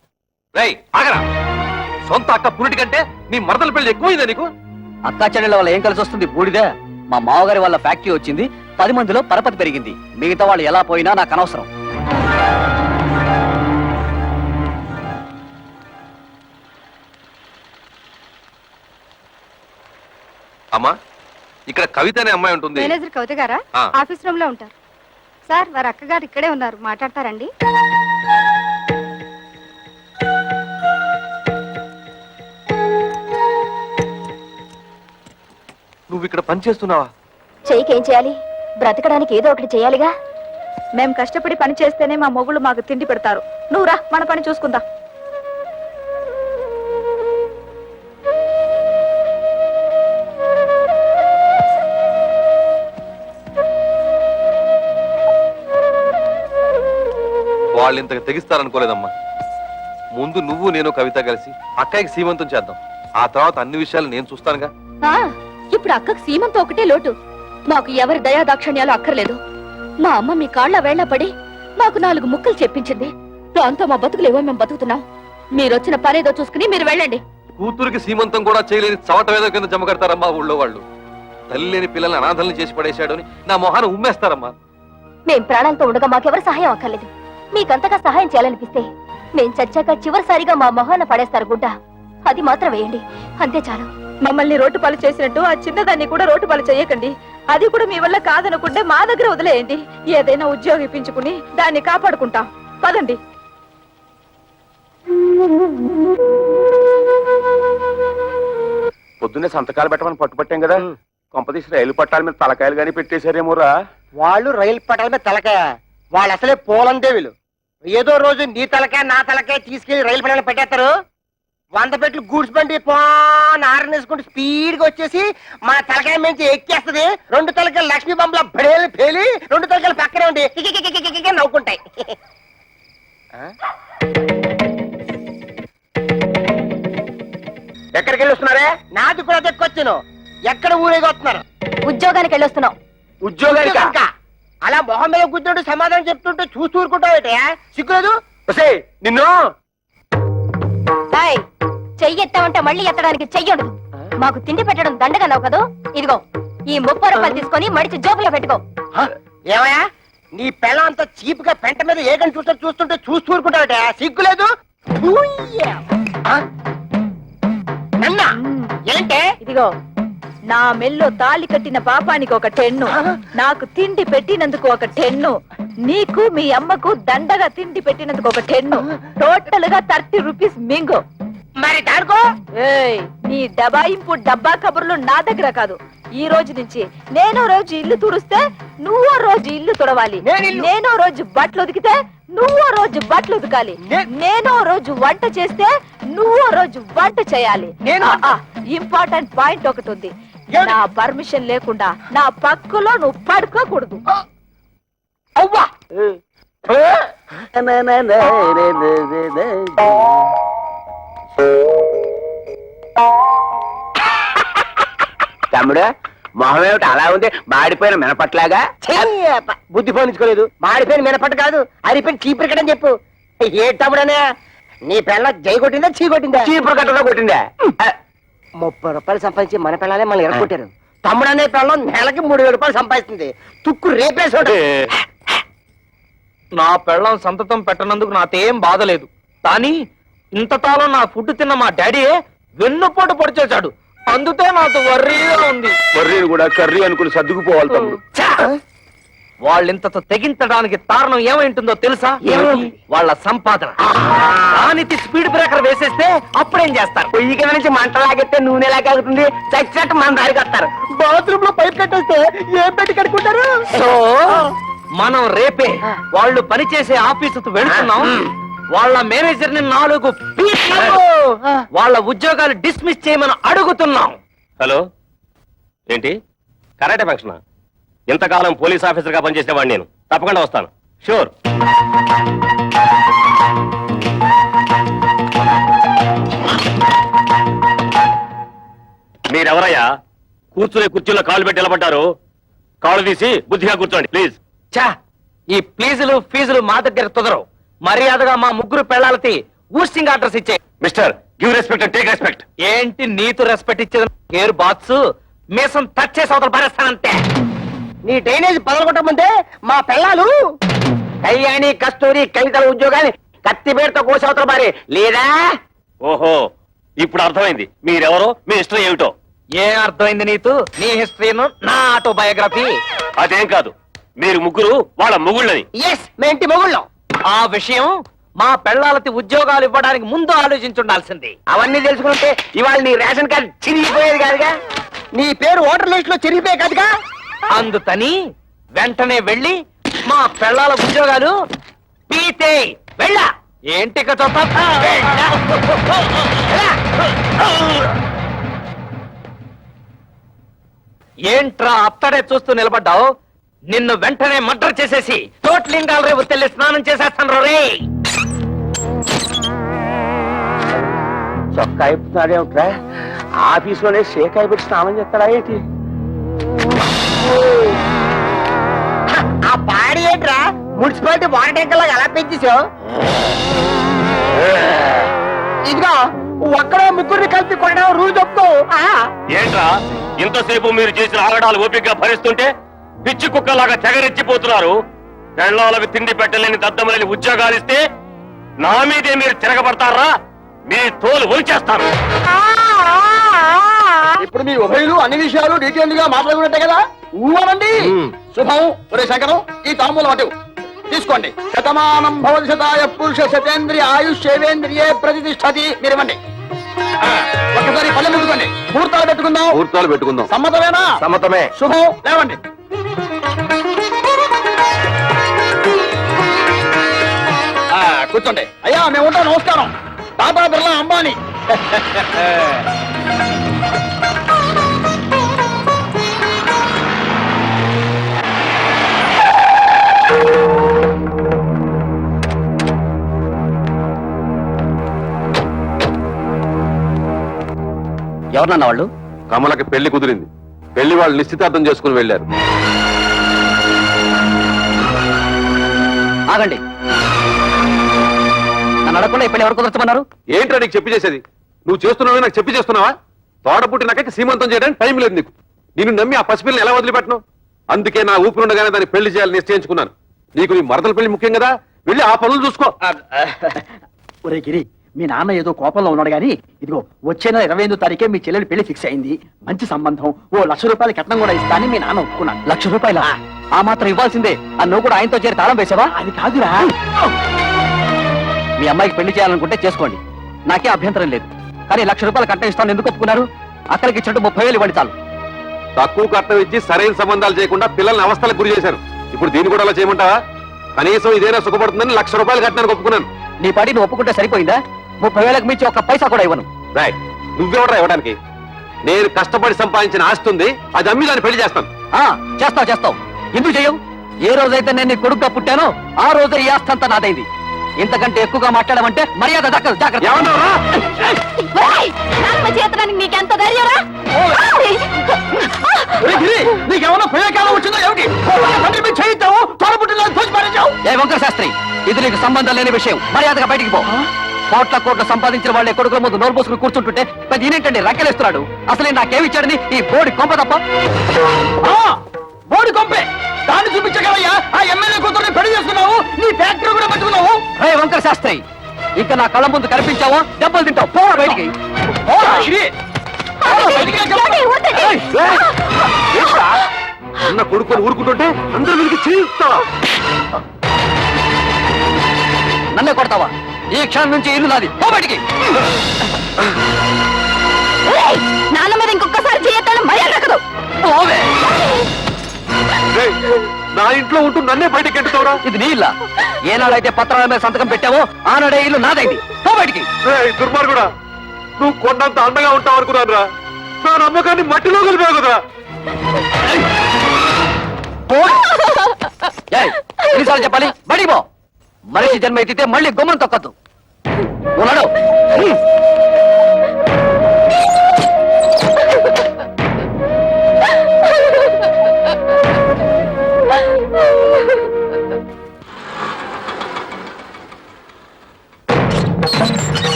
ఆగరా, సొంత అక్క పురిటి కంటే నీ మరదల పెళ్లి ఎక్కువైందా నీకు? అక్కా చెల్లెళ్ళ వల్ల ఏం కలిసి వస్తుంది? బూడిదే. మా మామగారి వాళ్ళ ఫ్యాక్టరీ వచ్చింది, 10 మందిలో పరపతి పెరిగింది. మిగతా వాళ్ళు ఎలా పోయినా నాకు అనవసరం. అమ్మా ఇక్కడ కవిత అనే అమ్మాయి ఉంటుంది. మేనేజర్ కవిత గారా? ఆ. ఆఫీస్ రూమ్ లో ఉంటారు. సార్ వారి అక్కగారు ఇక్కడే ఉన్నారు, మాట్లాడతారండి. నువ్వు ఇక్కడ పని చేస్తున్నావా? చెయ్యికేం చేయాలి? బ్రతకడానికి ఏదో ఒకటి చేయాలిగా. మేము కష్టపడి పని చేస్తేనే మా మొగుళ్ళు మాకు తిండి పెడతారు. నువ్వు రా, మన పని చూసుకుందాం. వాళ్ళు ఇంతకు తెగిస్తారనుకోలేదమ్మా. ముందు నువ్వు నేను కవిత కలిసి అక్కయ్యకి సీమంతం చేద్దాం. ఆ తర్వాత అన్ని విషయాలు నేను చూస్తానుగా. ఇప్పుడు అక్కకు సీమంతో ఒకటే లోటు. మాకు ఎవరి దయా దాక్షణ్యాలు అక్కర్లేదు. మా అమ్మ మీ కాళ్ళ వేళ్ల పడి మాకు 4 ముక్కలు చెప్పించింది. దాంతో మా బతుకులేవో మేము బతుకుతున్నాం. మీరొచ్చిన పనేదో చూసుకుని మీరు వెళ్ళండి. కూతురికి సీమంతం కూడా చేయలేని చవటవేదో కింద జమ కడతారమ్మా ఊళ్ళో వాళ్ళు. తల్లి లేని పిల్లల్ని అనాథల్ని చేసి పడేశాడు అని నా మొహాన్ని ఉమ్మేస్తారమ్మా. మేం ప్రాణాలతో ఉండగా మాకెవరు సహాయం అక్కర్లేదు. మీకంతగా సహాయం చేయాలనిపిస్తే మేం చచ్చాక చివరిసారిగా మా మొహాన పడేస్తారు గుడ్డ. అది మాత్రం వేయండి, అంతే చాలు. మమ్మల్ని రోడ్డు పాలు చేసినట్టు ఆ చిన్నదాన్ని కూడా రోడ్డు పాలు చేయకండి. అది కూడా మీ వల్ల కాదనుకుంటే మా దగ్గర వదిలేయండి. ఏదైనా ఉద్యోగం ఇప్పించుకుని దాన్ని కాపాడుకుంటాం. పదండి. పొద్దున్నే సంతకాలు పెట్టమని పట్టుపట్టాం కదా, కొంపతీసి రైలు పట్టాల మీద తలకాయలు గానీ పెట్టేశారేమోరా. వాళ్ళు రైలు పట్టాల మీద తలకాయ, వాళ్ళు అసలే పోలందేవులు. ఏదో రోజు నీ తలకాయ నా తలకాయ తీసుకెళ్లి రైలు పట్టాల పెట్టేస్తారు. 100 పెట్లు గూడ్స్ బండి ఆరనేసుకుంటూ స్పీడ్ గా వచ్చేసి మా తలకాయ నుంచి ఎక్కేస్తది. 2 తలకాయలు లక్ష్మీ బొమ్మల బడేలు పేలి 2 తలకాయలు పక్కనే ఉండి కికికికికికికి నవ్వుకుంటాయి. ఎక్కడికి వెళ్ళి వస్తున్నారే? నాది కూడా దక్కొచ్చాను. ఎక్కడ ఊరేగి వస్తున్నారు? ఉద్యోగానికి వెళ్ళొస్తున్నాం. ఉద్యోగానికి ఇంకా అలా మొహం మీద కూర్చుంటూ సమాధానం చెప్తుంటే చూస్తూ ఊరుకుంటావు. సిగ్గులేదు? నిన్ను చెయ్యెత్తామంటే మళ్ళీ ఎత్తడానికి చెయ్యడు. మాకు తిండి పెట్టడం దండగన్నావు కదా. ఇదిగో ఈ 30 రూపాయలు తీసుకొని మడిచి జోబులో పెట్టుకో. ఏమయ్యా, నీ పిల్ల అంత చీప్ గా పెంట మీద ఏగని చూస్తుంటే చూస్తూ ఊరుకుంటావుట. సిగ్గులేదు? నన్నా ఏంటే? ఇదిగో నా మెల్లో తాళి కట్టిన పాపానికి ఒక 10, నాకు తిండి పెట్టినందుకు ఒక 10, నీకు మీ అమ్మకు దండగా తిండి పెట్టినందుకు ఒక 10, టోటల్ గా 30 రూపీస్ మింగు. మరి దాడుకో. ఏయ్, నీ డబాయింపు డబ్బా కబుర్లు నా దగ్గర కాదు. ఈ రోజు నుంచి నేనో రోజు ఇల్లు తుడిస్తే నువ్వో రోజు ఇల్లు తుడవాలి. నేనో రోజు బట్టలు ఉతికితే నువ్వో రోజు బట్టలు ఉతకాలి. నేనో రోజు వంట చేస్తే నువ్వో రోజు వంట చేయాలి. ఇంపార్టెంట్ పాయింట్ ఒకటి ఉంది. నా పర్మిషన్ లేకుండా నా పక్కలో నువ్వు పడుకోకూడదు. అవ్వా తమ్ముడు, మొహం ఏమిటి అలా ఉంది? మాడిపోయిన మినపట్లాగా. బుద్ధి పోనించుకోలేదు. మాడిపోయిన మినపట్టు కాదు, అరిపోయిన చీపురు కట్టని చెప్పు. ఏ తమ్ముడనే, నీ పిల్ల జై కొట్టిందా చీ కొట్టిందా? చీపురు కట్టలో కొట్టిందా? 30 రూపాయలు సంపాదించి మన పిల్లలే మనం ఎరగొట్టారు. తమ్ముడనే పిల్ల నెలకి 3000 రూపాయలు సంపాదిస్తుంది. తుక్కు రేపేసాడు. నా పెళ్ళం సంతతం పెట్టనందుకు నాకేం బాధ లేదు. కానీ ఇంతకాలం నా ఫుడ్ తిన్న మా డాడీ వెన్నుపోటు పొడిచేశాడు. అందుకే నాకు వర్రీగా ఉంది. వర్రీని కూడా కర్రీ అనుకుని సర్దుకుపోవాలి తమ్ముడు. వాళ్ళింతతో తెగించడానికి కారణం ఏమైంటుందో తెలుసా? వాళ్ళ సంపాదన. దానికి స్పీడ్ బ్రేకర్ వేసేస్తే అప్పుడేం చేస్తారు? పొయ్యి కింద నుంచి మంట లాగెత్తే నూనె లాగాగుతుంది. చచ్చినట్టు మన దారికి వస్తారు. బాత్రూమ్ లో పైప్ కట్టేస్తే ఏం పెట్టి కట్టుకుంటారు? సో మనం రేపే వాళ్ళు పనిచేసే ఆఫీసుకు వెళ్తున్నాం. వాళ్ళ మేనేజర్ ని 4 పీసులు వాళ్ళ ఉద్యోగాలు డిస్మిస్ చేయమని అడుగుతున్నాం. హలో, ఏంటి కరాటే ఫంక్షన్? ఇంతకాలం పోలీస్ ఆఫీసర్ గా పనిచేసేవాడిని నేను. తప్పకుండా వస్తాను, షూర్. మీరెవరయ్యా? కూర్చునే కుర్చీలో కాళ్ళు పెట్టి నిలబడ్డారు. కాళ్ళు తీసి బుద్ధిగా కూర్చోండి ప్లీజ్. చా, ఈ ప్లీజులు ఫీజులు మా దగ్గర కుదరవు. మర్యాదగా మా 3 పెళ్ళాలకి ఊస్టింగ్ ఆర్డర్స్ ఇచ్చే. Mister, give respect and take respect. ఏంటి నీతు రెస్పెక్ట్ ఇచ్చేది? గేరు బాత్స్ మీసం టచ్ చేసి అవతల పారేస్తానంతే. నీ డ్రైనేజ్ పదలగొట్టమంటే మా పిల్లలు కళ్యాణి, కస్తూరి, కవితల ఉద్యోగాన్ని కత్తిపేటతో కోసవతల పారే లేదా? ఓహో, ఇప్పుడు అర్థమైంది మీరెవరో, మీ ఇష్టం ఏమిటో. ఏం అర్థమైంది నీకు నీ హిస్టరీను నా ఆటోబయోగ్రఫీ? అదేం కాదు, మీరు ముగ్గురు వాళ్ళ మొగుళ్ళని. ఎస్ మెంటి మొగుళ్ళం. ఆ విషయం మా పెళ్ళాలకి ఉద్యోగాలు ఇవ్వడానికి ముందు ఆలోచించుండాల్సింది. అవన్నీ తెలుసుకుంటే ఇవాళ నీ రేషన్ కార్డు చిరిగిపోయేది కాదుగా. నీ పేరు ఓటర్ లిస్ట్ లో చెరిగిపోయే కదగా. అందుకని వెంటనే వెళ్ళి మా పెళ్ళాల ఉద్యోగాలు పీతే వెళ్ళా. ఏంటి ఇక చూస్తా? వెళ్ళా. ఏంట్రా అత్తడే చూస్తూ నిలబడ్డావు? నిన్ను వెంటనే మర్డర్ చేసేసి తోట్లింగాల రేపు తెల్లి స్నానం చేసేస్తాను రే. చొక్కా అయిపోతున్నాడేమిట్రా? ఆఫీసులోనే షేకాయ పెట్టి స్నానం చేస్తాడా ఏంటి? ఆ పాడి ఏంట్రా మున్సిపాలిటీ వాటర్ ట్యాంకర్ లాగా అలా పెంచేసావు? ఇదిగో ఒక్కడే ముగ్గురిని కలిపి కొట్టడం రూల్ చెప్తూ. ఏంట్రా ఇంతసేపు మీరు చేసిన ఆగడాలు ఓపికగా భరిస్తుంటే పిచ్చి కుక్కలాగా తెగరెచ్చిపోతున్నారు. పెళ్ళాలకు తిండి పెట్టలేని దద్దమలేని ఉద్యోగాలు ఇస్తే నా మీదే మీరు తిరగబడతారా? మీ తోలు ఒలిచేస్తాను. ఇప్పుడు మీ ఉభయులు అన్ని విషయాలు డీటెయిల్ గా మాట్లాడుకున్నట్టే కదా? ఊవనండి. శుభం. ఒరే శంకరం, ఈ తాంబూలం అటు తీసుకోండి. శతమానం భవతి శతాయ పురుష శతేంద్రియ ఆయుష్యేంద్రియే ప్రతిష్టతి. మీరివ్వండి. ఒక్కసారి పల్లె ముట్టుకోండి. ముహూర్తాలు పెట్టుకుందాం. ముహూర్తాలు పెట్టుకుందాం. సమ్మతమేనా? సమ్మతమే. శుభం. లేవండి. కూర్చోండి. అయ్యా మేము ఉంటాం. నమస్కారం. టాటా బిర్లా అంబానీ. ఎవరన్నా వాళ్ళు? కమలకి పెళ్లి కుదిరింది. పెళ్లి వాళ్ళు నిశ్చితార్థం చేసుకుని వెళ్ళారు. ఆగండి. నన్ను అడగకుండా ఇప్పుడు ఎవరు కుదుర్చమన్నారు? ఏంట్రా నీకు చెప్పి చేసేది? నువ్వు చేస్తున్నావు నాకు చెప్పి చేస్తున్నావా? తోడ పుట్టినాకైతే సీమంతం చేయడానికి టైం లేదు నీకు. నిన్ను నమ్మి ఆ పసిపిల్లని ఎలా వదిలిపెట్టను? అందుకే నా ఊపిరుండగానే దాన్ని పెళ్లి చేయాలని నిశ్చయించుకున్నాను. నీకు నీ మరదల పెళ్లి ముఖ్యం కదా, వెళ్ళి ఆ పనులు చూసుకో. ఒరే గిరి, మీ నాన్న ఏదో కోపంలో ఉన్నాడు గాని ఇదిగో వచ్చే నెల 28వ తారీఖే మీ చెల్లెలు పెళ్లి ఫిక్స్ అయింది. మంచి సంబంధం. ఓ ₹1,00,000 కట్నం కూడా ఇస్తానని మీ నాన్న ఒప్పుకున్నాను. ₹1,00,000? ఆ మాత్రం ఇవ్వాల్సిందే. నువ్వు కూడా ఆయనతో చేరి తాళం వేసావా? అది కాదురా. మీ అమ్మాయికి పెళ్లి చేయాలనుకుంటే చేసుకోండి, నాకే అభ్యంతరం లేదు. కానీ ₹1,00,000 కట్నం ఇస్తాను ఎందుకు ఒప్పుకున్నారు? అక్కడికి ఇచ్చినట్టు 30,000 ఇవ్వండి చాలు. తక్కువ కట్నం ఇచ్చి సరైన సంబంధాలు చేయకుండా పిల్లల్ని అవస్థలకు గురి చేశారు. ఇప్పుడు దీన్ని కూడా అలా చేయమంటావా? కనీసం ఇదేనా సుఖపడుతుందని ₹1,00,000 కట్టానికి ఒప్పుకున్నాను. నీ పాటి నువ్వు ఒప్పుకుంటే సరిపోయిందా? 30,000కి మించి ఒక్క పైసా కూడా ఇవ్వను. రాయ్, నువ్వెవడా ఇవ్వడానికి? నేను కష్టపడి సంపాదించిన ఆస్తి ఉంది, అది అమ్మి దాన్ని పెళ్లి చేస్తాను. చేస్తావు. ఎందుకు చేయవు? ఏ రోజైతే నేను నీ కొడుకుగా పుట్టానో ఆ రోజే ఈ ఆస్తి అంతా నాదైంది. ఇంతకంటే ఎక్కువగా మాట్లాడమంటే మర్యాద దక్కదు. జాగ్రత్త. చేతనానికి నీకెంత ధైర్యరా? నీకేమన్నా ప్రయోగాలు వచ్చిందో ఏమిటి? చేయిద్దాము. తోడబుట్టిన ఏ వంకర శాస్త్రి, ఇది నీకు సంబంధం లేని విషయం. మర్యాదగా బయటికి పో. కోట్ల సంపాదించిన వాళ్ళే కొడుకుల ముందు నోరు పోసుకుని కూర్చుంటుంటే పెద్ద ఈయనేంటండి రక్కెలేస్తున్నాడు. అసలే నాకేమిచ్చాడని ఈ బోడి కొంప తప్ప. బోడి కొంపే దాన్ని చూపించగలయ్యా. ఆ ఎమ్మెల్యే కూతురుని పెళ్లి చేసుకున్నావు, నీ ఫ్యాక్టరీ కూడా పెట్టుకున్నావు. రే వంకర శాస్త్రి, ఇంకా నా కళ్ళ ముందు కనిపించావో దెబ్బలు తింటావు. పోరా బయటికి. అన్న కొడుకుని ఊరుకుంటుంటే అందరూ వీరికి చేయిస్తావా? నన్నే కొడతావా? ఈ క్షణం నుంచి ఇల్లు నాది. పో బయటికి. నాన్న మీద ఇంకొకసారి చేయొద్దని మర్యాద దక్కదు. పోవే. రేయ్, నా ఇంట్లో ఉంటూ నన్నే బయటకి ఎంటుతావురా? ఇది నీ ఇల్లా? ఏనాడైతే పత్రాల మీద సంతకం పెట్టావో ఆనాడే ఇల్లు నాదైంది. పో బయటికి. దుర్మార్గుడా, నువ్వు కొన్నంత అండగా ఉంటావు అనుకున్నాను రా. నా నమ్మకాన్ని మట్టిలో కలిపావు కదా. ఎన్నిసార్లు చెప్పాలి? బడికి పో. మనిషి జన్మ ఎత్తితే మళ్ళీ గుమ్మం తొక్కద్దు. ఉన్నాడు.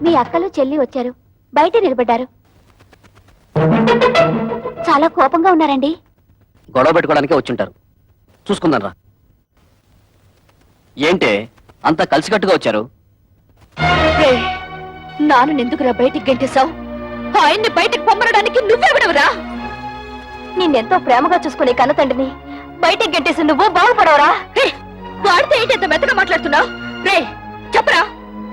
మీ అక్కలు చెల్లి వచ్చారు, బయట నిలబడ్డారు. చాలా కోపంగా ఉన్నారండి. గొడవ పెట్టుకోవడానికే వచ్చుంటారు. చూసుకుందాం రా. ఏంటే అంతా కలిసికట్టుగా వచ్చారు? నాన్న ఎందుకురా బయటికి గెంటేశావు? ఆయన్ని బయటికి పొమ్మనడానికి నువ్వెవడవురా? నిన్నెంతో ప్రేమగా చూసుకునే కన్న తండ్రిని బయటికి గెంటేసి నువ్వు బాగుపడవరా? వాడితే ఏంటి ఎంత మెత్తగా మాట్లాడుతున్నావు? రే చెప్పరా,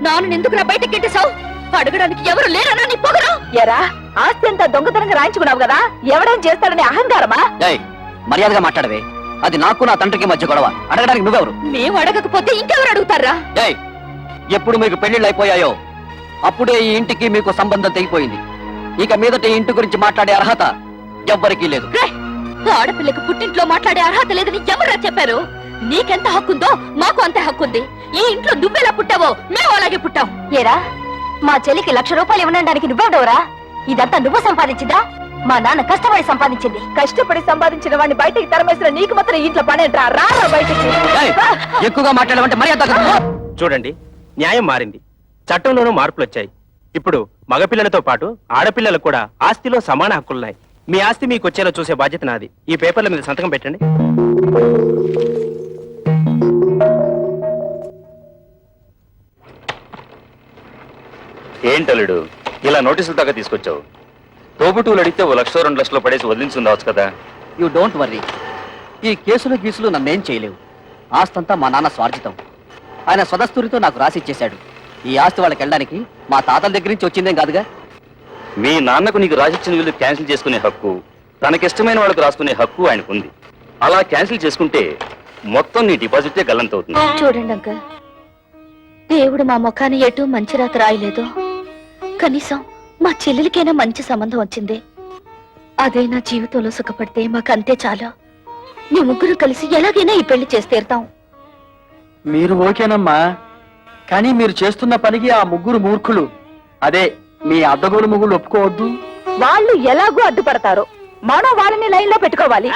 నాన్న ఎందుకురా బయటికి గెంటేశావు? అడగడానికి ఎవరు లేరనా నీ పొగరు? ఎరా, ఆస్తి అంతా దొంగతనంగా రాయించుకున్నావు కదా, ఎవడేం చేస్తాడని అహంకారమా? మర్యాదగా మాట్లాడవే. అది నాకు నా తండ్రికి మధ్య గొడవ. అడగడానికి నువ్వెవరు? మేము అడగకపోతే ఇంకెవరు అడుగుతారా? ఎప్పుడు మీకు పెళ్లిళ్ళు అయిపోయాయో అప్పుడే ఈ ఇంటికి మీకు సంబంధం తెగిపోయింది. ఇక మీదట ఈ ఇంటి గురించి మాట్లాడే అర్హత ఎవ్వరికీ లేదు. ఆడపిల్లకు పుట్టింట్లో మాట్లాడే అర్హత లేదని ఎవరా చెప్పారు? నీకెంత హక్కుందో మాకు అంతే హక్కుంది. ఈ ఇంట్లో నువ్వెలా పుట్టావో మేము అలాగే పుట్టాం. ఏరా, మా చెల్లికి 1,00,000 రూపాయలు ఇవ్వడానికి నువ్వెవడవరా? ఇదంతా నువ్వు సంపాదించిందా? మా నాన్న కష్టపడి సంపాదించింది. కష్టపడి సంపాదించిన వాడిని బయటికి తరమేసిన నీకు మాత్రం ఇంట్లో పనేంట్రా? రా బయటికి. ఎక్కువగా మాట్లాడమంటే మర్యాద. చూడండి, న్యాయం మారింది, చట్టంలోనూ మార్పులు వచ్చాయి. ఇప్పుడు మగపిల్లలతో పాటు ఆడపిల్లలకు కూడా ఆస్తిలో సమాన హక్కులున్నాయి. మీ ఆస్తి మీకు వచ్చేలా చూసే బాధ్యత నాది. ఈ పేపర్ల మీద సంతకం పెట్టండి. ఏంటలుడు ఇలా నోటీసులు దాకా తీసుకొచ్చావు? తోబుటూలు అడిగితే 1,00,000 2 లక్షలు పడేసి వదిలించుండవచ్చు కదా. You don't worry. ఈ కేసులు గీసులు నన్నేం చేయలేవు. ఆస్తంతా మా నాన్న స్వార్జితం. ఆయన స్వదస్తూరితో నాకు రాసిచ్చేశాడు. ఈ ఆస్తి వాళ్ళకి వెళ్ళడానికి మా తాతల దగ్గర నుంచి వచ్చిందేం కాదుగా. మీ నాన్నకు నీకు రాసిచ్చిన వీళ్ళు క్యాన్సిల్ చేసుకునే హక్కు, తనకిష్టమైన వాళ్ళకు రాసుకునే హక్కు ఆయనకుంది. అలా క్యాన్సిల్ చేసుకుంటే మొత్తం నీ డిపాజిటే గల్లంతవుతుంది. చూడండి అంకల్, దేవుడు మా ముఖాన్ని ఎటు మంచి రాత రాయలేదు. కనీసం మా చెల్లెలికైనా మంచి సంబంధం వచ్చింది. అదే నా జీవితంలో సుఖపడితే మాకంతే చాలు. మీ ముగ్గురు కలిసి ఎలాగైనా ఈ పెళ్లి చేసి తీరుతాం. మీరు ఓకేనమ్మా, కానీ మీరు చేస్తున్న పనికి ఆ ముగ్గురు మూర్ఖులు, అదే మీ అడ్డగోలు ముగ్గురు ఒప్పుకోవద్దు. వాళ్ళు ఎలాగో అడ్డుపడతారు, మనం వాళ్ళని లైన్ లో పెట్టుకోవాలి.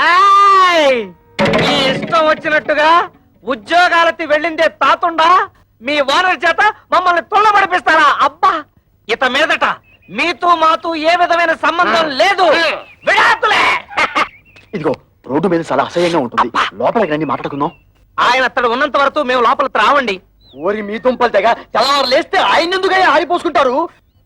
మీ ఇష్టం వచ్చినట్టుగా ఉద్యోగాలకి వెళ్ళిందే తాతుండా మీ ఓనర్ చేత మమ్మల్ని తుళ్ళబడిపిస్తారా? అబ్బా, ఇత మీదట మీతో మాతో ఏ విధమైన సంబంధం లేదు. విడాకులే. ఇదిగో రోడ్డు మీద చాలా అసహ్యంగా ఉంటుంది, లోపలికి రండి మాట్లాడుకుందాం. ఆయన అతడు ఉన్నంత వరకు మేము లోపలికి రావండి. ఓరి మీ తుంపలు తెగ తెల్లవారు లేస్తే ఆయన ఎందుకు ఆడిపోసుకుంటారు?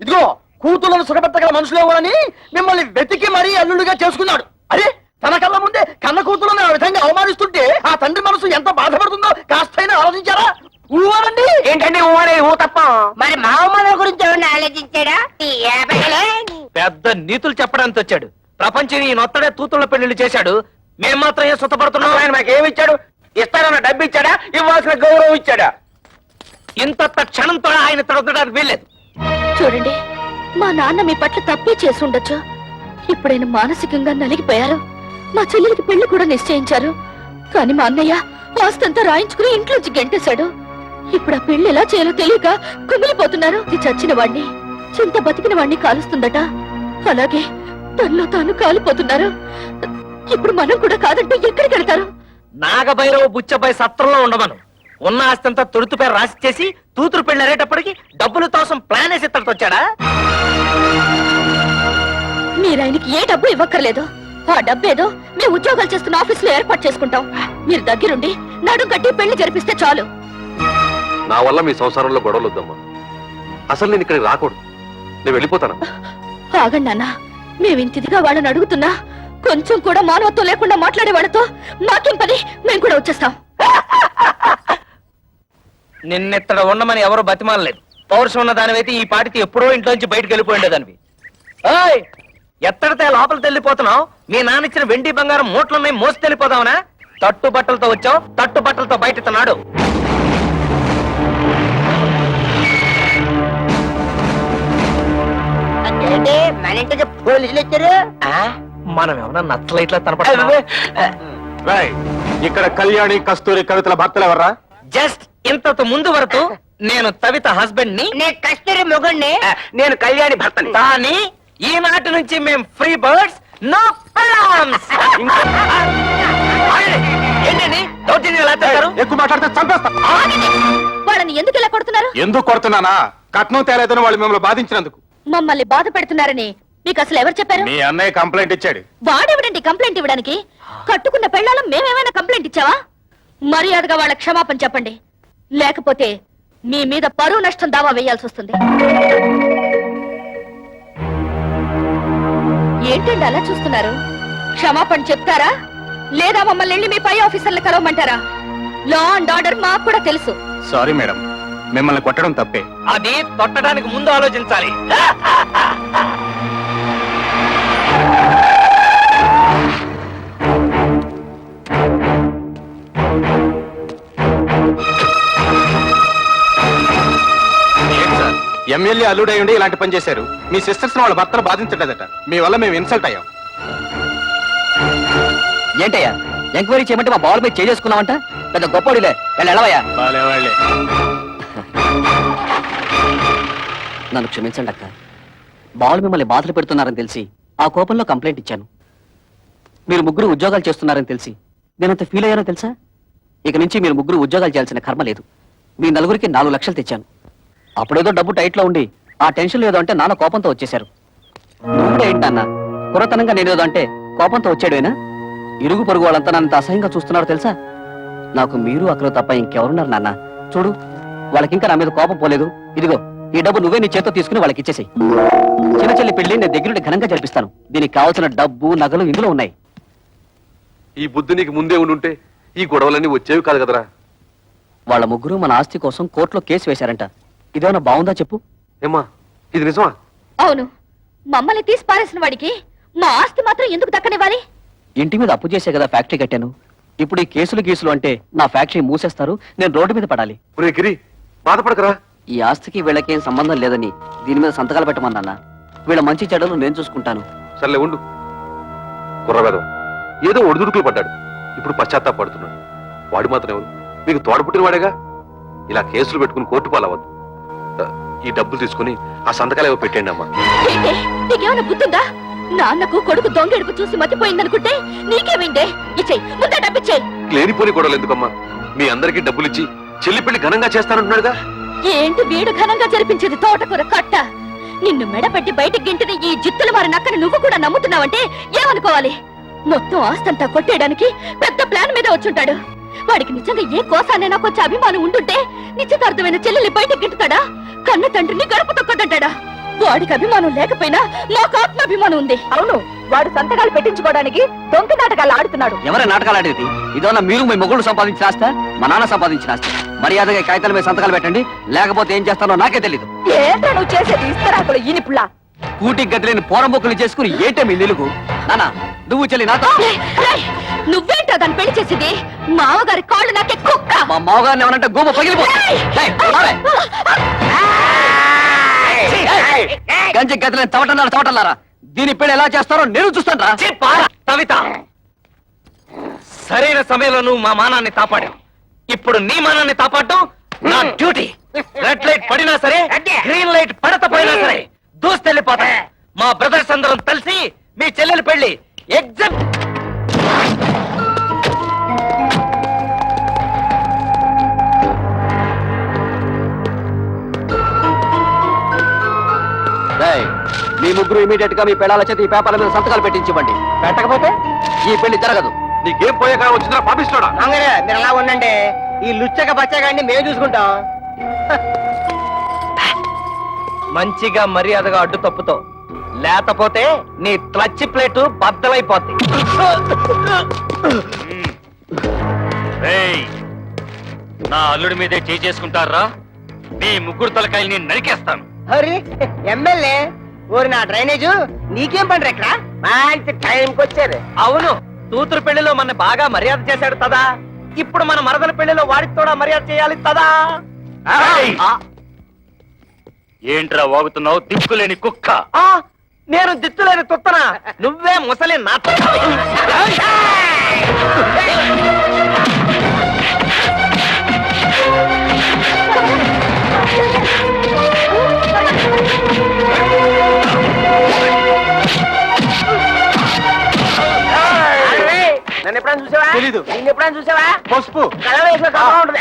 ఇదిగో కూతుళ్ళను సుఖపెట్టగల మనుషులు ఎవరని మిమ్మల్ని వెతికి మరీ అల్లుడిగా చేసుకున్నాడు. అరే, తన కళ్ళ ముందే కన్న కూతుళ్ళని ఆ విధంగా అవమానిస్తుంటే ఆ తండ్రి మనసు ఎంత బాధపడుతుందో కాస్తైనా ఆలోచించారా? ఊవారండి. ఏంటండి ఊ తప్ప మరి మా అమ్మ గురించి ఎవరిని ఆలోచించాడా? పెద్ద నీతులు చెప్పడానికి వచ్చాడు. ప్రపంచం ఈ నొత్తడే తూతుళ్ళ పెళ్లిళ్ళు చేశాడు. మేము మాత్రం ఏం సుతపడుతున్నాం? ఆయన మాకేమి ఇచ్చాడు? ఇస్తానన్న డబ్బు ఇచ్చాడా? ఇవ్వాల్సిన గౌరవం ఇచ్చాడా? ఇంత క్షణంతో ఆయన తడవడానికి వీల్లేదు. చూడండి, మా నాన్న మీ పట్ల తప్పే చేసి ఉండొచ్చు. ఇప్పుడైనా మానసికంగా నలిగిపోయారు. మా చెల్లెలికి పెళ్లి కూడా నిశ్చయించారు. కానీ మా అన్నయ్య ఆస్తంతా రాయించుకుని ఇంట్లోంచి గెంటేశాడు. ఇప్పుడు ఆ పెళ్లి ఎలా చేయాలో తెలియక కుమిలిపోతున్నారు. ఇది చచ్చిన వాణ్ణి, చింత బతికిన వాణ్ణి కాలుస్తుందట. అలాగే తనలో తాను కాలిపోతున్నారు. ఇప్పుడు మనం కూడా కాదంటే ఎక్కడికి వెళ్తారు? నాగభైరవ బుచ్చబాయ్ సత్రంలో ఉండమను. ఉన్న ఆస్తంతా తొడుతు పేరు రాసి చేసి తూతురు పెళ్లి అరేటప్పటికి డబ్బుల కోసం ప్లాన్ వేసి ఇక్కడికి వచ్చాడా? మీరు ఆయనకి ఏ డబ్బు ఇవ్వక్కర్లేదు. ఆ డబ్బేదో మేము ఉద్యోగాలు చేస్తున్న ఆఫీస్ లో ఏర్పాటు చేసుకుంటాం. మీరు దగ్గరుండి నడుం కట్టి పెళ్లి జరిపిస్తే చాలు. నా వల్ల మీ సంసారంలో గొడవలు వద్దమ్మా. అసలు నేను ఇక్కడికి రాకూడదు. నేను వెళ్ళిపోతాను. ఆగండి నాన్న, మేమింతిదిగా వాళ్ళని అడుగుతున్నా కొంచెం కూడా మానవత్వం లేకుండా మాట్లాడే వాళ్ళతో మాకేం పని? మేము కూడా వచ్చేస్తాం. నిన్నెత్తడ ఉండమని ఎవరు బతిమాలలేదు. పౌరుషం ఉన్న దానివైతే ఈ పాటికి ఎప్పుడో ఇంట్లోంచి బయటకు వెళ్ళిపోయిండేదానివి. ఎత్తడితే లోపలికి వెళ్ళిపోతున్నావు? మీ నాన్న ఇచ్చిన వెండి బంగారం మూట్లున్నాయి, మోసి వెళ్ళిపోదావునా? తట్టు బట్టలతో వచ్చావు, తట్టు బట్టలతో బయట నాడు. మన ఇంటికి పోలీసులు వచ్చారు. మనం ఏమన్నా నచ్చలైట్లా తనపడ. ఇక్కడ కళ్యాణి కస్తూరి కవితల భర్తలు ఎవర్రా? జస్ట్ ఇంతకు ముందు వరకు నేను తవిత హస్బెండ్ ని, నేను కస్తూరి మొగుణ్ణి. నేను కళ్యాణి భర్తని. కానీ ఈనాటి నుంచి మేము ఫ్రీ బర్డ్స్, నో ప్రాబ్లమ్స్. ఏంటండి దౌర్జన్యం ఎలా చేస్తారు? ఎక్కువ మాట్లాడితే చంపేస్తా. వాళ్ళని ఎందుకు ఇలా కొడుతున్నారు? ఎందుకు కొడుతున్నానా? కట్నం తేలేదని వాళ్ళు మిమ్మల్ని బాధించినందుకు. మమ్మల్ని బాధ పెడుతున్నారని మీకు అసలు ఎవరు చెప్పారు? మీ అన్నయ్య కంప్లైంట్ ఇచ్చాడు. వాడెవడండి కంప్లైంట్ ఇవ్వడానికి? కట్టుకున్న పెళ్ళాలం మేమేమైనా కంప్లైంట్ ఇచ్చావా? మర్యాదగా వాళ్ళ క్షమాపణ చెప్పండి, లేకపోతే మీ మీద పరువు నష్టం దావా వేయాల్సి వస్తుంది. ఏంటండి అలా చూస్తున్నారు? క్షమాపణ చెప్తారా లేదా మమ్మల్ని వెళ్ళి మీ పై ఆఫీసర్లు కలవమంటారా? లా అండ్ ఆర్డర్ మాకు కూడా తెలుసు. సారీ మేడం, మిమ్మల్ని కొట్టడం తప్పే. అది తొట్టడానికి ముందు ఆలోచించాలి. ఎమ్మెల్యే అల్లుడై ఉండి ఇలాంటి పని చేశారు. మీ సిస్టర్స్ వాళ్ళ భర్తలు బాధించలేదట. మీ వల్ల మేము ఇన్సల్ట్ అయ్యాం. ఏంటయ్యా ఎంక్వైరీ చేయమంటే మా బాల్ మీద చేసుకున్నామంట? పెద్ద గొప్పడిలే, వెళ్ళవయ్యా. నన్ను క్షమించండి అక్క. బాల్ మిమ్మల్ని బాధలు పెడుతున్నారని తెలిసి ఆ కోపంలో కంప్లైంట్ ఇచ్చాను. మీరు ముగ్గురు ఉద్యోగాలు చేస్తున్నారని తెలిసి నేనంత ఫీల్ అయ్యానో తెలుసా? ఇక నుంచి మీరు ముగ్గురు ఉద్యోగాలు చేయాల్సిన కర్మ లేదు. మీ నలుగురికి 4 లక్షలు తెచ్చాను. అప్పుడేదో డబ్బు టైట్ లో ఉండి ఆ టెన్షన్ ఏదో అంటే నాన్న కోపంతో వచ్చేశారు. నువ్వు కూడా ఏంటన్నా కురతనంగా నేనేదో అంటే కోపంతో వచ్చాడేనా? ఇరుగు పొరుగు వాళ్ళంతా నన్ను అసహ్యంగా చూస్తున్నారు తెలుసా? నాకు మీరు అక్కడ తప్ప ఇంకెవరున్నారు నాన్న? చూడు, వాళ్ళకింకా నా మీద కోపం పోలేదు. ఇదిగో ఈ డబ్బు నువ్వే నీ చేత్తో తీసుకుని వాళ్ళకి ఇచ్చేసేయ్. చిన్న చెల్లి పెళ్లి నేను దగ్గరుండి ఘనంగా జరిపిస్తాను. దీనికి కావాల్సిన డబ్బు నగలు ఇందులో ఉన్నాయి. ఈ బుద్ధి నీకు ముందే ఉండుంటే ఈ గొడవలన్నీ వచ్చేవి కాదు కదరా. వాళ్ళ ముగ్గురు మన ఆస్తి కోసం కోర్టులో కేసు వేశారంట. ఇదేమన్నా బాగుందా చెప్పు? ఏమ్మా, ఇది నిజమా? అవును, మమ్మల్ని తీసి పారేసిన వాడికి మా ఆస్తి మాత్రం ఎందుకు దక్కనివ్వాలి? ఇంటి మీద అప్పు చేసే కదా ఫ్యాక్టరీ కట్టాను. ఇప్పుడు ఈ కేసులు అంటే నా ఫ్యాక్టరీ మూసేస్తారు, నేను రోడ్డు మీద పడాలి. ఒరే గిరి, బాధపడకరా. ఈ ఆస్తికి వీళ్ళకేం సంబంధం లేదని దీని మీద సంతకాలు పెట్టమన్నా. వీళ్ళ మంచి చెడ్డలు నేను చూసుకుంటాను. సర్లే ఉండు. కుర్రవేదం ఏదో ఒడిదుడుకులు పడ్డాడు, ఇప్పుడు పశ్చాత్తాపడుతున్నాడు. వాడు మాత్రం ఎవరు? మీకు తోడపుట్టిన వాడేగా. ఇలా కేసులు పెట్టుకుని కోర్టు పాలవద్దు. ఈ డబ్బులు తీసుకుని ఆ సంతకాలు ఏవో పెట్టండి అమ్మా. ఏంటే నీకేమైనా బుద్ధుందా? నాన్నకు కొడుకు దొంగెడుపు చూసి మతిపోయిందనుకుంటే నీకేమైందే? ఇచ్చేయి, ముందే డబ్బిచ్చేయి. లేనిపోని గొడవలు ఎందుకమ్మా? మీ అందరికీ డబ్బులు ఇచ్చి చెల్లి పెళ్లి ఘనంగా చేస్తానంటున్నాడుగా. ఏంటి వీడు ఘనంగా జరిపించేది తోటకూర కట్ట? నిన్ను మెడపెట్టి బయటికి గింటిన ఈ జిత్తులు మారి నక్కని నువ్వు కూడా నమ్ముతున్నావంటే ఏమనుకోవాలి? మొత్తం ఆస్తంతా కొట్టేయడానికి పెద్ద ప్లాన్ మీద వచ్చుంటాడు. వాడికి నిజంగా ఏ కోసానైనా కొంచెం అభిమానం ఉంటుంటే నిశ్చితార్థమైన చెల్లెల్ని బయటకు గింటుతాడా? కన్న తండ్రిని గడప తొక్కడంటాడా? వాడికి అభిమానం లేకపోయినా నాకు ఆత్మాభిమానం ఉంది. అవును, వాడు సంతకాలు పెట్టించుకోవడానికి దొంగ నాటకాలు ఆడుతున్నాడు. ఎవరైనా నాటకాలు ఆడేది? ఇదన్నా మీరు మీ మొగుళ్ళు సంపాదించిన ఆస్తి, మా నాన్న సంపాదించిన ఆస్తి. మర్యాదగా కాగితాల మీద సంతకాలు పెట్టండి, లేకపోతే ఏం చేస్తానో నాకే తెలీదు. ఏంటో నువ్వు చేసేది? ఇస్తరాకులు ఈనిపుల్లా కూటికి గదిలేని పోరంబొక్కులు చేసుకుని ఏంటే మీ నిలుగు? నానా నువ్వు చెల్లి నాతో. నువ్వేంటో దాన్ని పెళ్లి చేసేది? మావగారి కాళ్ళు నాకే కుక్క. మా మావగారిని ఏమనంటే గోమ పగిలిపో. గంజి గదిలేని తవటన్నారా? దీని పెళ్లి ఎలా చేస్తారో నేను చూస్తాను రా. కవిత, సరైన సమయంలో నువ్వు మా మానాన్ని కాపాడావు. ఇప్పుడు నీ మానాన్ని కాపాడటం నా డ్యూటీ. రెడ్ లైట్ పడినా సరే, గ్రీన్ లైట్ పడకపోయినా సరే దూస్తెళ్ళిపోతా. మా బ్రదర్స్ అందరం కలిసి మీ చెల్లెలు పెళ్లి ఎగ్జామ్. మీ ముగ్గురు ఇమీడియట్ గా మీ పెళ్ళాల చేతి ఈ పేపర్ల మీద సంతకాలు పెట్టించండి. పెట్టకపోతే ఈ పెళ్లి జరగదు. నీకేం పోయాక వచ్చిందా పంపిస్తాడా? మీరు అలా ఉండండి. ఈ లుచ్చక బచ్చగాడిని మేము చూసుకుంటాం. మంచిగా మర్యాదగా అడ్డు తప్పుతో, లేకపోతే నీ క్లచ్ ప్లేటు బద్దలైపోద్ది. నా అల్లుడి మీదే చేసుకుంటారా? మీ ముగ్గురు తలకాయల్ని నరికేస్తాను. హరి ఎమ్మెల్యే ఊరి నా డ్రైనేజు నీకేం పండ్రు ఇక్కడ? మంచి టైంకి వచ్చేది. అవును, కూతురు పెళ్లిలో మన బాగా మర్యాద చేశాడు తదా. ఇప్పుడు మన మరదల పెళ్లిలో వాడికి కూడా మర్యాద చేయాలి తదా. ఏంట్రా వాగుతున్నావు దిక్కులేని కుక్క? నేను దిత్తులేని తుత్తనా? నువ్వే ముసలి నా నన్ను ఎప్పుడైనా చూసావా? తెలీదు. నిన్ను ఎప్పుడైనా చూసావా? పసుపు కలర్ వేసిన కలర్ ఉంటుంది.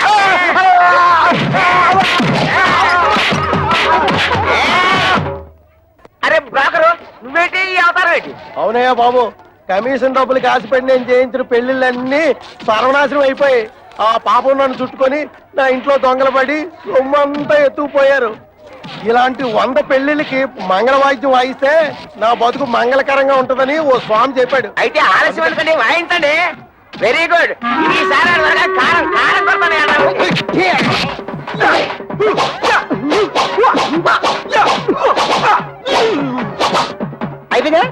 అరే బ్రోకరు, నువ్వేంటి ఈ అవతారం ఏంటి? అవునయ్యా బాబు, కమిషన్ డబ్బులు కాసిపెట్టి నేను చేయించిన పెళ్లిళ్ళన్నీ సర్వనాశనం అయిపోయి ఆ పాపం నన్ను చుట్టుకొని నా ఇంట్లో దొంగలు పడి సొమ్మంతా ఎత్తుకుపోయారు. ఇలాంటి 100 పెళ్లిళ్ళకి మంగళ వాయిద్యం వాయిస్తే నా బతుకు మంగళకరంగా ఉంటుందని ఓ స్వామి చెప్పాడు. అయితే ఆలస్యం ఎందుకండి, వాయించండి. Very good. ఈసారి త్వరగా కారం కారం అయిపోయిందా?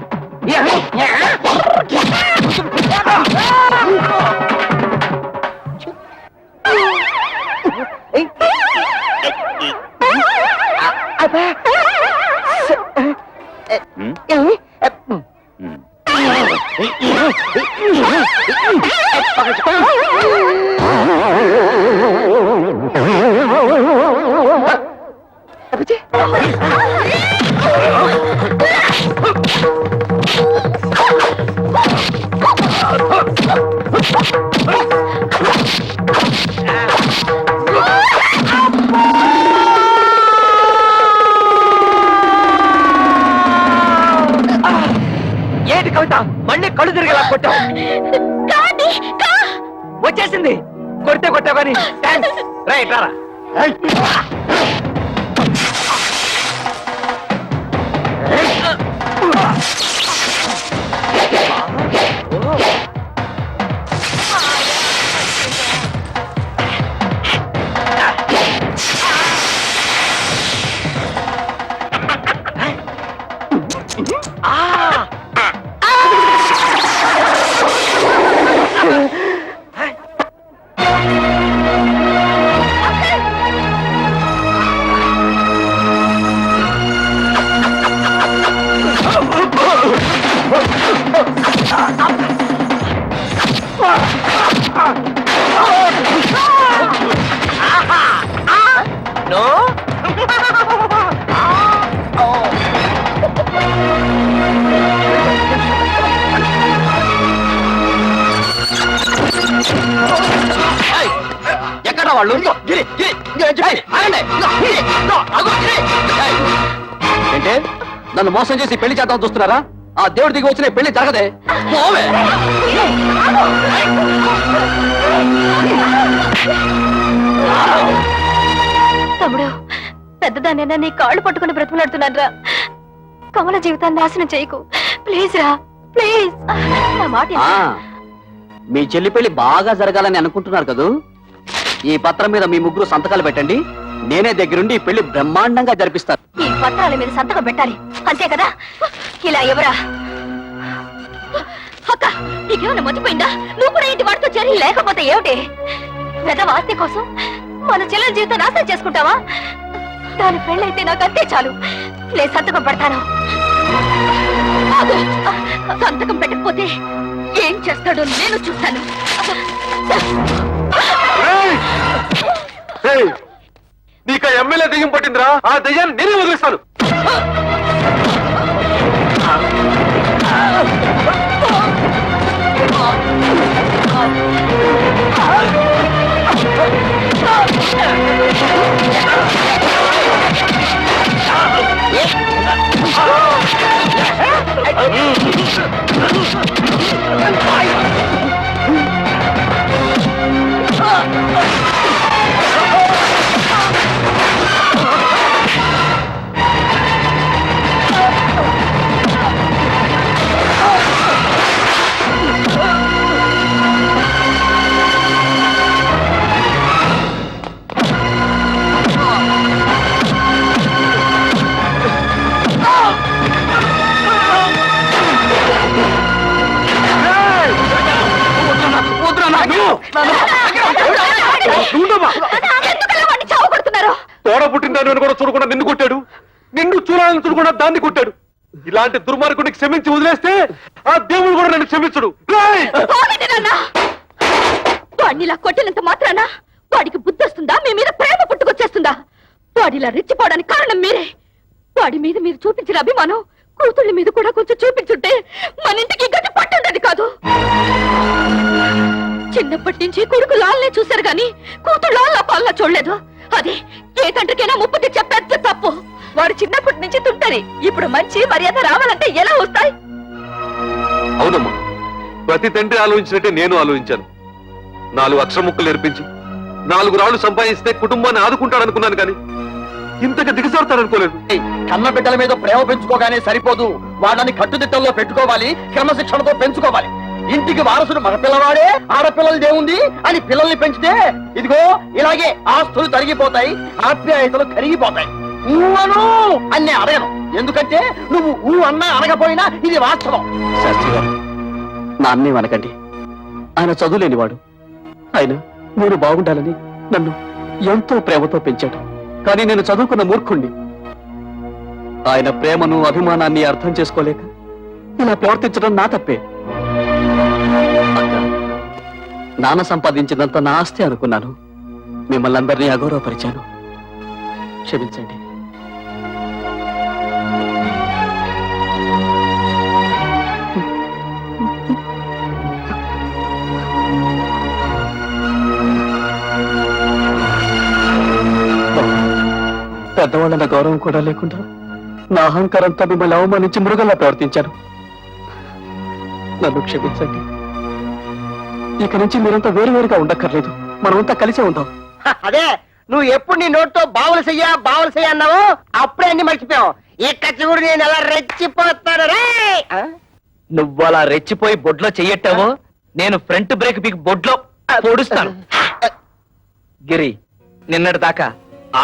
ఏంటి కవిత, మళ్ళీ కళ్ళు తిరిగేలా కొట్టావు? వచ్చేసింది. కొడితే కొట్టావు కానీ థాంక్స్. రైట్ రారా. ఎక్కడ వాళ్ళు? ఏంటే నన్ను మోసం చేసి పెళ్లి చేద్దాం చూస్తున్నారా? ఆ దేవుడి దిగి వచ్చిన పెళ్లి జరగదే. పోవే. తమ్ముడు, పెద్దదాన్నైనా నీ కాళ్ళు పట్టుకుని బ్రతుకులాడుతున్నాను రా. కమల జీవితాన్ని నాశనం చేయకు ప్లీజ్ రా, ప్లీజ్. నా మాట మీ చెల్లి పెళ్లి బాగా జరగాలని అనుకుంటున్నారు కదూ? ఈ పత్రం మీద మీ ముగ్గురు సంతకాలు పెట్టండి. నేనే దగ్గరుండి ఈ పెళ్లి బ్రహ్మాండంగా జరిపిస్తాను. ఈ పత్రాల మీద సంతకం పెట్టాలి అంతే కదా? ఇలా ఎవరా? అక్క, నీకేమైనా మర్చిపోయిందా? నువ్వు కూడా ఇంటి వాడితో చేరి లేకపోతే ఏమిటి? పెద్ద ఆస్తి కోసం మన చెల్లెల జీవితం నాశనం చేసుకుంటావా? దాని పెళ్ళైతే నాకు అంతే చాలు. నేను సంతకం పెడతాను. సంతకం పెట్టకపోతే ఏం చేస్తాడో నేను చూస్తాను. నీకు ఎమ్మెల్యే దెయ్యం పట్టిందిరా. ఆ దెయ్యాన్ని నేనే వదిలేస్తాను. తోడ పుట్టిందని కూడా చూడకుండా నిన్ను కొట్టాడు, నిన్ను చూడాలని చూడకుండా దాన్ని కొట్టాడు. ఇలాంటి దుర్మార్గుడికి క్షమించి వదిలేస్తే ఆ దేవుడు కూడా నన్ను క్షమించడు. వాడినిలా కొట్టినంత మాత్రాన వాడికి బుద్ధి వస్తుందా? మీ మీద ప్రేమ పుట్టుకొచ్చేస్తుందా? వాడిలా రెచ్చిపోవడానికి కారణం మీరే. వాడి మీద మీరు చూపించిన అభిమానం కూతుళ్ళ మీద కూడా కొంచెం చూపించుంటే మన ఇంటికి గతి పట్టుండేది కాదు. చిన్నప్పటి నుంచి కొడుకు లాల్నే చూశారు గాని కూతురు లాల్లా పాల్లా చూడలేదు. అది ఏ తండ్రికైనా ముప్పు తెచ్చే పెద్ద తప్పు. వాడు చిన్నప్పటి నుంచి తుంటరి. ఇప్పుడు మంచి మర్యాద రావాలంటే ఎలా వస్తాయి? అవునమ్మా, ప్రతి తండ్రి ఆలోచించినట్టే నేను ఆలోచించాను. 4 అక్షర ముక్కలు నేర్పించి 4 రాళ్ళు సంపాదిస్తే కుటుంబాన్ని ఆదుకుంటాడనుకున్నాను కానీ ఇంతగా దిగజారుతాడనుకోలేదు. కన్న బిడ్డల మీద ప్రేమ పెంచుకోగానే సరిపోదు, వాళ్ళని కట్టుదిట్టంలో పెట్టుకోవాలి, క్రమశిక్షణతో పెంచుకోవాలి. ఇంటికి వారసుడు మగపిల్లవాడే, ఆడపిల్లలదేముంది అని పిల్లల్ని పెంచితే ఇదిగో ఇలాగే ఆస్తులు తరిగిపోతాయి, ఆప్యాయతలు కరిగిపోతాయి. ఊహను అన్నే అడగను, ఎందుకంటే నువ్వు ఊ అన్నా అనకపోయినా ఇది వాస్తవం. శాస్త్రి గారు, నాన్నే అనకండి. ఆయన చదువులేనివాడు. ఆయన నేను బాగుండాలని నన్ను ఎంతో ప్రేమతో పెంచాడు. కానీ నేను చదువుకున్న మూర్ఖుణ్ణి. ఆయన ప్రేమను అభిమానాన్ని అర్థం చేసుకోలేక ఇలా ప్రవర్తించడం నా తప్పే. అక్క, నాన్న సంపాదించినంత నా ఆస్తి అనుకున్నాను. మిమ్మల్ని అందరినీ అగౌరవపరిచాను. క్షమించండి. పెద్దవాళ్ళ గౌరవం కూడా లేకుండా నా అహంకారంతో మిమ్మల్ని అవమానించి మృగంలా ప్రవర్తించాను. నన్ను క్షమించండి. ఇక నుంచి మీరంతా వేరువేరుగా ఉండక్కర్లేదు, మనమంతా కలిసే ఉందాం. అదే నువ్వు ఎప్పుడు నీ నోటితో బావులు చెయ్య అన్నావో అప్పుడే అన్ని మర్చిపోయావు. ఇక్క చూడు నేను ఎలా రెచ్చిపోతాను రే. నువ్వు అలా రెచ్చిపోయి బొడ్లో చెయ్యట్టావో నేను ఫ్రంట్ బ్రేక్ పీకి బొడ్లో పొడుస్తాను. గిరి, నిన్నటి దాకా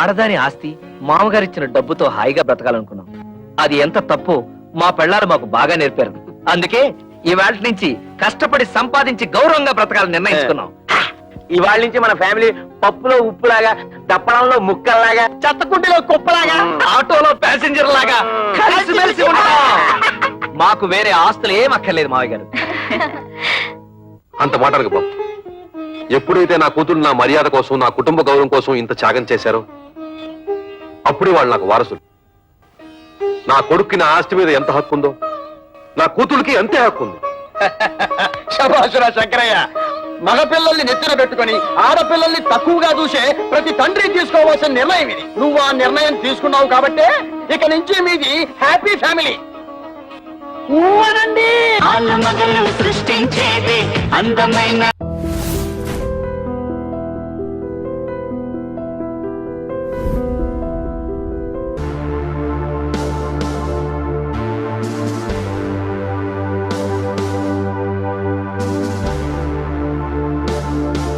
ఆడదాని ఆస్తి మామగారిచ్చిన డబ్బుతో హాయిగా బ్రతకాలనుకున్నాం. అది ఎంత తప్పు మా పెళ్ళారు మాకు బాగా నేర్పారు. అందుకే ఇవాళ నుంచి కష్టపడి సంపాదించి గౌరవంగా బ్రతకాలని నిర్ణయించుకున్నాం. ఇవాళ నుంచి మన ఫ్యామిలీ పప్పులో ఉప్పులాగా, దప్పడంలో ముక్కల్లాగా, చెత్తకుండిలో కుప్పలాగా, ఆటోలో ప్యాసింజర్ లాగా కలిసిమెలిసి ఉంటాం. మాకు వేరే ఆస్తులు ఏం అక్కర్లేదు మావయ్య గారు. అంత మాటలకు బాబు, ఎప్పుడైతే నా కూతురు నా మర్యాద కోసం, నా కుటుంబ గౌరవం కోసం ఇంత త్యాగం చేశారో అప్పుడే వాళ్ళు నాకు వారసులు. నా కొడుక్కి నా ఆస్తి మీద ఎంత హక్కు ఉందో నా కూతురికి అంతే హక్కు ఉంది. శభాషురా శంకరయ్య, మగపిల్లల్ని నెత్తిన పెట్టుకొని ఆడపిల్లల్ని తక్కువగా చూసే ప్రతి తండ్రి తీసుకోవాల్సిన నిర్ణయం ఇది. నువ్వు ఆ నిర్ణయం తీసుకున్నావు కాబట్టే ఇక నుంచి మీది హ్యాపీ ఫ్యామిలీ. సృష్టించేది అందమైన